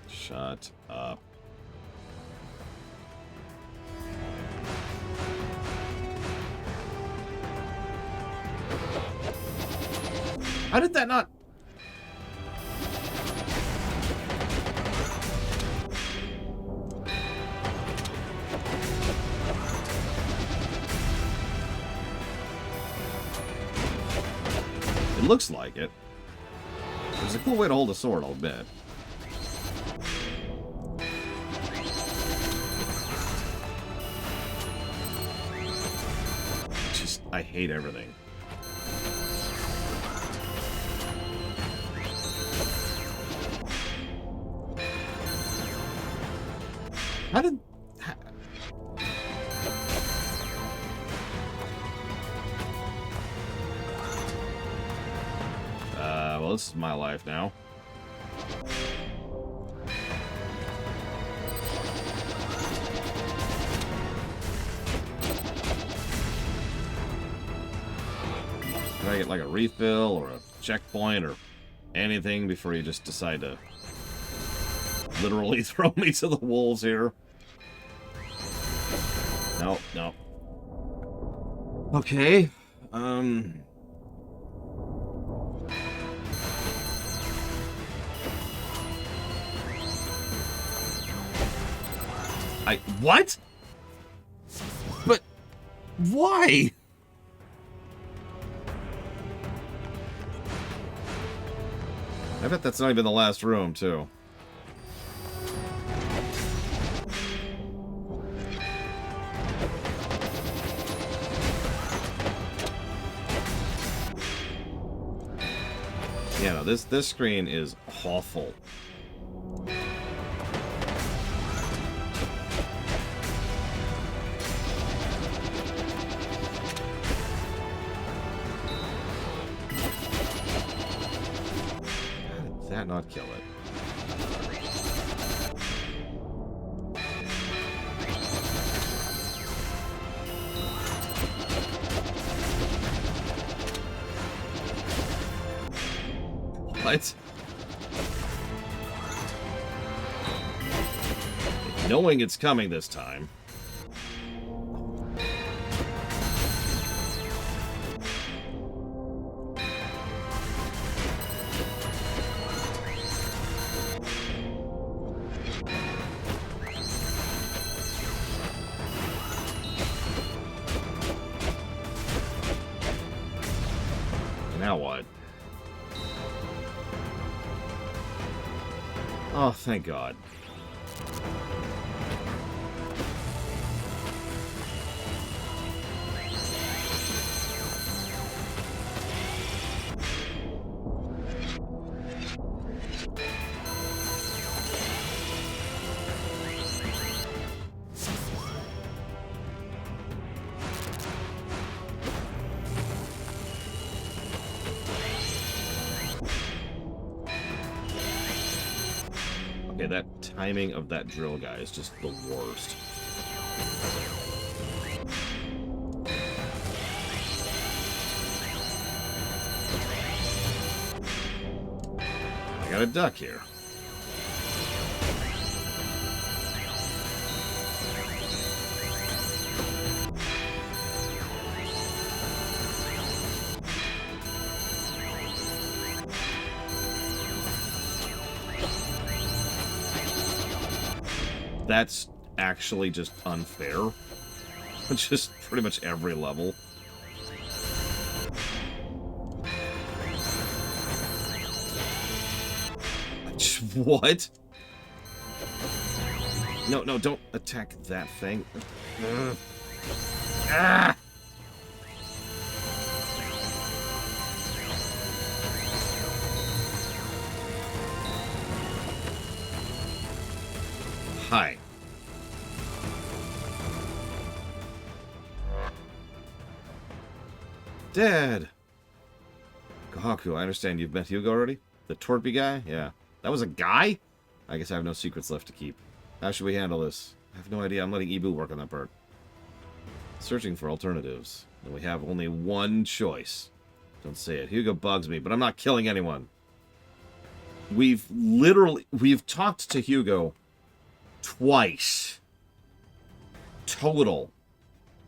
Shut up. How did that not... It looks like it. It's a cool way to hold a sword, I'll admit. Just, I hate everything. How did... well, this is my life now. Can I get like a refill or a checkpoint or anything before you just decide to literally throw me to the wolves here? No, no. Okay. What? But why? I bet that's not even the last room, too. Yeah, no, this screen is awful. How did that not kill it? What? Knowing it's coming this time. Now what? Oh, thank God. Okay, that timing of that drill guy is just the worst. I got a duck here. That's actually just unfair. Just pretty much every level. What? No, no, don't attack that thing. Ah! Hi. Dead. Kohaku, I understand you've met Hugo already? The Torpy guy? Yeah. That was a guy? I guess I have no secrets left to keep. How should we handle this? I have no idea. I'm letting Ibu work on that part. Searching for alternatives. And we have only one choice. Don't say it. Hugo bugs me, but I'm not killing anyone. We've talked to Hugo twice. Total.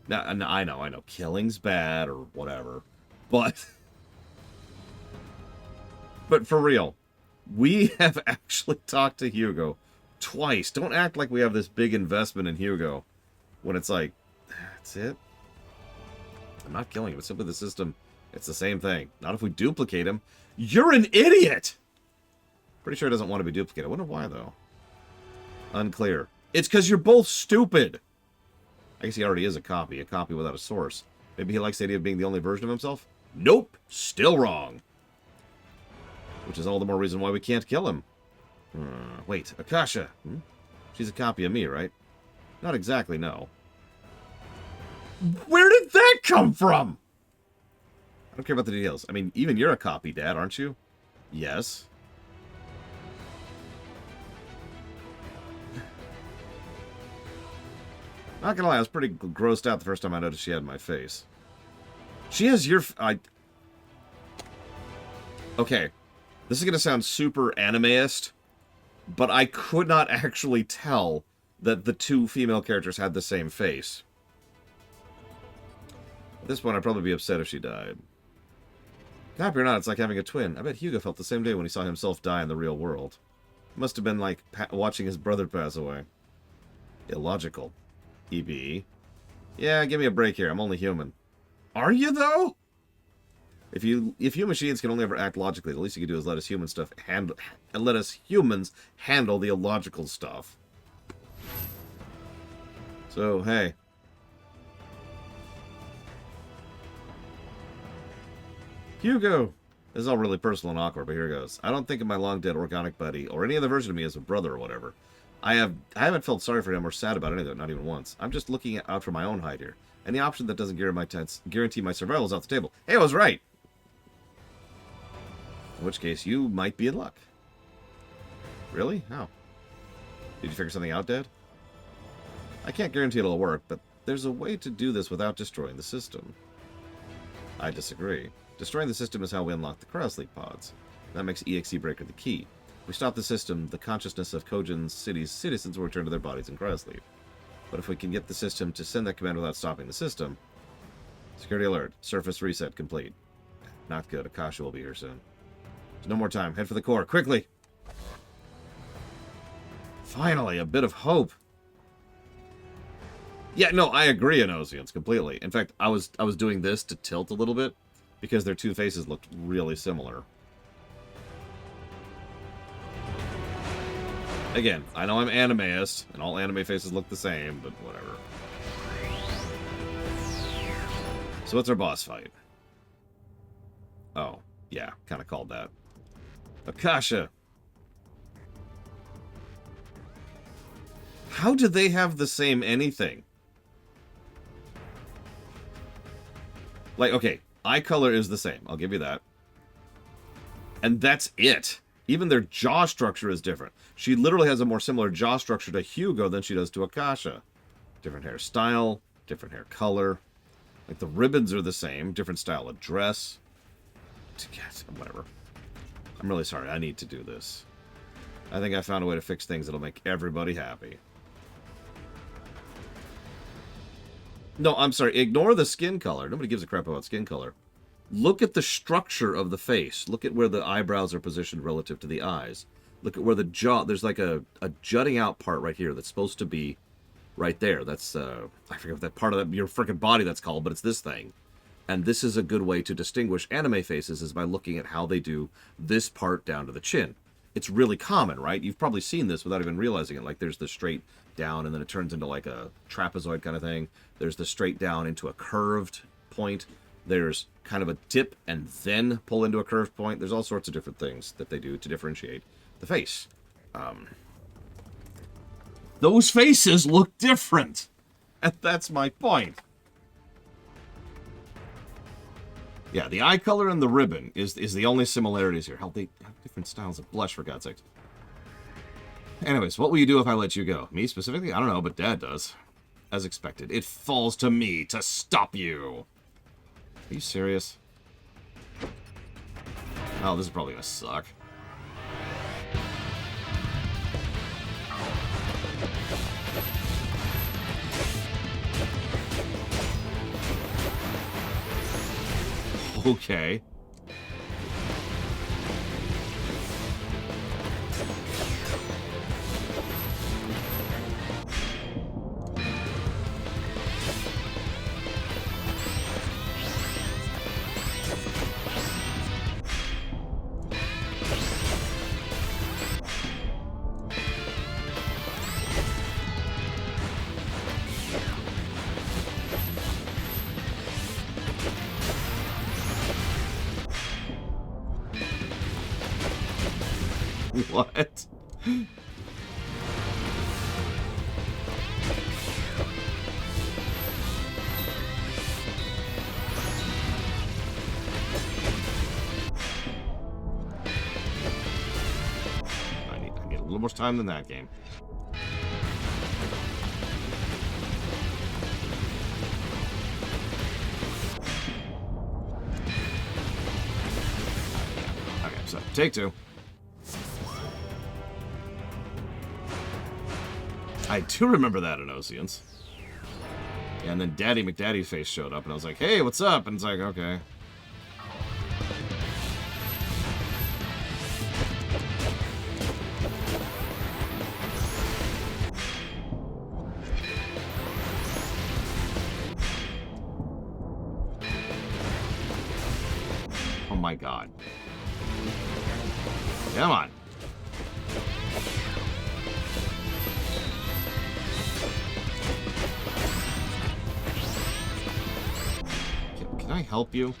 Now, I know. Killing's bad or whatever. But But for real, we have actually talked to Hugo twice. Don't act like we have this big investment in Hugo when it's like, that's it. I'm not killing him. It's simply the system. It's the same thing. Not if we duplicate him. You're an idiot! Pretty sure he doesn't want to be duplicated. I wonder why, though. Unclear. It's because you're both stupid. I guess he already is a copy without a source. Maybe he likes the idea of being the only version of himself? Nope. Still wrong. Which is all the more reason why we can't kill him. Wait, Akasha. She's a copy of me, right? Not exactly, no. Where did that come from? I don't care about the details. I mean, even you're a copy, Dad, aren't you? Yes. Not gonna lie, I was pretty grossed out the first time I noticed she had my face. She has your... Okay. This is gonna sound super anime-ist, but I could not actually tell that the two female characters had the same face. At this point, I'd probably be upset if she died. Happy or not, it's like having a twin. I bet Hugo felt the same day when he saw himself die in the real world. It must have been like watching his brother pass away. Illogical. EB. Yeah, give me a break here. I'm only human. Are you, though? If you machines can only ever act logically, the least you can do is let us humans handle the illogical stuff. So, hey. Hugo! This is all really personal and awkward, but here goes. I don't think of my long-dead organic buddy, or any other version of me as a brother or whatever. I haven't felt sorry for him or sad about any of it, not even once. I'm just looking out for my own hide here. Any option that doesn't guarantee my survival is off the table. Hey, I was right! In which case, you might be in luck. Really? How? Did you figure something out, Dad? I can't guarantee it'll work, but there's a way to do this without destroying the system. I disagree. Destroying the system is how we unlock the Cryosleep pods. That makes EXE Breaker the key. If we stop the system, the consciousness of Cogen's city's citizens will return to their bodies in Cryosleep. But if we can get the system to send that command without stopping the system... Security alert. Surface reset complete. Not good. Akasha will be here soon. There's no more time. Head for the core. Quickly! Finally, a bit of hope. Yeah, no, I agree, Anosians, completely. In fact, I was doing this to tilt a little bit, because their two faces looked really similar. Again, I know I'm animeist, and all anime faces look the same, but whatever. So what's our boss fight? Oh, yeah, kind of called that. Akasha! How do they have the same anything? Like, okay, eye color is the same. I'll give you that. And that's it. Even their jaw structure is different. She literally has a more similar jaw structure to Hugo than she does to Akasha. Different hairstyle, different hair color. Like, the ribbons are the same. Different style of dress. Whatever. I'm really sorry. I need to do this. I think I found a way to fix things that'll make everybody happy. No, I'm sorry. Ignore the skin color. Nobody gives a crap about skin color. Look at the structure of the face. Look at where the eyebrows are positioned relative to the eyes. Look at where the jaw... There's like a jutting out part right here that's supposed to be right there. That's, I forget what that part of your freaking body that's called, but it's this thing. And this is a good way to distinguish anime faces is by looking at how they do this part down to the chin. It's really common, right? You've probably seen this without even realizing it. Like, there's the straight down, and then it turns into like a trapezoid kind of thing. There's the straight down into a curved point. There's kind of a dip and then pull into a curved point. There's all sorts of different things that they do to differentiate the face. Those faces look different. And that's my point. Yeah, the eye color and the ribbon is the only similarities here. Hell, they have different styles of blush, for God's sake. Anyways, what will you do if I let you go? Me specifically? I don't know, but Dad does. As expected. It falls to me to stop you. Are you serious? Oh, this is probably gonna suck. Okay. What? I need a little more time than that game. Okay, so take two. I do remember that in Oceans. Yeah, and then Daddy McDaddy's face showed up, and I was like, hey, what's up? And it's like, okay. Oh my god. Come on. Can I help you?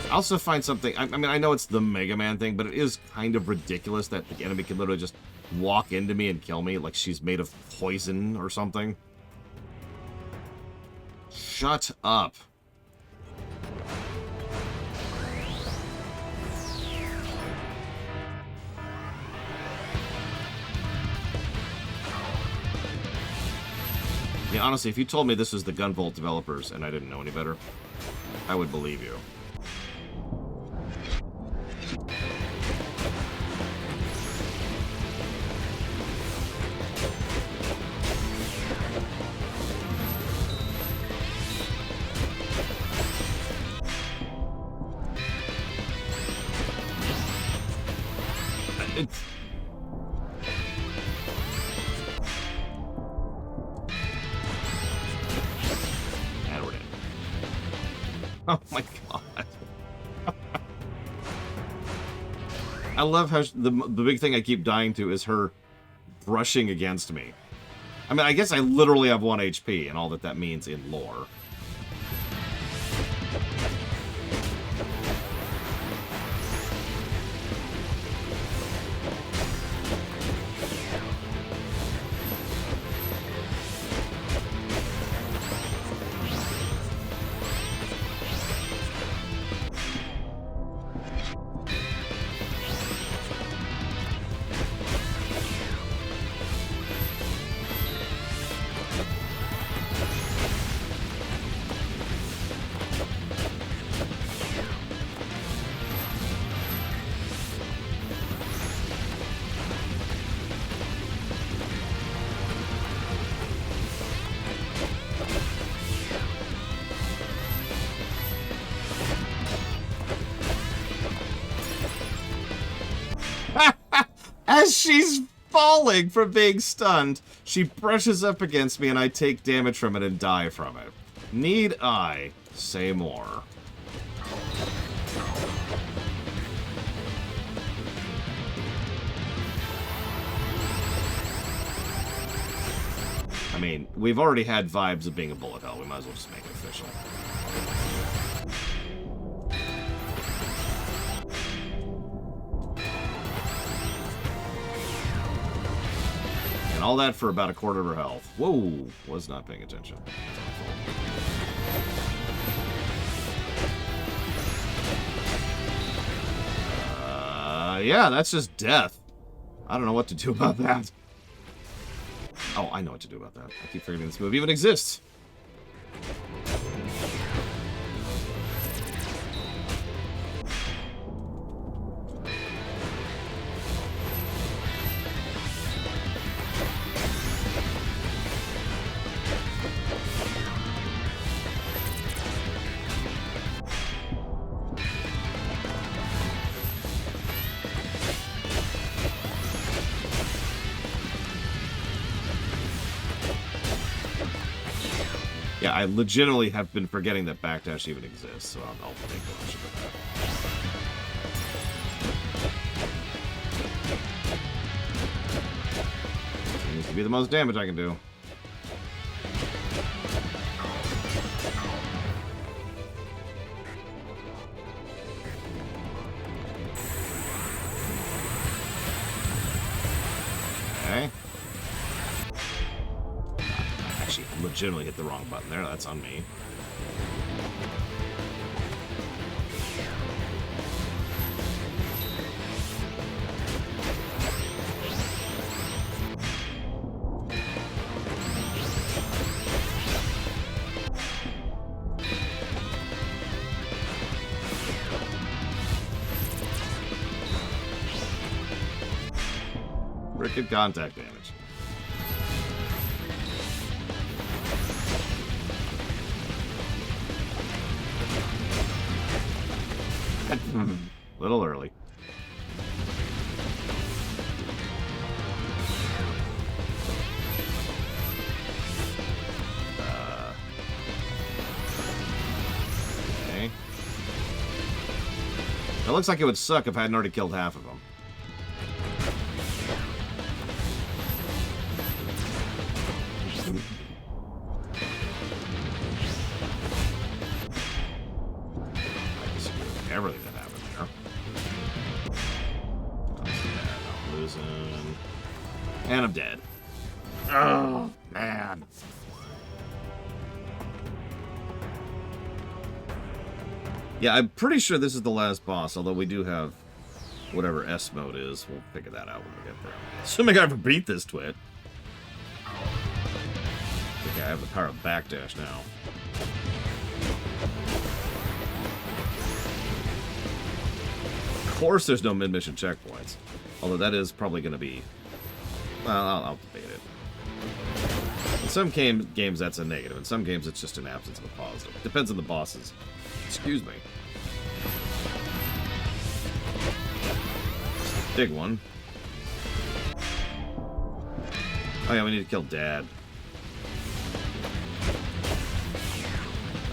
I also find something... I mean, I know it's the Mega Man thing, but it is kind of ridiculous that the enemy can literally just walk into me and kill me like she's made of poison or something. Shut up. Yeah, honestly, if you told me this was the Gunvolt developers and I didn't know any better, I would believe you. It's... Oh my god. I love how the big thing I keep dying to is her brushing against me. I mean, I guess I literally have 1 HP and all that means in lore. As she's falling from being stunned, she brushes up against me and I take damage from it and die from it. Need I say more? I mean, we've already had vibes of being a bullet hell. We might as well just make it official. And all that for about 1/4 of her health. Whoa, was not paying attention. Yeah, that's just death. I don't know what to do about that. Oh, I know what to do about that. I keep forgetting this move even exists. Yeah, I legitimately have been forgetting that backdash even exists, so I'll take ownership of that. Seems to be the most damage I can do. legitimately hit the wrong button there. That's on me. Wicked contact damage. Little early. Okay. It looks like it would suck if I hadn't already killed half of them. Everything that happened there. I'm losing. And I'm dead. Oh, man. Yeah, I'm pretty sure this is the last boss, although we do have whatever S mode is. We'll figure that out when we get there. Assuming I ever beat this twit. Okay, I have the power of backdash now. Of course there's no mid-mission checkpoints. Although that is probably going to be... Well, I'll debate it. In some games that's a negative. In some games it's just an absence of a positive. Depends on the bosses. Excuse me. Big one. Oh yeah, we need to kill Dad.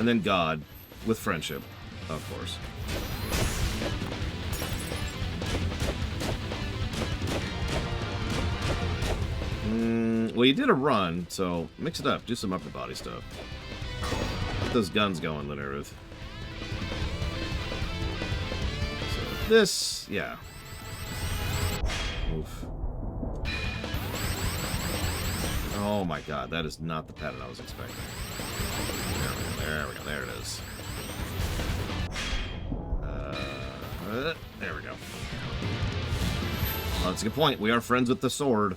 And then God. With friendship, of course. Well, you did a run, so mix it up. Do some upper body stuff. Get those guns going, Lineruth. So this, yeah. Oof. Oh my god, that is not the pattern I was expecting. There we go, there it is. There we go. Well, that's a good point. We are friends with the sword.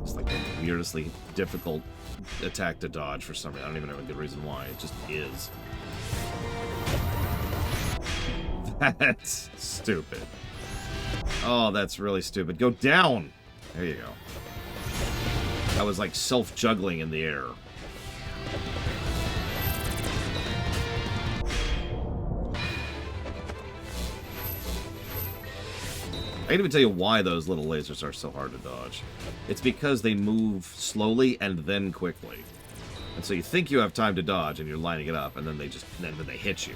It's like a weirdly difficult attack to dodge for some reason. I don't even have a good reason why. It just is. That's stupid. Oh, that's really stupid. Go down! There you go. That was like self-juggling in the air. I can't even tell you why those little lasers are so hard to dodge. It's because they move slowly and then quickly. And so you think you have time to dodge and you're lining it up, and then then they hit you.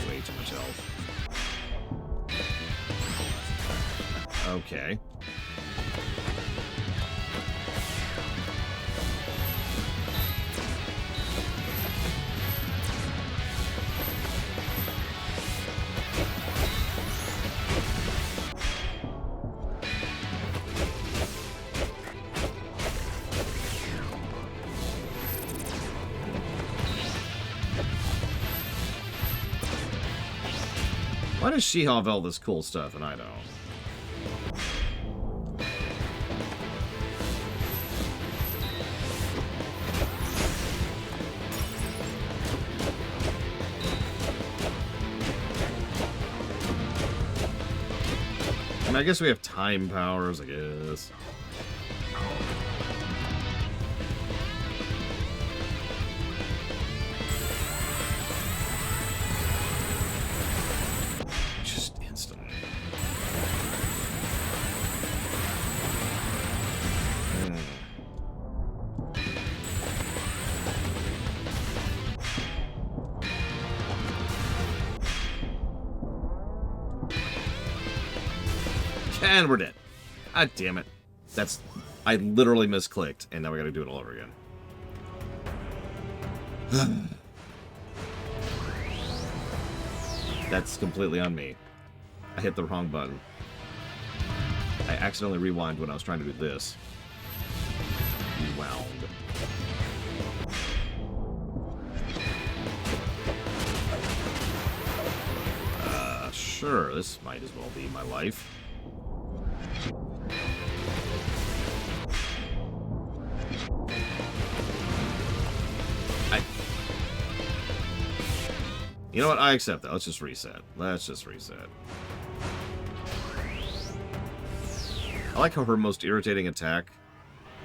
Way too much health. Okay. Why does she have all this cool stuff and I don't? I mean, I guess we have time powers, I guess. Just instant. And we're dead. God damn it. I literally misclicked, and now we gotta do it all over again. That's completely on me. I hit the wrong button. I accidentally rewind when I was trying to do this. Rewound. Sure, this might as well be my life. You know what? I accept that. Let's just reset. Let's just reset. I like how her most irritating attack,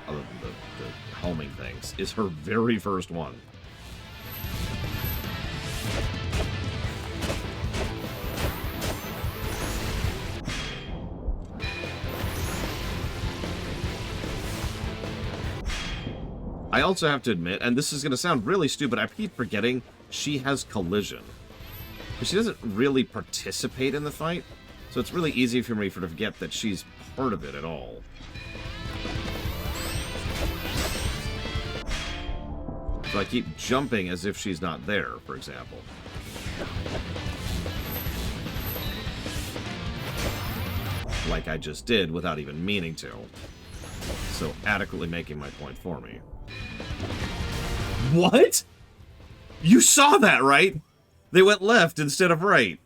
other than the homing things, is her very first one. I also have to admit, and this is going to sound really stupid, I keep forgetting she has collision. But she doesn't really participate in the fight, so it's really easy for me to forget that she's part of it at all. So I keep jumping as if she's not there, for example. Like I just did without even meaning to. So adequately making my point for me. What? You saw that, right? They went left instead of right.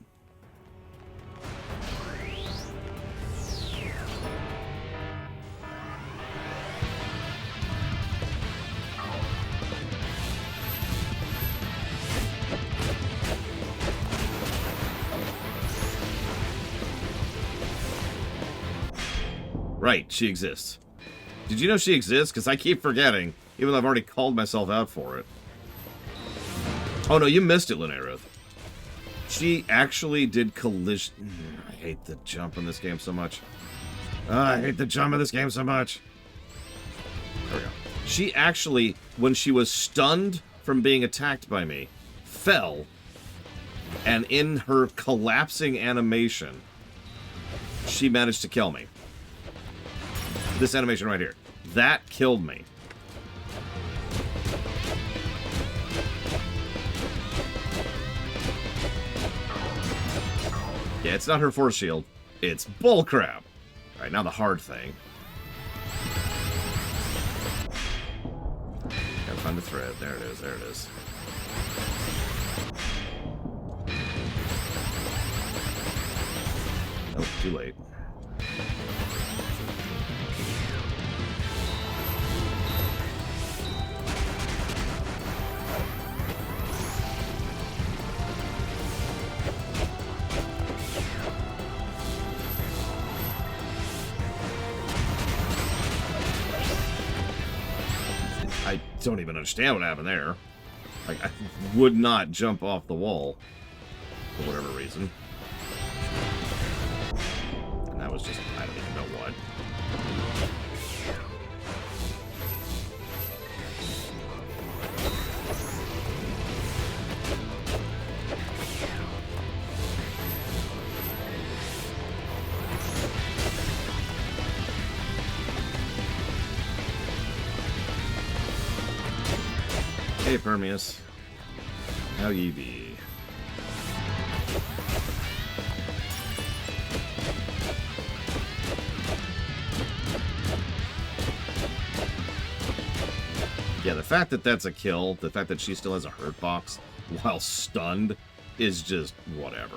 Right, she exists. Did you know she exists? Because I keep forgetting, even though I've already called myself out for it. Oh no, you missed it, Linnea. She actually did collision. I hate the jump in this game so much. I hate the jump in this game so much. There we go. She actually, when she was stunned from being attacked by me, fell, and in her collapsing animation, she managed to kill me. This animation right here. That killed me. Yeah, it's not her force shield. It's bullcrap. Alright, now the hard thing. Gotta find the thread. There it is, there it is. Oh, too late. I don't even understand what happened there. Like, I would not jump off the wall for whatever reason. And that was just, I don't even know what. Hey, Permeus. How ye be? Yeah, the fact that that's a kill, the fact that she still has a hurt box while stunned, is just whatever.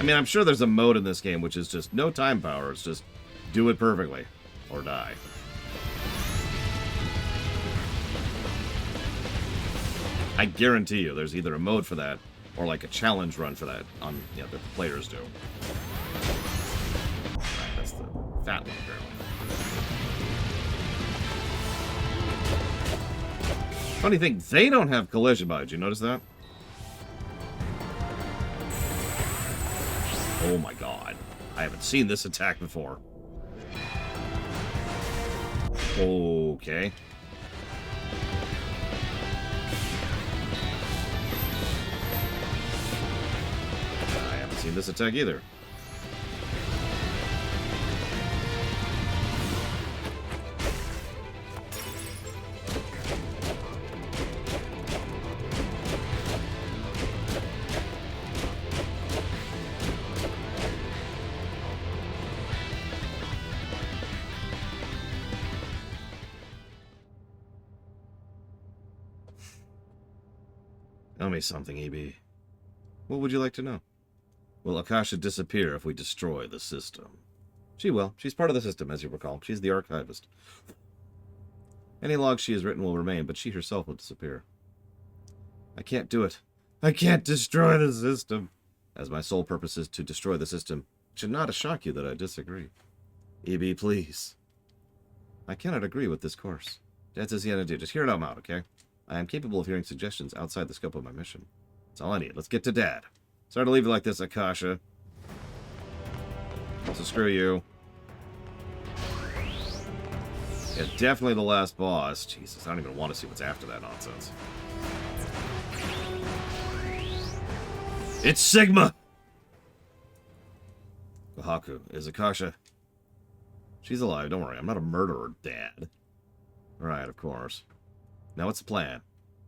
I mean, I'm sure there's a mode in this game which is just no time power. It's just do it perfectly or die. I guarantee you there's either a mode for that or like a challenge run for that on, you know, that the players do. Right, that's the fat one, apparently. Funny thing, they don't have collision body. Did you notice that? Oh my god. I haven't seen this attack before. Okay. I haven't seen this attack either. Tell me something, EB. What would you like to know? Will Akasha disappear if we destroy the system? She will. She's part of the system, as you recall. She's the archivist. Any logs she has written will remain, but she herself will disappear. I can't do it. I can't destroy the system. As my sole purpose is to destroy the system, it should not shock you that I disagree. EB, please. I cannot agree with this course. That's as the end. Just hear it out, okay? I am capable of hearing suggestions outside the scope of my mission. That's all I need. Let's get to Dad. Sorry to leave it like this, Akasha. So screw you. Yeah, definitely the last boss. Jesus, I don't even want to see what's after that nonsense. It's Sigma! Kohaku, is Akasha? She's alive, don't worry. I'm not a murderer, Dad. Right, of course. Now what's the plan?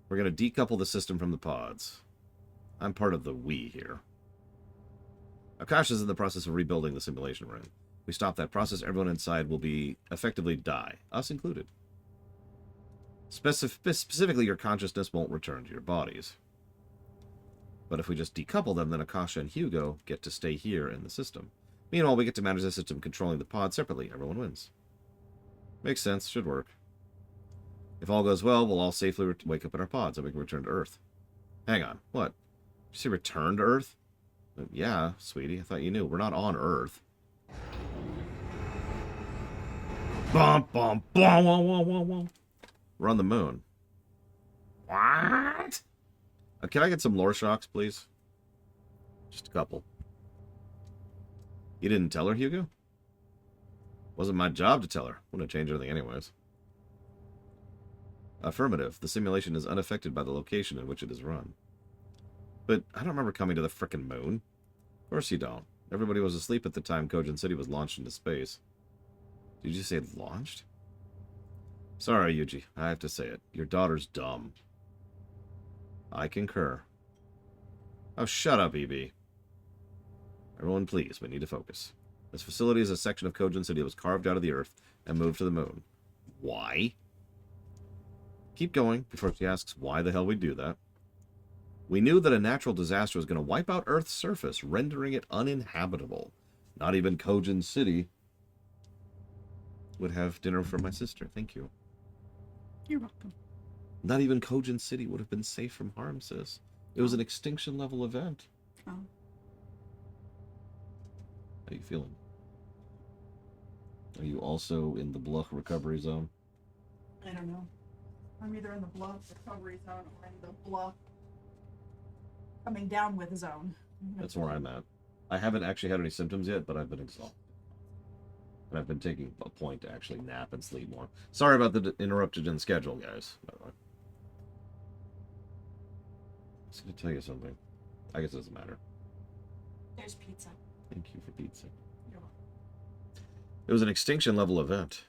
We're going to decouple the system from the pods. I'm part of the we here. Akasha's in the process of rebuilding the simulation room. If we stop that process, everyone inside will be effectively die, us included. Specifically, your consciousness won't return to your bodies. But if we just decouple them, then Akasha and Hugo get to stay here in the system. Meanwhile, we get to manage the system controlling the pod separately. Everyone wins. Makes sense. Should work. If all goes well, we'll all safely wake up in our pods and we can return to Earth. Hang on. What? Did you say return to Earth? Yeah, sweetie. I thought you knew. We're not on Earth. Bum, bum, bum, wah, wah, wah, wah. We're on the moon. What? Can I get some lore shocks, please? Just a couple. You didn't tell her, Hugo? Wasn't my job to tell her. Wouldn't change anything anyways. Affirmative. The simulation is unaffected by the location in which it is run. But I don't remember coming to the frickin' moon. Of course you don't. Everybody was asleep at the time Cogen City was launched into space. Did you say launched? Sorry, Yuji. I have to say it. Your daughter's dumb. I concur. Oh, shut up, EB. Everyone, please. We need to focus. This facility is a section of Cogen City that was carved out of the Earth and moved to the moon. Why? Keep going before she asks why the hell we do that. We knew that a natural disaster was going to wipe out Earth's surface, rendering it uninhabitable. Not even Cogen City would have dinner for my sister. Thank you. You're welcome. Not even Cogen City would have been safe from harm, sis. It was an extinction-level event. Oh. How are you feeling? Are you also in the Bluff recovery zone? I don't know. I'm either in the bluff recovery zone or in the bluff coming down with zone. That's where I'm at. I haven't actually had any symptoms yet, but I've been exhausted. And I've been taking a point to actually nap and sleep more. Sorry about the interrupted in schedule, guys, by the way. I was going to tell you something. I guess it doesn't matter. There's pizza. Thank you for pizza. You're welcome. It was an extinction-level event.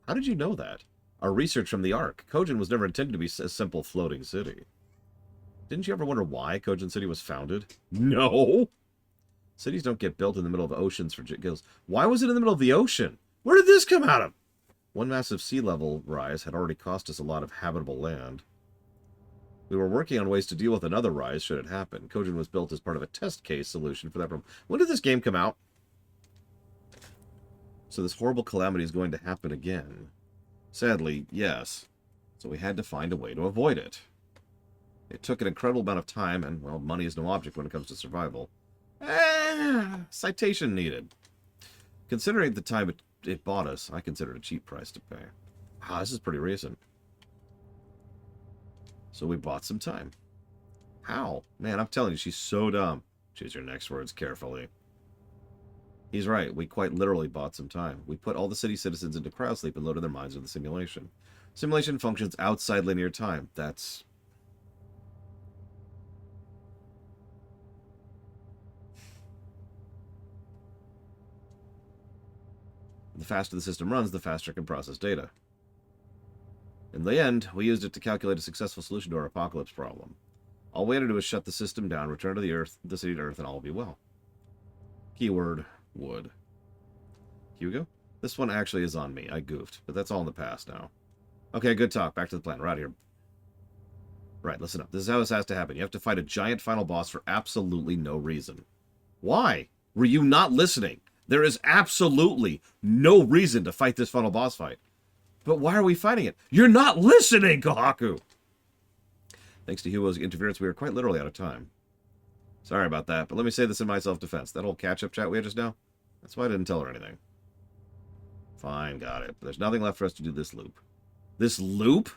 How did you know that? Our research from the Ark. Cogen was never intended to be a simple floating city. Didn't you ever wonder why Cogen City was founded? No! Cities don't get built in the middle of oceans for gills. Why was it in the middle of the ocean? Where did this come out of? One massive sea level rise had already cost us a lot of habitable land. We were working on ways to deal with another rise should it happen. Cogen was built as part of a test case solution for that problem. When did this game come out? So this horrible calamity is going to happen again. Sadly, yes. So we had to find a way to avoid it. It took an incredible amount of time, and, well, money is no object when it comes to survival. Citation needed. Considering the time it bought us, I consider it a cheap price to pay. Ah, this is pretty recent. So we bought some time. How? Man, I'm telling you, she's so dumb. Choose your next words carefully. He's right. We quite literally bought some time. We put all the city citizens into cryosleep and loaded their minds into the simulation. Simulation functions outside linear time. That's... The faster the system runs, the faster it can process data. In the end, we used it to calculate a successful solution to our apocalypse problem. All we had to do was shut the system down, return to the city to Earth, and all will be well. Keyword, wood. Hugo? This one actually is on me. I goofed, but that's all in the past now. Okay, good talk. Back to the plan. We're out of here. Right, listen up. This is how this has to happen. You have to fight a giant final boss for absolutely no reason. Why? Were you not listening? There is absolutely no reason to fight this final boss fight. But why are we fighting it? You're not listening, Kohaku! Thanks to Hugo's interference, we are quite literally out of time. Sorry about that, but let me say this in my self-defense. That whole catch-up chat we had just now, that's why I didn't tell her anything. Fine, got it. But there's nothing left for us to do this loop. This loop?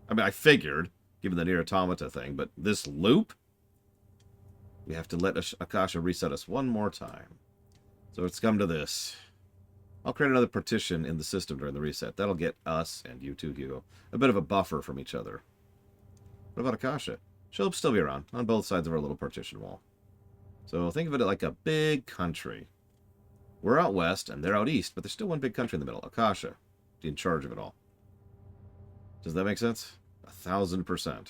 I mean, I figured, given the Nier Automata thing, but this loop? We have to let Akasha reset us one more time. So it's come to this. I'll create another partition in the system during the reset. That'll get us, and you too, Hugo, a bit of a buffer from each other. What about Akasha? She'll still be around, on both sides of our little partition wall. So think of it like a big country. We're out west, and they're out east, but there's still one big country in the middle, Akasha, in charge of it all. Does that make sense? 1000%.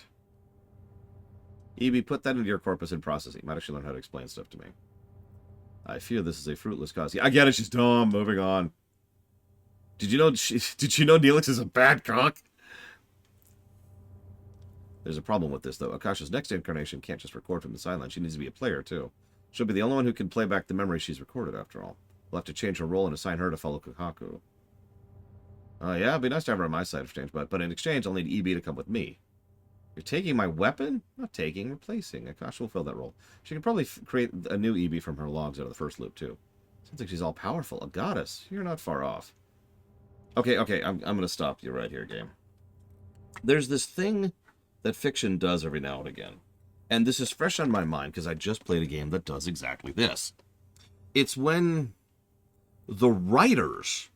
EB, put that into your corpus in processing. You might actually learn how to explain stuff to me. I fear this is a fruitless cause. Yeah, I get it, she's dumb. Moving on. Did you know Neelix is a bad cock? There's a problem with this, though. Akasha's next incarnation can't just record from the sideline. She needs to be a player, too. She'll be the only one who can play back the memory she's recorded, after all. We'll have to change her role and assign her to follow Kohaku. Yeah, it'd be nice to have her on my side of exchange, but in exchange, I'll need EB to come with me. You're taking my weapon? Not taking, replacing. Akasha will fill that role. She can probably create a new EB from her logs out of the first loop, too. Sounds like she's all powerful. A goddess. You're not far off. Okay, I'm going to stop you right here, game. There's this thing that fiction does every now and again. And this is fresh on my mind because I just played a game that does exactly this. It's when the writers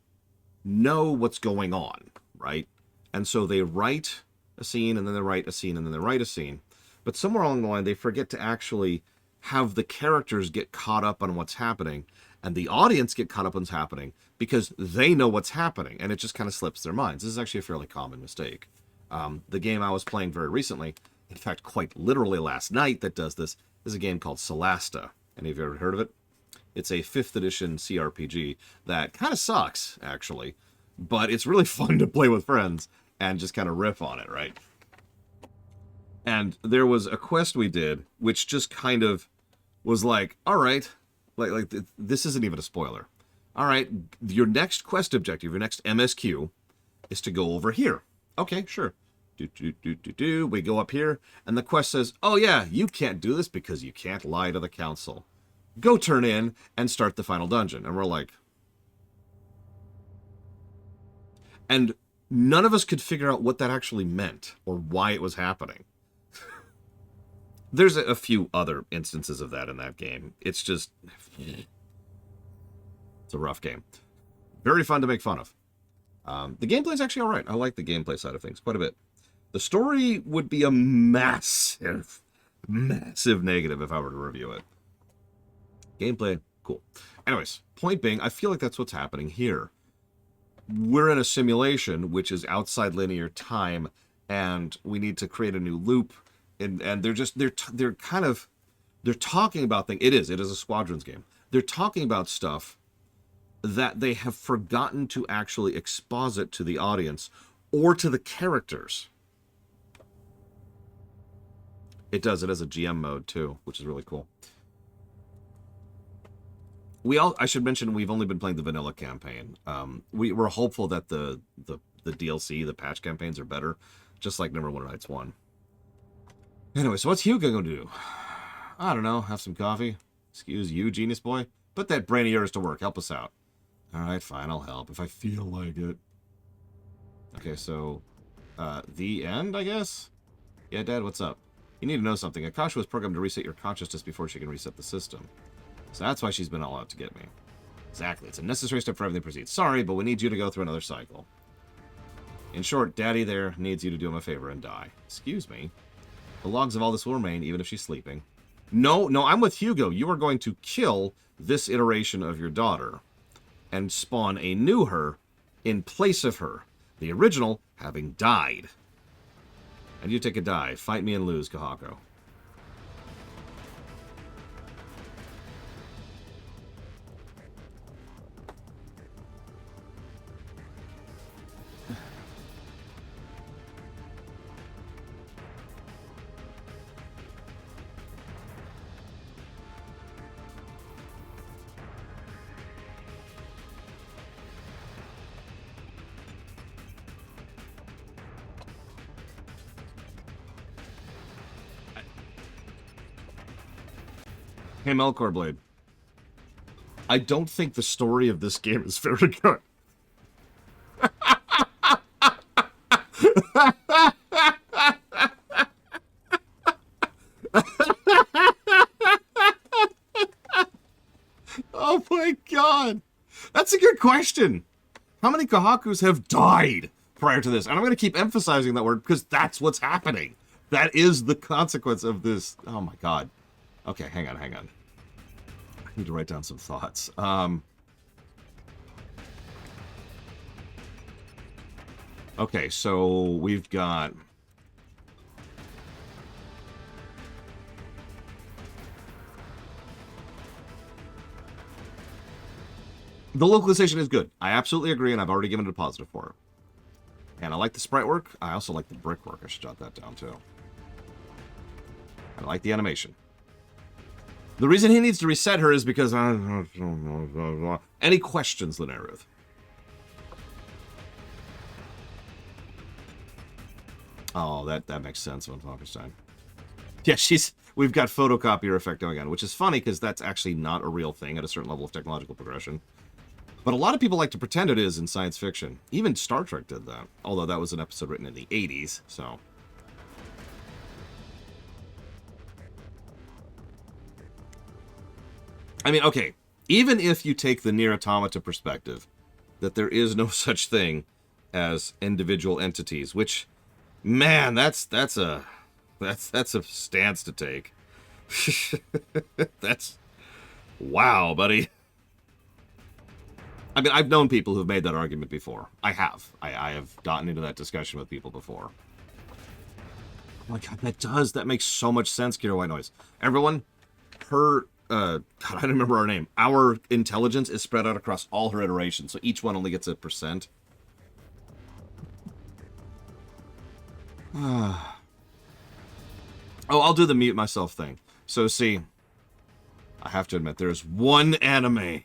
know what's going on, right? And so they write a scene, and then they write a scene, and then they write a scene. But somewhere along the line, they forget to actually have the characters get caught up on what's happening, and the audience get caught up on what's happening, because they know what's happening, and it just kind of slips their minds. This is actually a fairly common mistake. The game I was playing very recently, in fact, quite literally last night, that does this, is a game called Solasta. Any of you ever heard of it? It's a 5th edition CRPG that kind of sucks, actually, but it's really fun to play with friends and just kind of riff on it, right? And there was a quest we did, which just kind of was like, all right, like this isn't even a spoiler. All right, your next quest objective, your next MSQ, is to go over here. Okay, sure. We go up here, and the quest says, oh yeah, you can't do this because you can't lie to the council. Go turn in and start the final dungeon. And we're like... And none of us could figure out what that actually meant or why it was happening. There's a few other instances of that in that game. It's just... It's a rough game. Very fun to make fun of. The gameplay's actually alright. I like the gameplay side of things quite a bit. The story would be a massive negative if I were to review it. Gameplay, cool. Anyways, point being, I feel like that's what's happening here. We're in a simulation which is outside linear time, and we need to create a new loop, and they're talking about things. It is a Squadrons game. They're talking about stuff that they have forgotten to actually exposit to the audience or to the characters. It does. It has a GM mode, too, which is really cool. I should mention, we've only been playing the vanilla campaign. We're hopeful that the DLC, the patch campaigns are better, just like Neverwinter Nights 1. Anyway, so what's Hugo going to do? I don't know. Have some coffee? Excuse you, genius boy? Put that brain of yours to work. Help us out. Alright, fine. I'll help if I feel like it. Okay, so... the end, I guess? Yeah, Dad, what's up? You need to know something. Akasha was programmed to reset your consciousness before she can reset the system. So that's why she's been all out to get me. Exactly. It's a necessary step for everything to proceed. Sorry, but we need you to go through another cycle. In short, Daddy there needs you to do him a favor and die. Excuse me. The logs of all this will remain, even if she's sleeping. No, I'm with Hugo. You are going to kill this iteration of your daughter and spawn a new her in place of her. The original having died. And you take a dive. Fight me and lose, Kahako. Hey, Melkor Blade. I don't think the story of this game is very good. Oh my god. That's a good question. How many Kahakus have died prior to this? And I'm going to keep emphasizing that word because that's what's happening. That is the consequence of this. Oh my god. Okay, hang on. I need to write down some thoughts. Okay, so we've got... The localization is good. I absolutely agree, and I've already given it a positive for it. And I like the sprite work. I also like the brickwork. I should jot that down, too. I like the animation. The reason he needs to reset her is because... Any questions, Linnea? Oh, that makes sense, Von Falkenstein. Yeah, we've got photocopier effect going on, which is funny because that's actually not a real thing at a certain level of technological progression. But a lot of people like to pretend it is in science fiction. Even Star Trek did that, although that was an episode written in the 80s, so... I mean, okay, even if you take the Nier Automata perspective, that there is no such thing as individual entities, which, man, that's a stance to take. That's, wow, buddy. I mean, I've known people who've made that argument before. I have. I have gotten into that discussion with people before. Oh my god, that makes so much sense, Kira White Noise. Everyone, God, I don't remember her name. Our intelligence is spread out across all her iterations, so each one only gets a %. Oh, I'll do the mute myself thing. So, see, I have to admit, there's one anime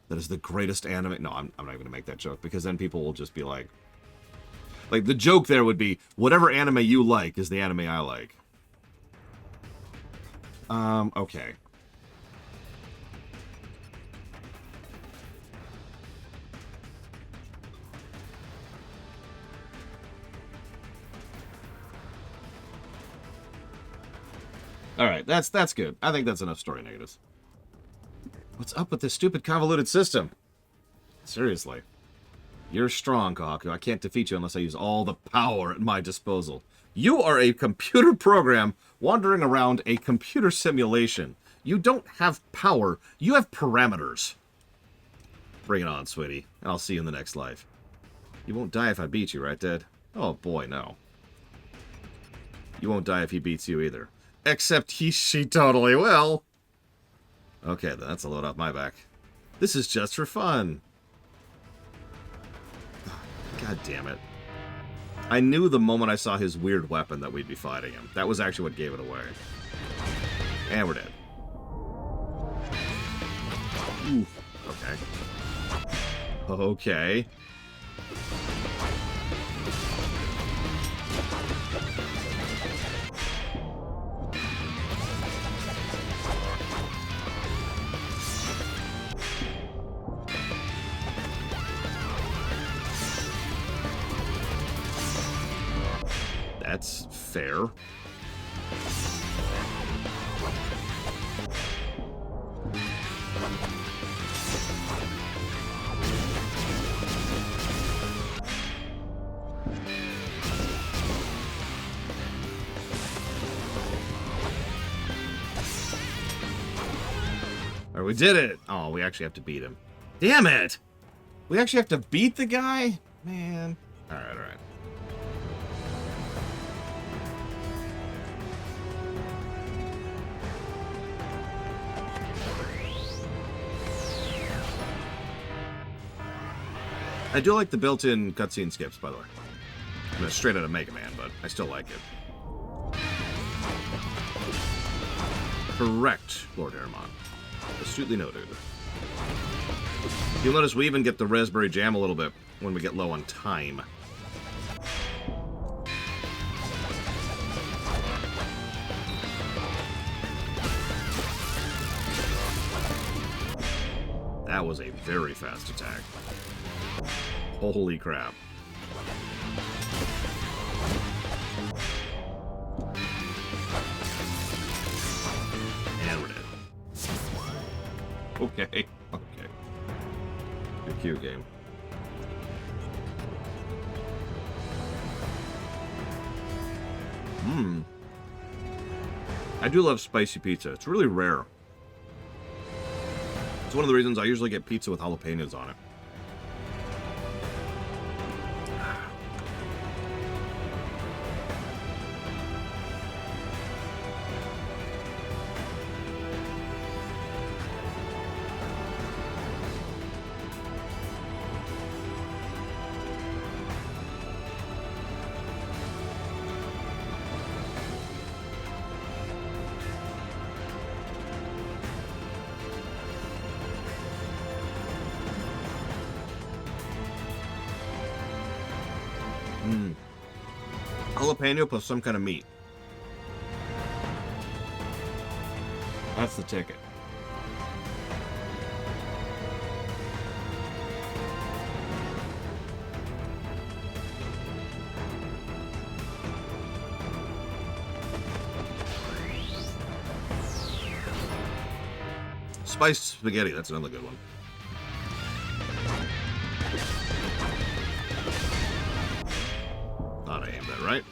that is the greatest anime. No, I'm not even going to make that joke, because then people will just be like... Like, the joke there would be, whatever anime you like is the anime I like. Okay. Alright, that's good. I think that's enough story negatives. What's up with this stupid convoluted system? Seriously. You're strong, Kahaku. I can't defeat you unless I use all the power at my disposal. You are a computer program wandering around a computer simulation. You don't have power. You have parameters. Bring it on, sweetie. I'll see you in the next life. You won't die if I beat you, right, Dad? Oh, boy, no. You won't die if he beats you either. Except she totally will. Okay, then that's a load off my back. This is just for fun. God damn it. I knew the moment I saw his weird weapon that we'd be fighting him. That was actually what gave it away. And we're dead. Oof. Okay. Okay. That's fair. Alright, we did it! Oh, we actually have to beat him. Damn it! We actually have to beat the guy? Man. Alright, alright. I do like the built-in cutscene skips, by the way. I mean, it's straight out of Mega Man, but I still like it. Correct, Lord Airmont. Astutely noted. You'll notice we even get the raspberry jam a little bit when we get low on time. That was a very fast attack. Holy crap. And we're dead. Okay, okay. Good cute game. I do love spicy pizza. It's really rare. It's one of the reasons I usually get pizza with jalapenos on it. Jalapeno plus some kind of meat. That's the ticket. Spiced spaghetti, that's another good one. Thought I aimed that right.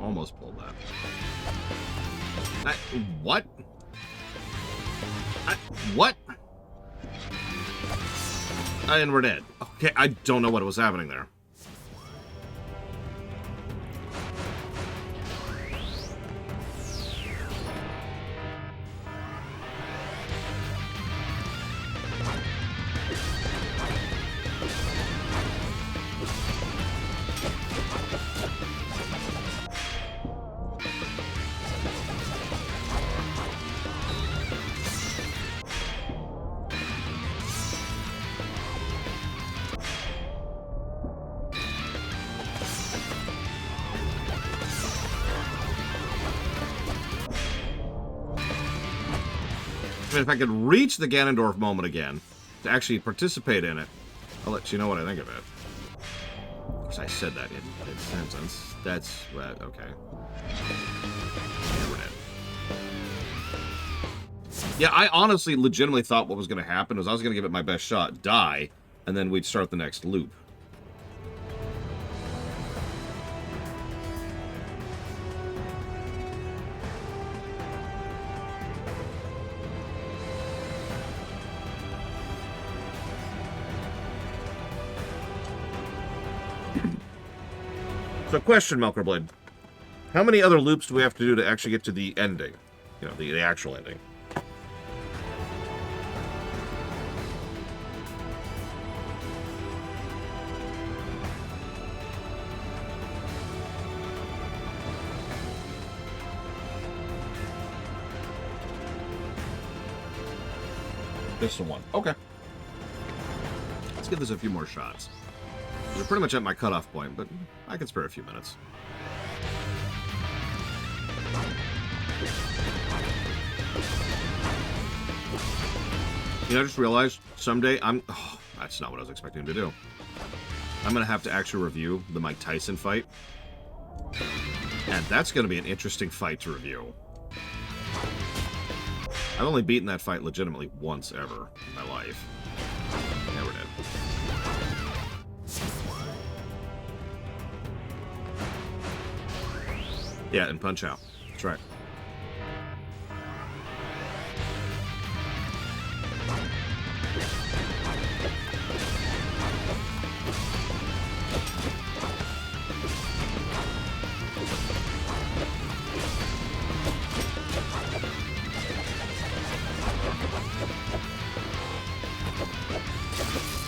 Almost pulled that. What? What? And we're dead. Okay, I don't know what was happening there. I mean, if I could reach the Ganondorf moment again, to actually participate in it, I'll let you know what I think of it. Of course, I said that in sentence. That's... okay. Yeah, we're dead. Yeah, I honestly, legitimately thought what was going to happen was I was going to give it my best shot, die, and then we'd start the next loop. So, question, Melkerblade. How many other loops do we have to do to actually get to the ending? You know, the actual ending. This one. Okay. Let's give this a few more shots. We're pretty much at my cutoff point, but I can spare a few minutes. You know, I just realized someday oh, that's not what I was expecting to do. I'm going to have to actually review the Mike Tyson fight. And that's going to be an interesting fight to review. I've only beaten that fight legitimately once ever in my life. Yeah, we're dead. Yeah, and Punch Out. That's right.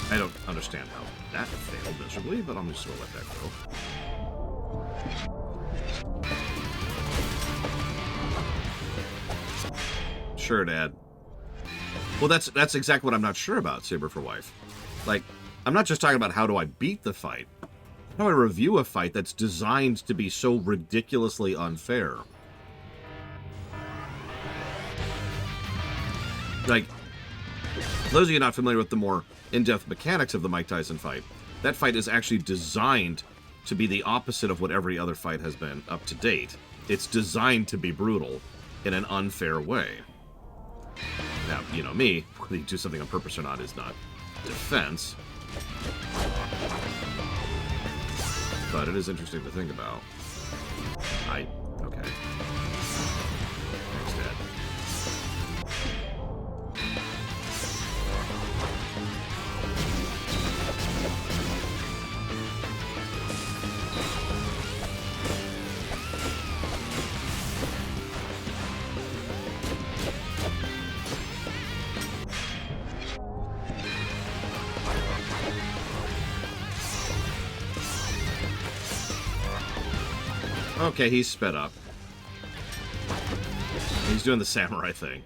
I don't understand how that failed miserably, but I'm just going to let that go. Sure, Dad. Well, that's exactly what I'm not sure about, Saber for Wife. Like, I'm not just talking about how do I beat the fight. How do I review a fight that's designed to be so ridiculously unfair? Like, for those of you not familiar with the more in-depth mechanics of the Mike Tyson fight, that fight is actually designed to be the opposite of what every other fight has been up to date. It's designed to be brutal in an unfair way. Now, you know me, whether you do something on purpose or not is not defense. But it is interesting to think about. Okay. Thanks, Dad. Okay, he's sped up. He's doing the samurai thing.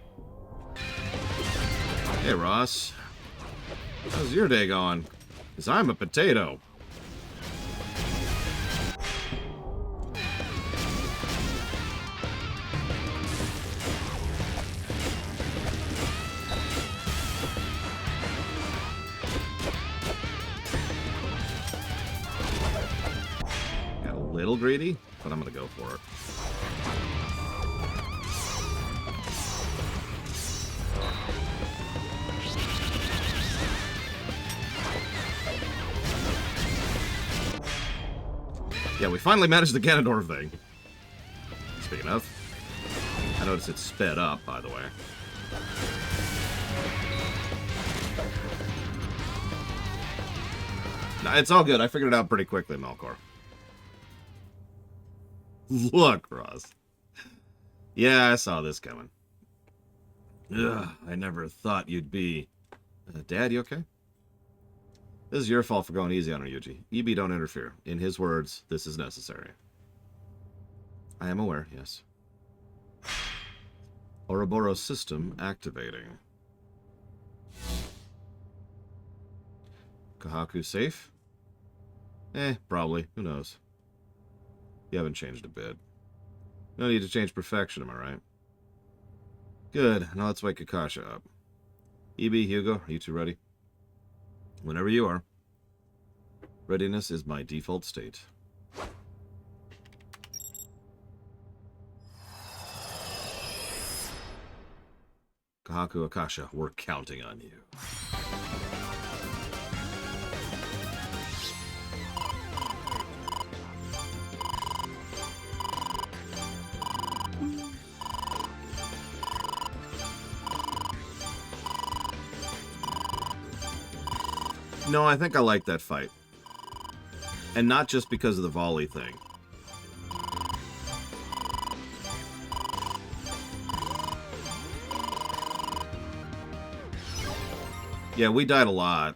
Hey, Ross. How's your day going? Because I'm a potato. Got a little greedy, but I'm going to go for it. Yeah, we finally managed the Ganondorf thing. Speaking of, I noticed it's sped up, by the way. No, it's all good. I figured it out pretty quickly, Melkor. Look, Ross. Yeah, I saw this coming. Ugh, I never thought you'd be... Dad, you okay? This is your fault for going easy on her, Yuji. EB, don't interfere. In his words, this is necessary. I am aware, yes. Ouroboros system activating. Kohaku safe? Probably. Who knows? You haven't changed a bit. No need to change perfection, am I right? Good. Now let's wake Akasha up. EB, Hugo, are you two ready? Whenever you are. Readiness is my default state. Kahaku Akasha, we're counting on you. No, I think I like that fight. And not just because of the volley thing. Yeah, we died a lot.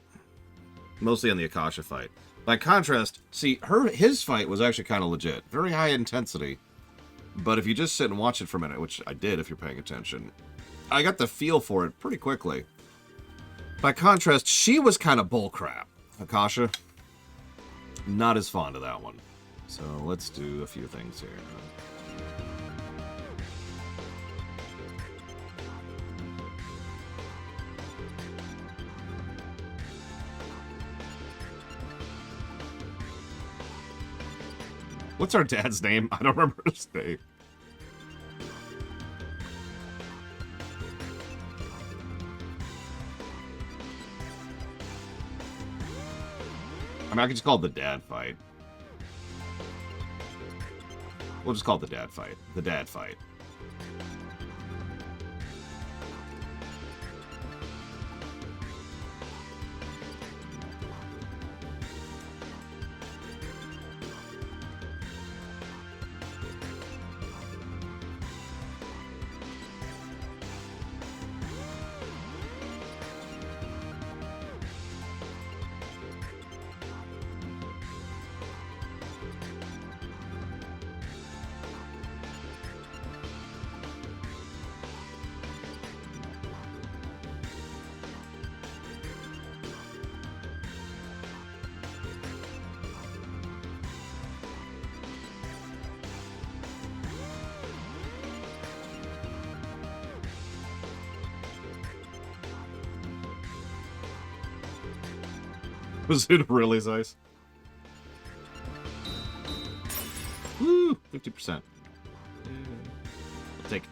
Mostly on the Akasha fight. By contrast, see, his fight was actually kind of legit. Very high intensity. But if you just sit and watch it for a minute, which I did if you're paying attention, I got the feel for it pretty quickly. By contrast, she was kind of bullcrap. Akasha, not as fond of that one. So let's do a few things here. What's our dad's name? I don't remember his name. I mean, I could just call it the dad fight. We'll just call it the dad fight. The dad fight. Was it really nice? Woo! 50%. I'll take it.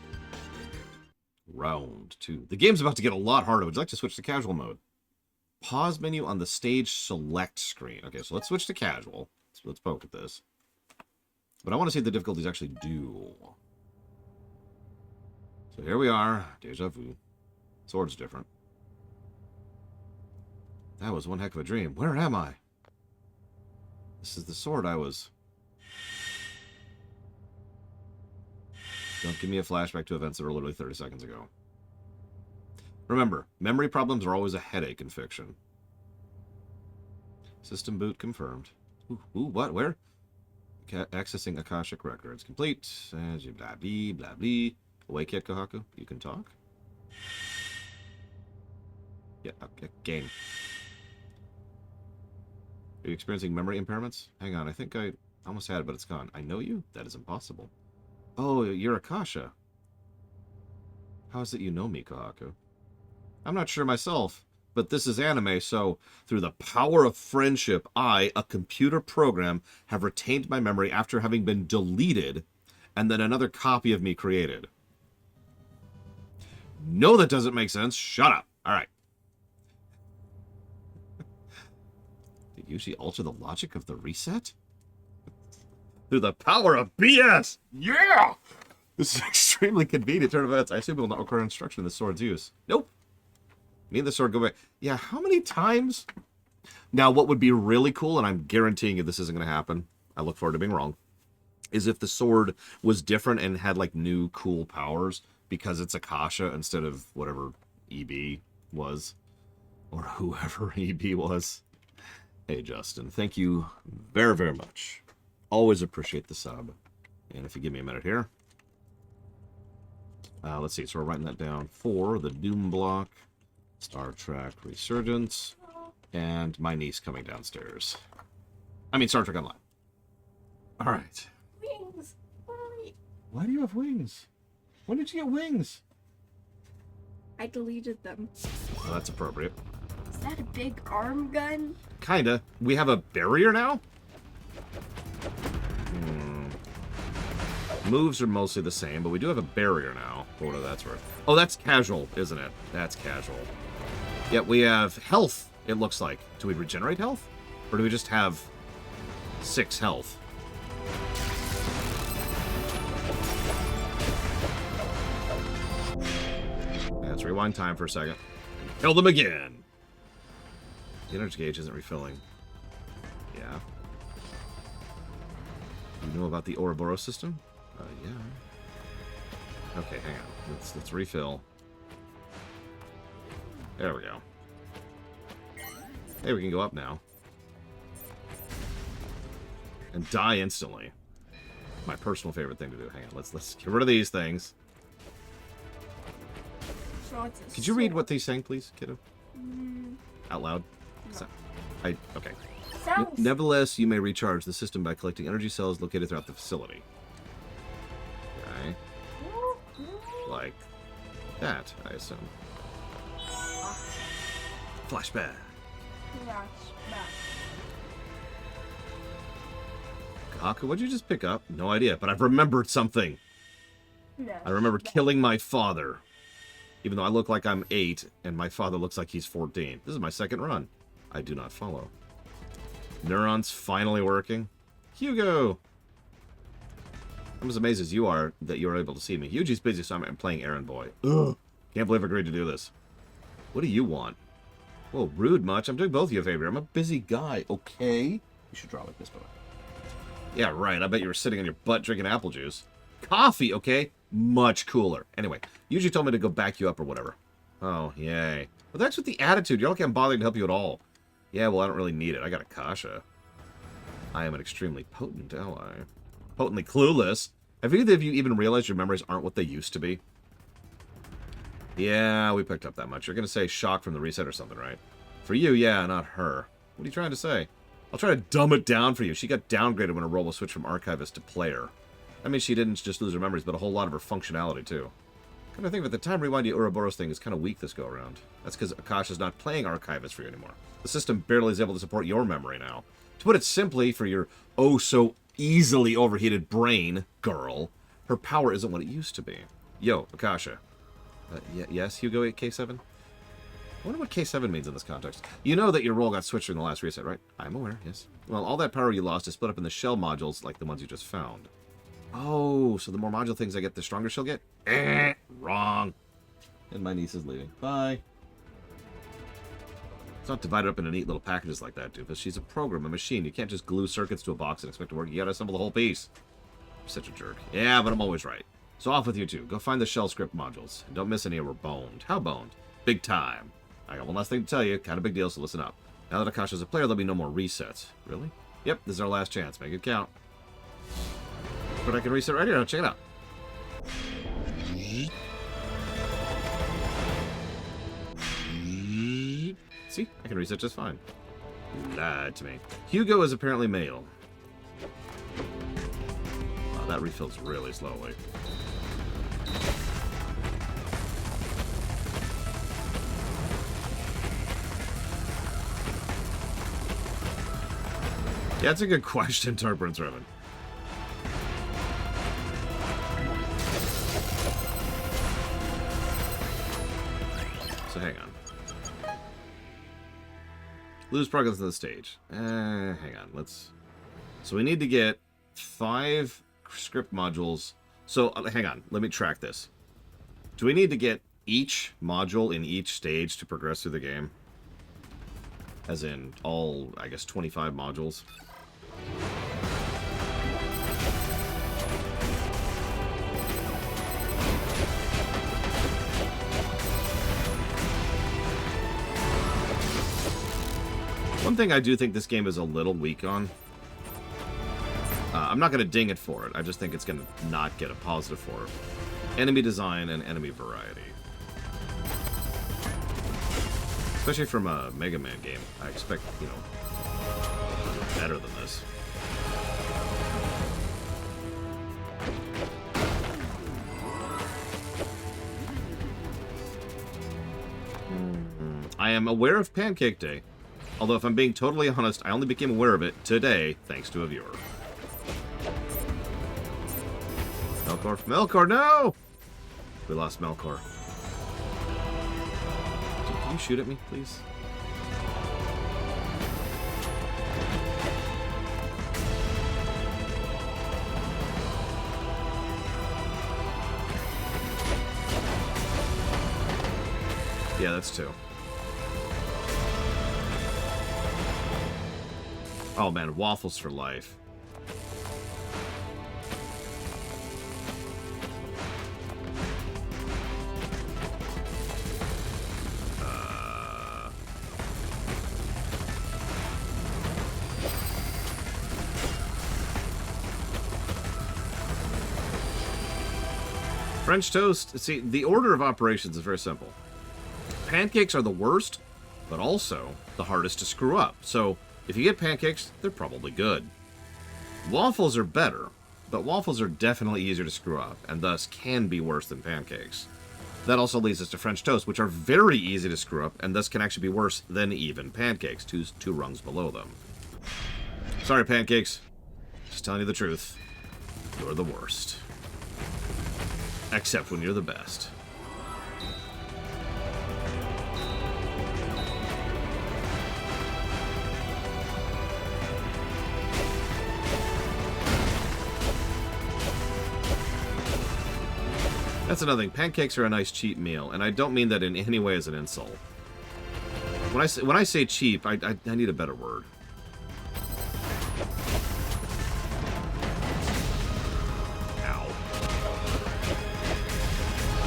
Round 2. The game's about to get a lot harder. Would you like to switch to casual mode? Pause menu on the stage select screen. Okay, so let's switch to casual. Let's poke at this. But I want to see what the difficulties actually do. So here we are. Deja vu. Sword's different. That was one heck of a dream. Where am I? This is the sword I was... Don't give me a flashback to events that were literally 30 seconds ago. Remember, memory problems are always a headache in fiction. System boot confirmed. Ooh, what? Where? Accessing Akashic records. Complete. Blah, blah, blah, blah. Awake yet, Kahaku? You can talk? Yeah, okay. Game. Are you experiencing memory impairments? Hang on, I think I almost had it, but it's gone. I know you? That is impossible. Oh, you're Akasha. How is it you know me, Kahaku? I'm not sure myself, but this is anime, so through the power of friendship, I, a computer program, have retained my memory after having been deleted, and then another copy of me created. No, that doesn't make sense. Shut up. All right. Did you usually alter the logic of the reset? Through the power of BS! Yeah! This is extremely convenient turn of events. I assume it will not require instruction in the sword's use. Nope. Need the sword go back. Yeah, how many times? Now, what would be really cool, and I'm guaranteeing you this isn't going to happen, I look forward to being wrong, is if the sword was different and had, like, new cool powers because it's Akasha instead of whatever EB was. Or whoever EB was. Hey, Justin, thank you very, very much. Always appreciate the sub. And if you give me a minute here. Let's see, so we're writing that down for the Doom block, Star Trek Resurgence, and my niece coming downstairs. I mean, Star Trek Online. All right. Wings. Why? Why do you have wings? When did you get wings? I deleted them. Well, that's appropriate. Is that a big arm gun? Kinda. We have a barrier now? Moves are mostly the same, but we do have a barrier now. For what that's worth. Oh, that's casual, isn't it? That's casual. Yet we have health, it looks like. Do we regenerate health? Or do we just have 6 health? Yeah, let's rewind time for a second. And kill them again! The energy gauge isn't refilling. Yeah. You know about the Ouroboros system? Yeah. Okay, hang on. Let's refill. There we go. Hey, we can go up now. And die instantly. My personal favorite thing to do. Hang on, let's get rid of these things. So it's a Could you read sword. what they're saying, please, kiddo? Out loud? No. Okay. Sounds. Nevertheless, you may recharge the system by collecting energy cells located throughout the facility. Okay. Like that, I assume. Flashback. Kaku, what'd you just pick up? No idea, but I've remembered something. No. I remember killing my father. Even though I look like I'm 8, and my father looks like he's 14. This is my second run. I do not follow. Neurons finally working. Hugo! I'm as amazed as you are that you're able to see me. Yuji's busy, so I'm playing errand boy. Ugh! Can't believe I agreed to do this. What do you want? Whoa, rude much. I'm doing both of you a favor. I'm a busy guy, okay? You should draw like this, boy. Yeah, right. I bet you were sitting on your butt drinking apple juice. Coffee, okay? Much cooler. Anyway, Yuji told me to go back you up or whatever. Oh, yay. But that's with the attitude. You're like I'm bothering to help you at all. Yeah, well, I don't really need it. I got a kasha. I am an extremely potent ally. Potently clueless. Have either of you even realized your memories aren't what they used to be? Yeah, we picked up that much. You're going to say shock from the reset or something, right? For you, yeah, not her. What are you trying to say? I'll try to dumb it down for you. She got downgraded when her role was switched from archivist to player. I mean, she didn't just lose her memories, but a whole lot of her functionality, too. Kind of think that the time rewindy Ouroboros thing is kind of weak this go-around. That's because Akasha's not playing archivist for you anymore. The system barely is able to support your memory now. To put it simply, for your oh-so-easily overheated brain, girl, her power isn't what it used to be. Yo, Akasha. Yes, Hugo 8K7? I wonder what K7 means in this context. You know that your role got switched in the last reset, right? I'm aware, yes. Well, all that power you lost is split up in the shell modules like the ones you just found. Oh, so the more module things I get, the stronger she'll get? Wrong. And my niece is leaving. Bye. It's not divided up into neat little packages like that, Doofus. She's a program, a machine. You can't just glue circuits to a box and expect to work. You gotta assemble the whole piece. You're such a jerk. Yeah, but I'm always right. So off with you two. Go find the shell script modules. And don't miss any or we're boned. How boned? Big time. I got one last thing to tell you. Kind of big deal, so listen up. Now that Akasha's a player, there'll be no more resets. Really? Yep, this is our last chance. Make it count. But I can reset right here. Now check it out. See? I can reset just fine. You lied to me. Hugo is apparently male. Wow, that refills really slowly. Yeah, that's a good question, Tarprin's Revan. So hang on. Lose progress on the stage. Hang on. So we need to get 5 script modules. So hang on. Let me track this. Do we need to get each module in each stage to progress through the game? As in all, I guess, 25 modules. One thing I do think this game is a little weak on. I'm not going to ding it for it. I just think it's going to not get a positive for it. Enemy design and enemy variety. Especially from a Mega Man game. I expect, you know, better than this. I am aware of Pancake Day. Although, if I'm being totally honest, I only became aware of it today, thanks to a viewer. Melkor. Melkor, no! We lost Melkor. Can you shoot at me, please? Yeah, that's 2. Oh man, waffles for life. French toast. See, the order of operations is very simple. Pancakes are the worst, but also the hardest to screw up. So, if you get pancakes, they're probably good. Waffles are better, but waffles are definitely easier to screw up, and thus can be worse than pancakes. That also leads us to French toast, which are very easy to screw up, and thus can actually be worse than even pancakes, two rungs below them. Sorry, pancakes. Just telling you the truth. You're the worst. Except when you're the best. That's another thing. Pancakes are a nice cheap meal, and I don't mean that in any way as an insult. When I say cheap, I need a better word. Ow.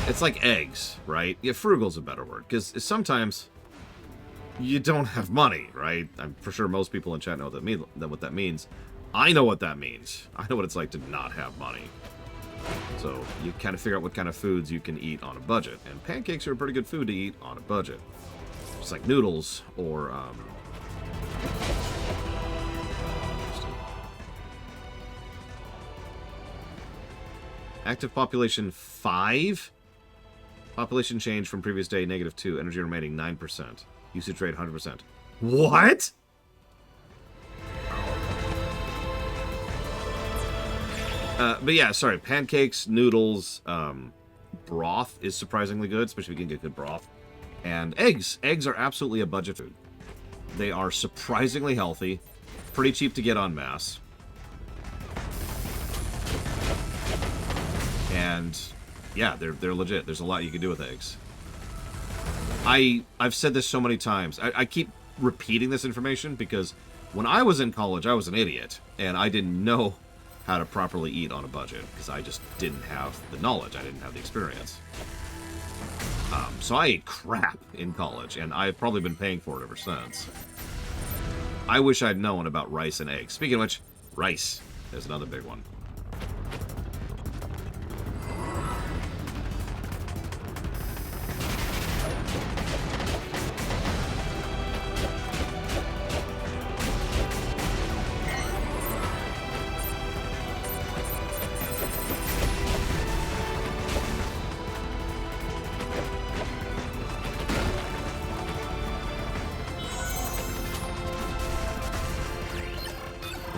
It's like eggs, right? Yeah, frugal's a better word, because sometimes you don't have money, right? I'm for sure most people in chat know what that means. I know what that means. I know what it's like to not have money. So you kind of figure out what kind of foods you can eat on a budget. And pancakes are a pretty good food to eat on a budget. Just like noodles or... Active population 5. Population change from previous day -2. Energy remaining 9%. Usage rate 100%. What? But yeah, sorry. Pancakes, noodles, broth is surprisingly good, especially if you can get good broth. And eggs. Eggs are absolutely a budget food. They are surprisingly healthy, pretty cheap to get en masse. And yeah, they're legit. There's a lot you can do with eggs. I've said this so many times. I keep repeating this information because when I was in college, I was an idiot, and I didn't know how to properly eat on a budget because I just didn't have the knowledge. I didn't have the experience. So I ate crap in college, and I've probably been paying for it ever since. I wish I'd known about rice and eggs. Speaking of which, rice. There's another big one.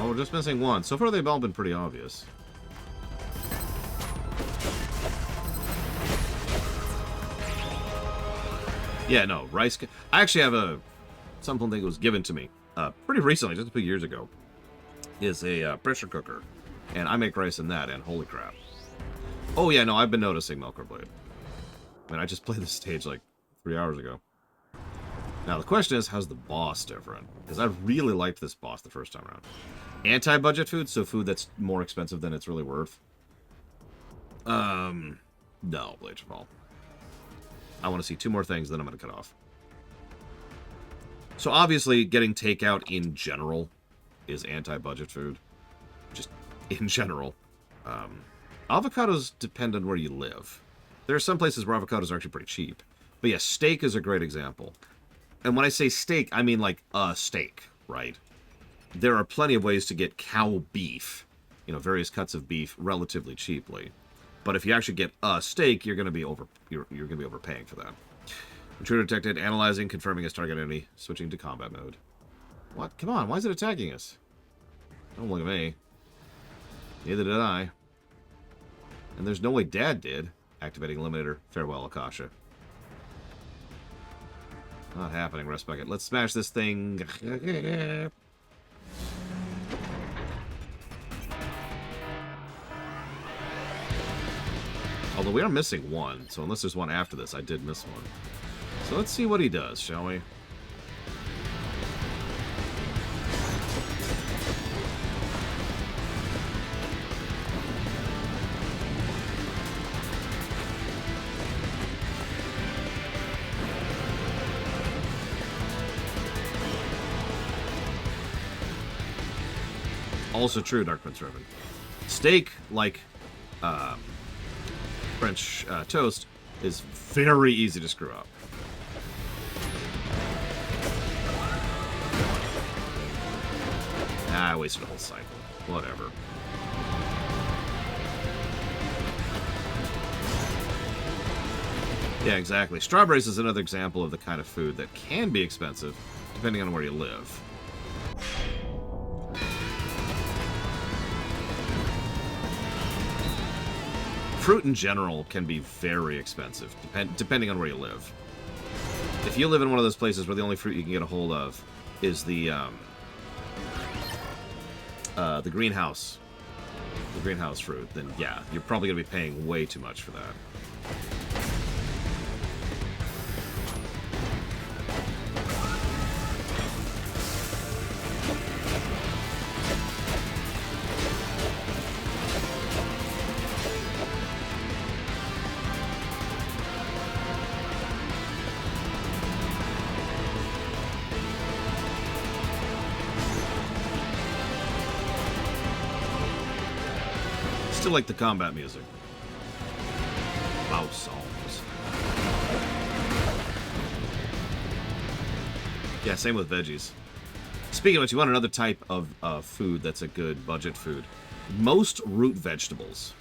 We're just missing one. So far, they've all been pretty obvious. Yeah, no, rice... I actually have something that was given to me pretty recently, just a few years ago. Is a pressure cooker. And I make rice in that, and holy crap. Oh, yeah, no, I've been noticing Melkor Blade. I mean, I just played this stage like 3 hours ago. Now, the question is, how's the boss different? Because I really liked this boss the first time around. Anti-budget food, so food that's more expensive than it's really worth. No, Blade of Fall. I want to see 2 more things, then I'm going to cut off. So obviously, getting takeout in general is anti-budget food. Just in general. Avocados depend on where you live. There are some places where avocados are actually pretty cheap. But yeah, steak is a great example. And when I say steak, I mean like a steak, right? There are plenty of ways to get cow beef, various cuts of beef relatively cheaply. But if you actually get a steak, you're going to be overpaying for that. Intruder detected. Analyzing, confirming his target enemy. Switching to combat mode. What? Come on, why is it attacking us? Don't look at me. Neither did I. And there's no way Dad did. Activating Eliminator. Farewell, Akasha. Not happening, Rust Bucket. Let's smash this thing. Although we are missing one, so unless there's one after this, I did miss one. So let's see what he does, shall we? Also true, Dark Prince Revan. Steak, like French toast, is very easy to screw up. I wasted a whole cycle. Whatever. Yeah, exactly. Strawberries is another example of the kind of food that can be expensive, depending on where you live. Fruit in general can be very expensive, depending on where you live. If you live in one of those places where the only fruit you can get a hold of is the greenhouse fruit, then yeah, you're probably going to be paying way too much for that. Still like the combat music. Mouse songs. Yeah, same with veggies. Speaking of which, you want another type of food that's a good budget food. Most root vegetables,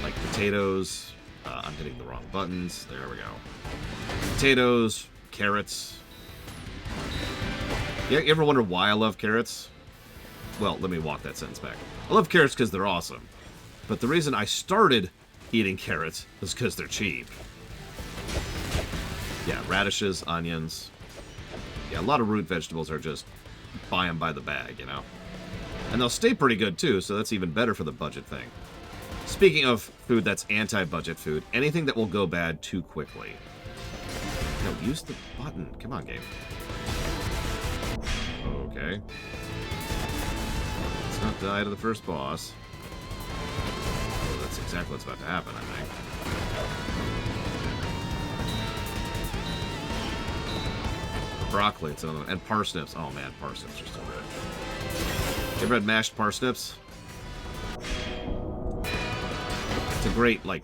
like potatoes. I'm hitting the wrong buttons. There we go. Potatoes, carrots. You ever wonder why I love carrots? Well, let me walk that sentence back. I love carrots because they're awesome. But the reason I started eating carrots was because they're cheap. Yeah, radishes, onions. Yeah, a lot of root vegetables are just buy them by the bag, you know? And they'll stay pretty good, too, so that's even better for the budget thing. Speaking of food that's anti-budget food, anything that will go bad too quickly. No, use the button. Come on, game. Okay. Not die to the first boss. Oh, that's exactly what's about to happen, I think. Broccoli, it's another, and parsnips. Oh man, parsnips are so good. You ever had mashed parsnips? It's a great, like,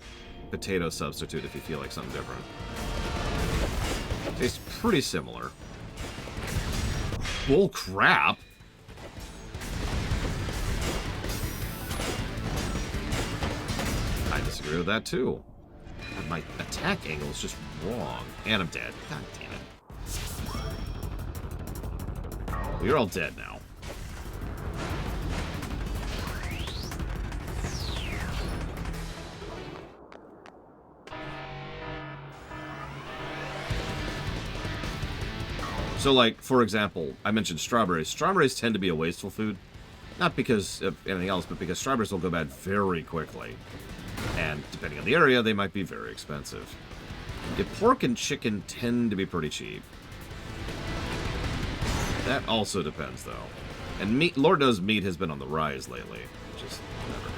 potato substitute if you feel like something different. Tastes pretty similar. Bull crap! I disagree with that, too. My attack angle is just wrong. And I'm dead. God damn it. Well, you're all dead now. So, like, for example, I mentioned strawberries. Strawberries tend to be a wasteful food. Not because of anything else, but because strawberries will go bad very quickly. And depending on the area, they might be very expensive. Yeah, pork and chicken tend to be pretty cheap. That also depends, though. And meat, Lord knows meat has been on the rise lately, which is never great.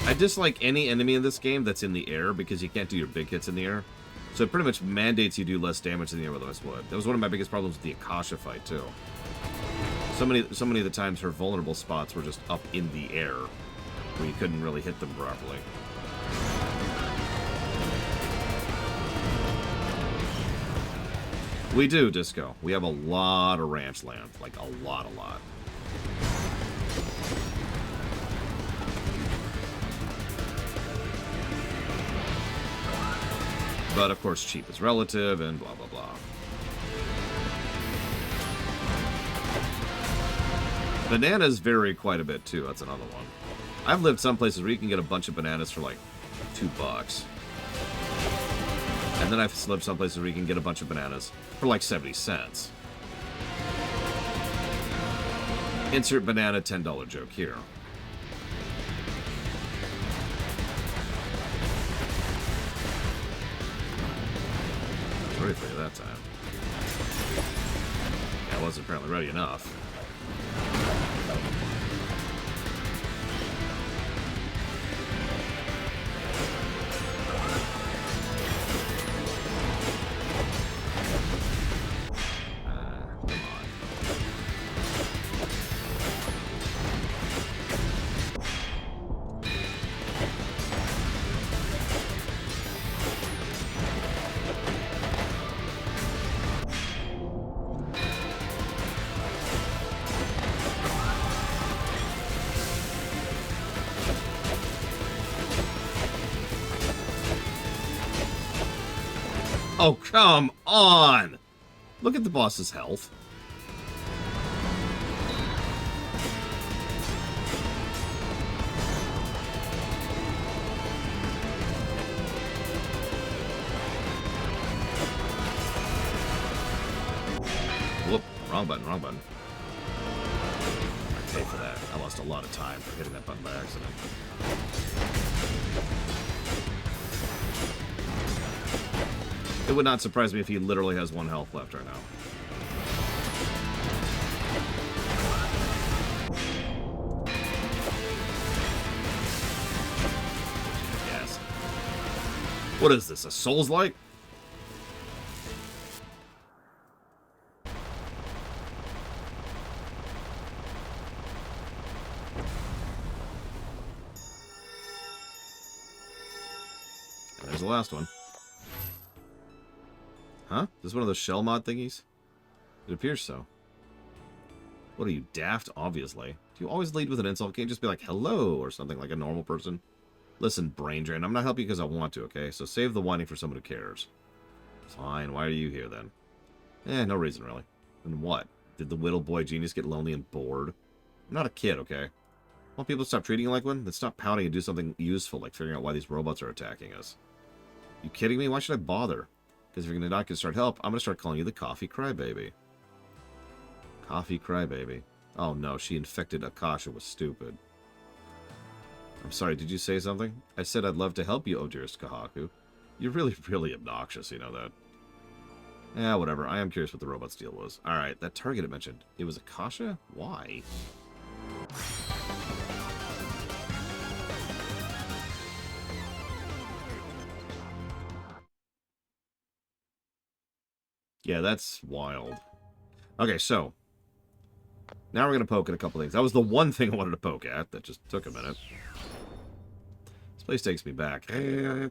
I dislike any enemy in this game that's in the air because you can't do your big hits in the air. So it pretty much mandates you do less damage than you otherwise would. That was one of my biggest problems with the Akasha fight, too. So many of the times her vulnerable spots were just up in the air, where you couldn't really hit them properly. We do, Disco. We have a lot of ranch land. Like, a lot. But, of course, cheap is relative, and blah, blah, blah. Bananas vary quite a bit, too. That's another one. I've lived some places where you can get a bunch of bananas for, like, $2. And then I've lived some places where you can get a bunch of bananas for, like, 70 cents. Insert banana $10 joke here. Ready for you that time. I wasn't apparently ready enough. Come on. Oh, come on! Look at the boss's health. Whoop, wrong button. I pay for that. I lost a lot of time for hitting that button by accident. It would not surprise me if he literally has 1 health left right now. Yes. What is this, a Souls-like? There's the last one. Huh? Is this one of those shell mod thingies? It appears so. What are you, daft? Obviously. Do you always lead with an insult? Can't you just be like, hello, or something like a normal person? Listen, brain drain, I'm not helping you because I want to, okay? So save the whining for someone who cares. Fine, why are you here then? No reason, really. And what? Did the whittle boy genius get lonely and bored? I'm not a kid, okay? Want people to stop treating you like one? Then stop pouting and do something useful, like figuring out why these robots are attacking us. You kidding me? Why should I bother? Because if you're not going to start help, I'm going to start calling you the Coffee Crybaby. Coffee Crybaby. Oh no, she infected Akasha with stupid. I'm sorry, did you say something? I said I'd love to help you, oh dearest Kahaku. You're really, really obnoxious, you know that. Yeah, whatever. I am curious what the robot's deal was. Alright, that target it mentioned. It was Akasha? Why? Yeah, that's wild. Okay, so. Now we're going to poke at a couple things. That was the one thing I wanted to poke at. That just took a minute. This place takes me back. Okay,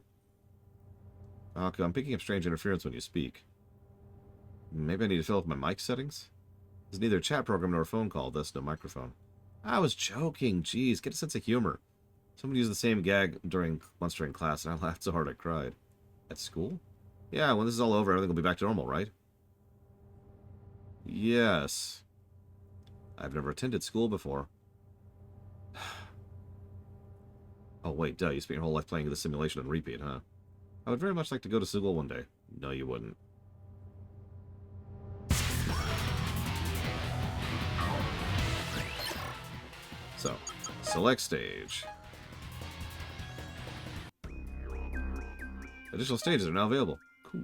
I'm picking up strange interference when you speak. Maybe I need to fill up my mic settings? It's neither a chat program nor a phone call, thus no microphone. I was joking. Jeez, get a sense of humor. Someone used the same gag once during class, and I laughed so hard I cried. At school? Yeah, when this is all over, everything will be back to normal, right? Yes. I've never attended school before. Oh, wait, duh. You spent your whole life playing the simulation on repeat, huh? I would very much like to go to school one day. No, you wouldn't. So, select stage. Additional stages are now available. Cool.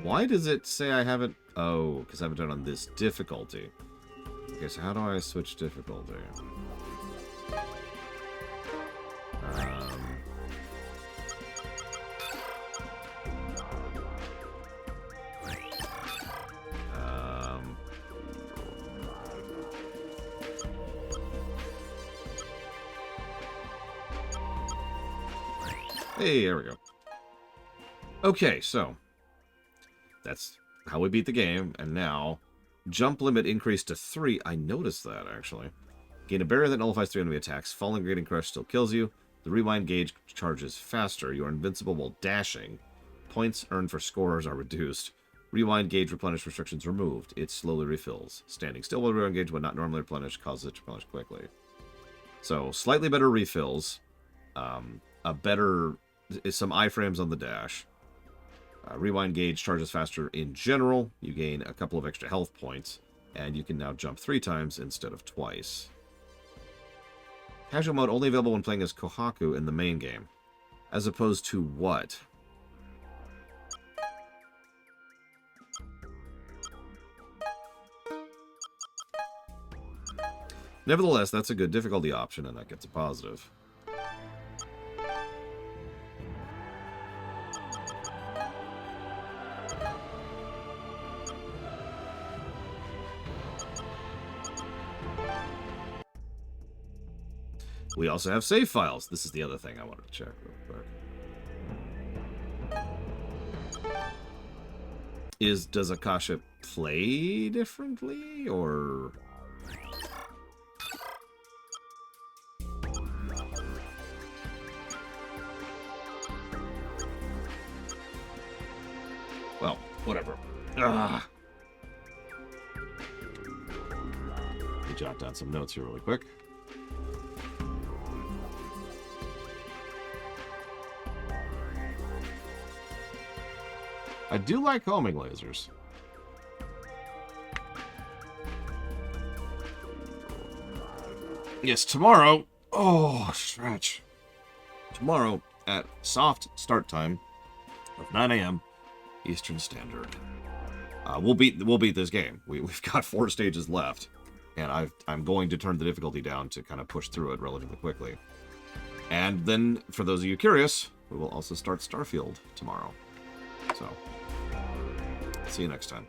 Why does it say I haven't Oh, because I haven't done it on this difficulty. Okay, so how do I switch difficulty? Hey, there we go. Okay, so that's how we beat the game, and now jump limit increased to 3. I noticed that, actually. Gain a barrier that nullifies 3 enemy attacks. Falling Grading Crush still kills you. The rewind gauge charges faster. You are invincible while dashing. Points earned for scorers are reduced. Rewind gauge replenish restrictions removed. It slowly refills. Standing still while rewind gauge when not normally replenished causes it to replenish quickly. So, slightly better refills. Some iframes on the dash. Rewind gauge charges faster in general. You gain a couple of extra health points. And you can now jump 3 times instead of twice. Casual mode only available when playing as Kohaku in the main game. As opposed to what? Nevertheless, that's a good difficulty option, and that gets a positive. We also have save files. This is the other thing I wanted to check real quick. Does Akasha play differently, or... Well, whatever. Ugh. Let me jot down some notes here really quick. I do like homing lasers. Yes, tomorrow. Oh, stretch. Tomorrow at soft start time of 9 a.m. Eastern Standard. We'll beat this game. We've got 4 stages left, and I'm going to turn the difficulty down to kind of push through it relatively quickly. And then, for those of you curious, we will also start Starfield tomorrow. So, see you next time.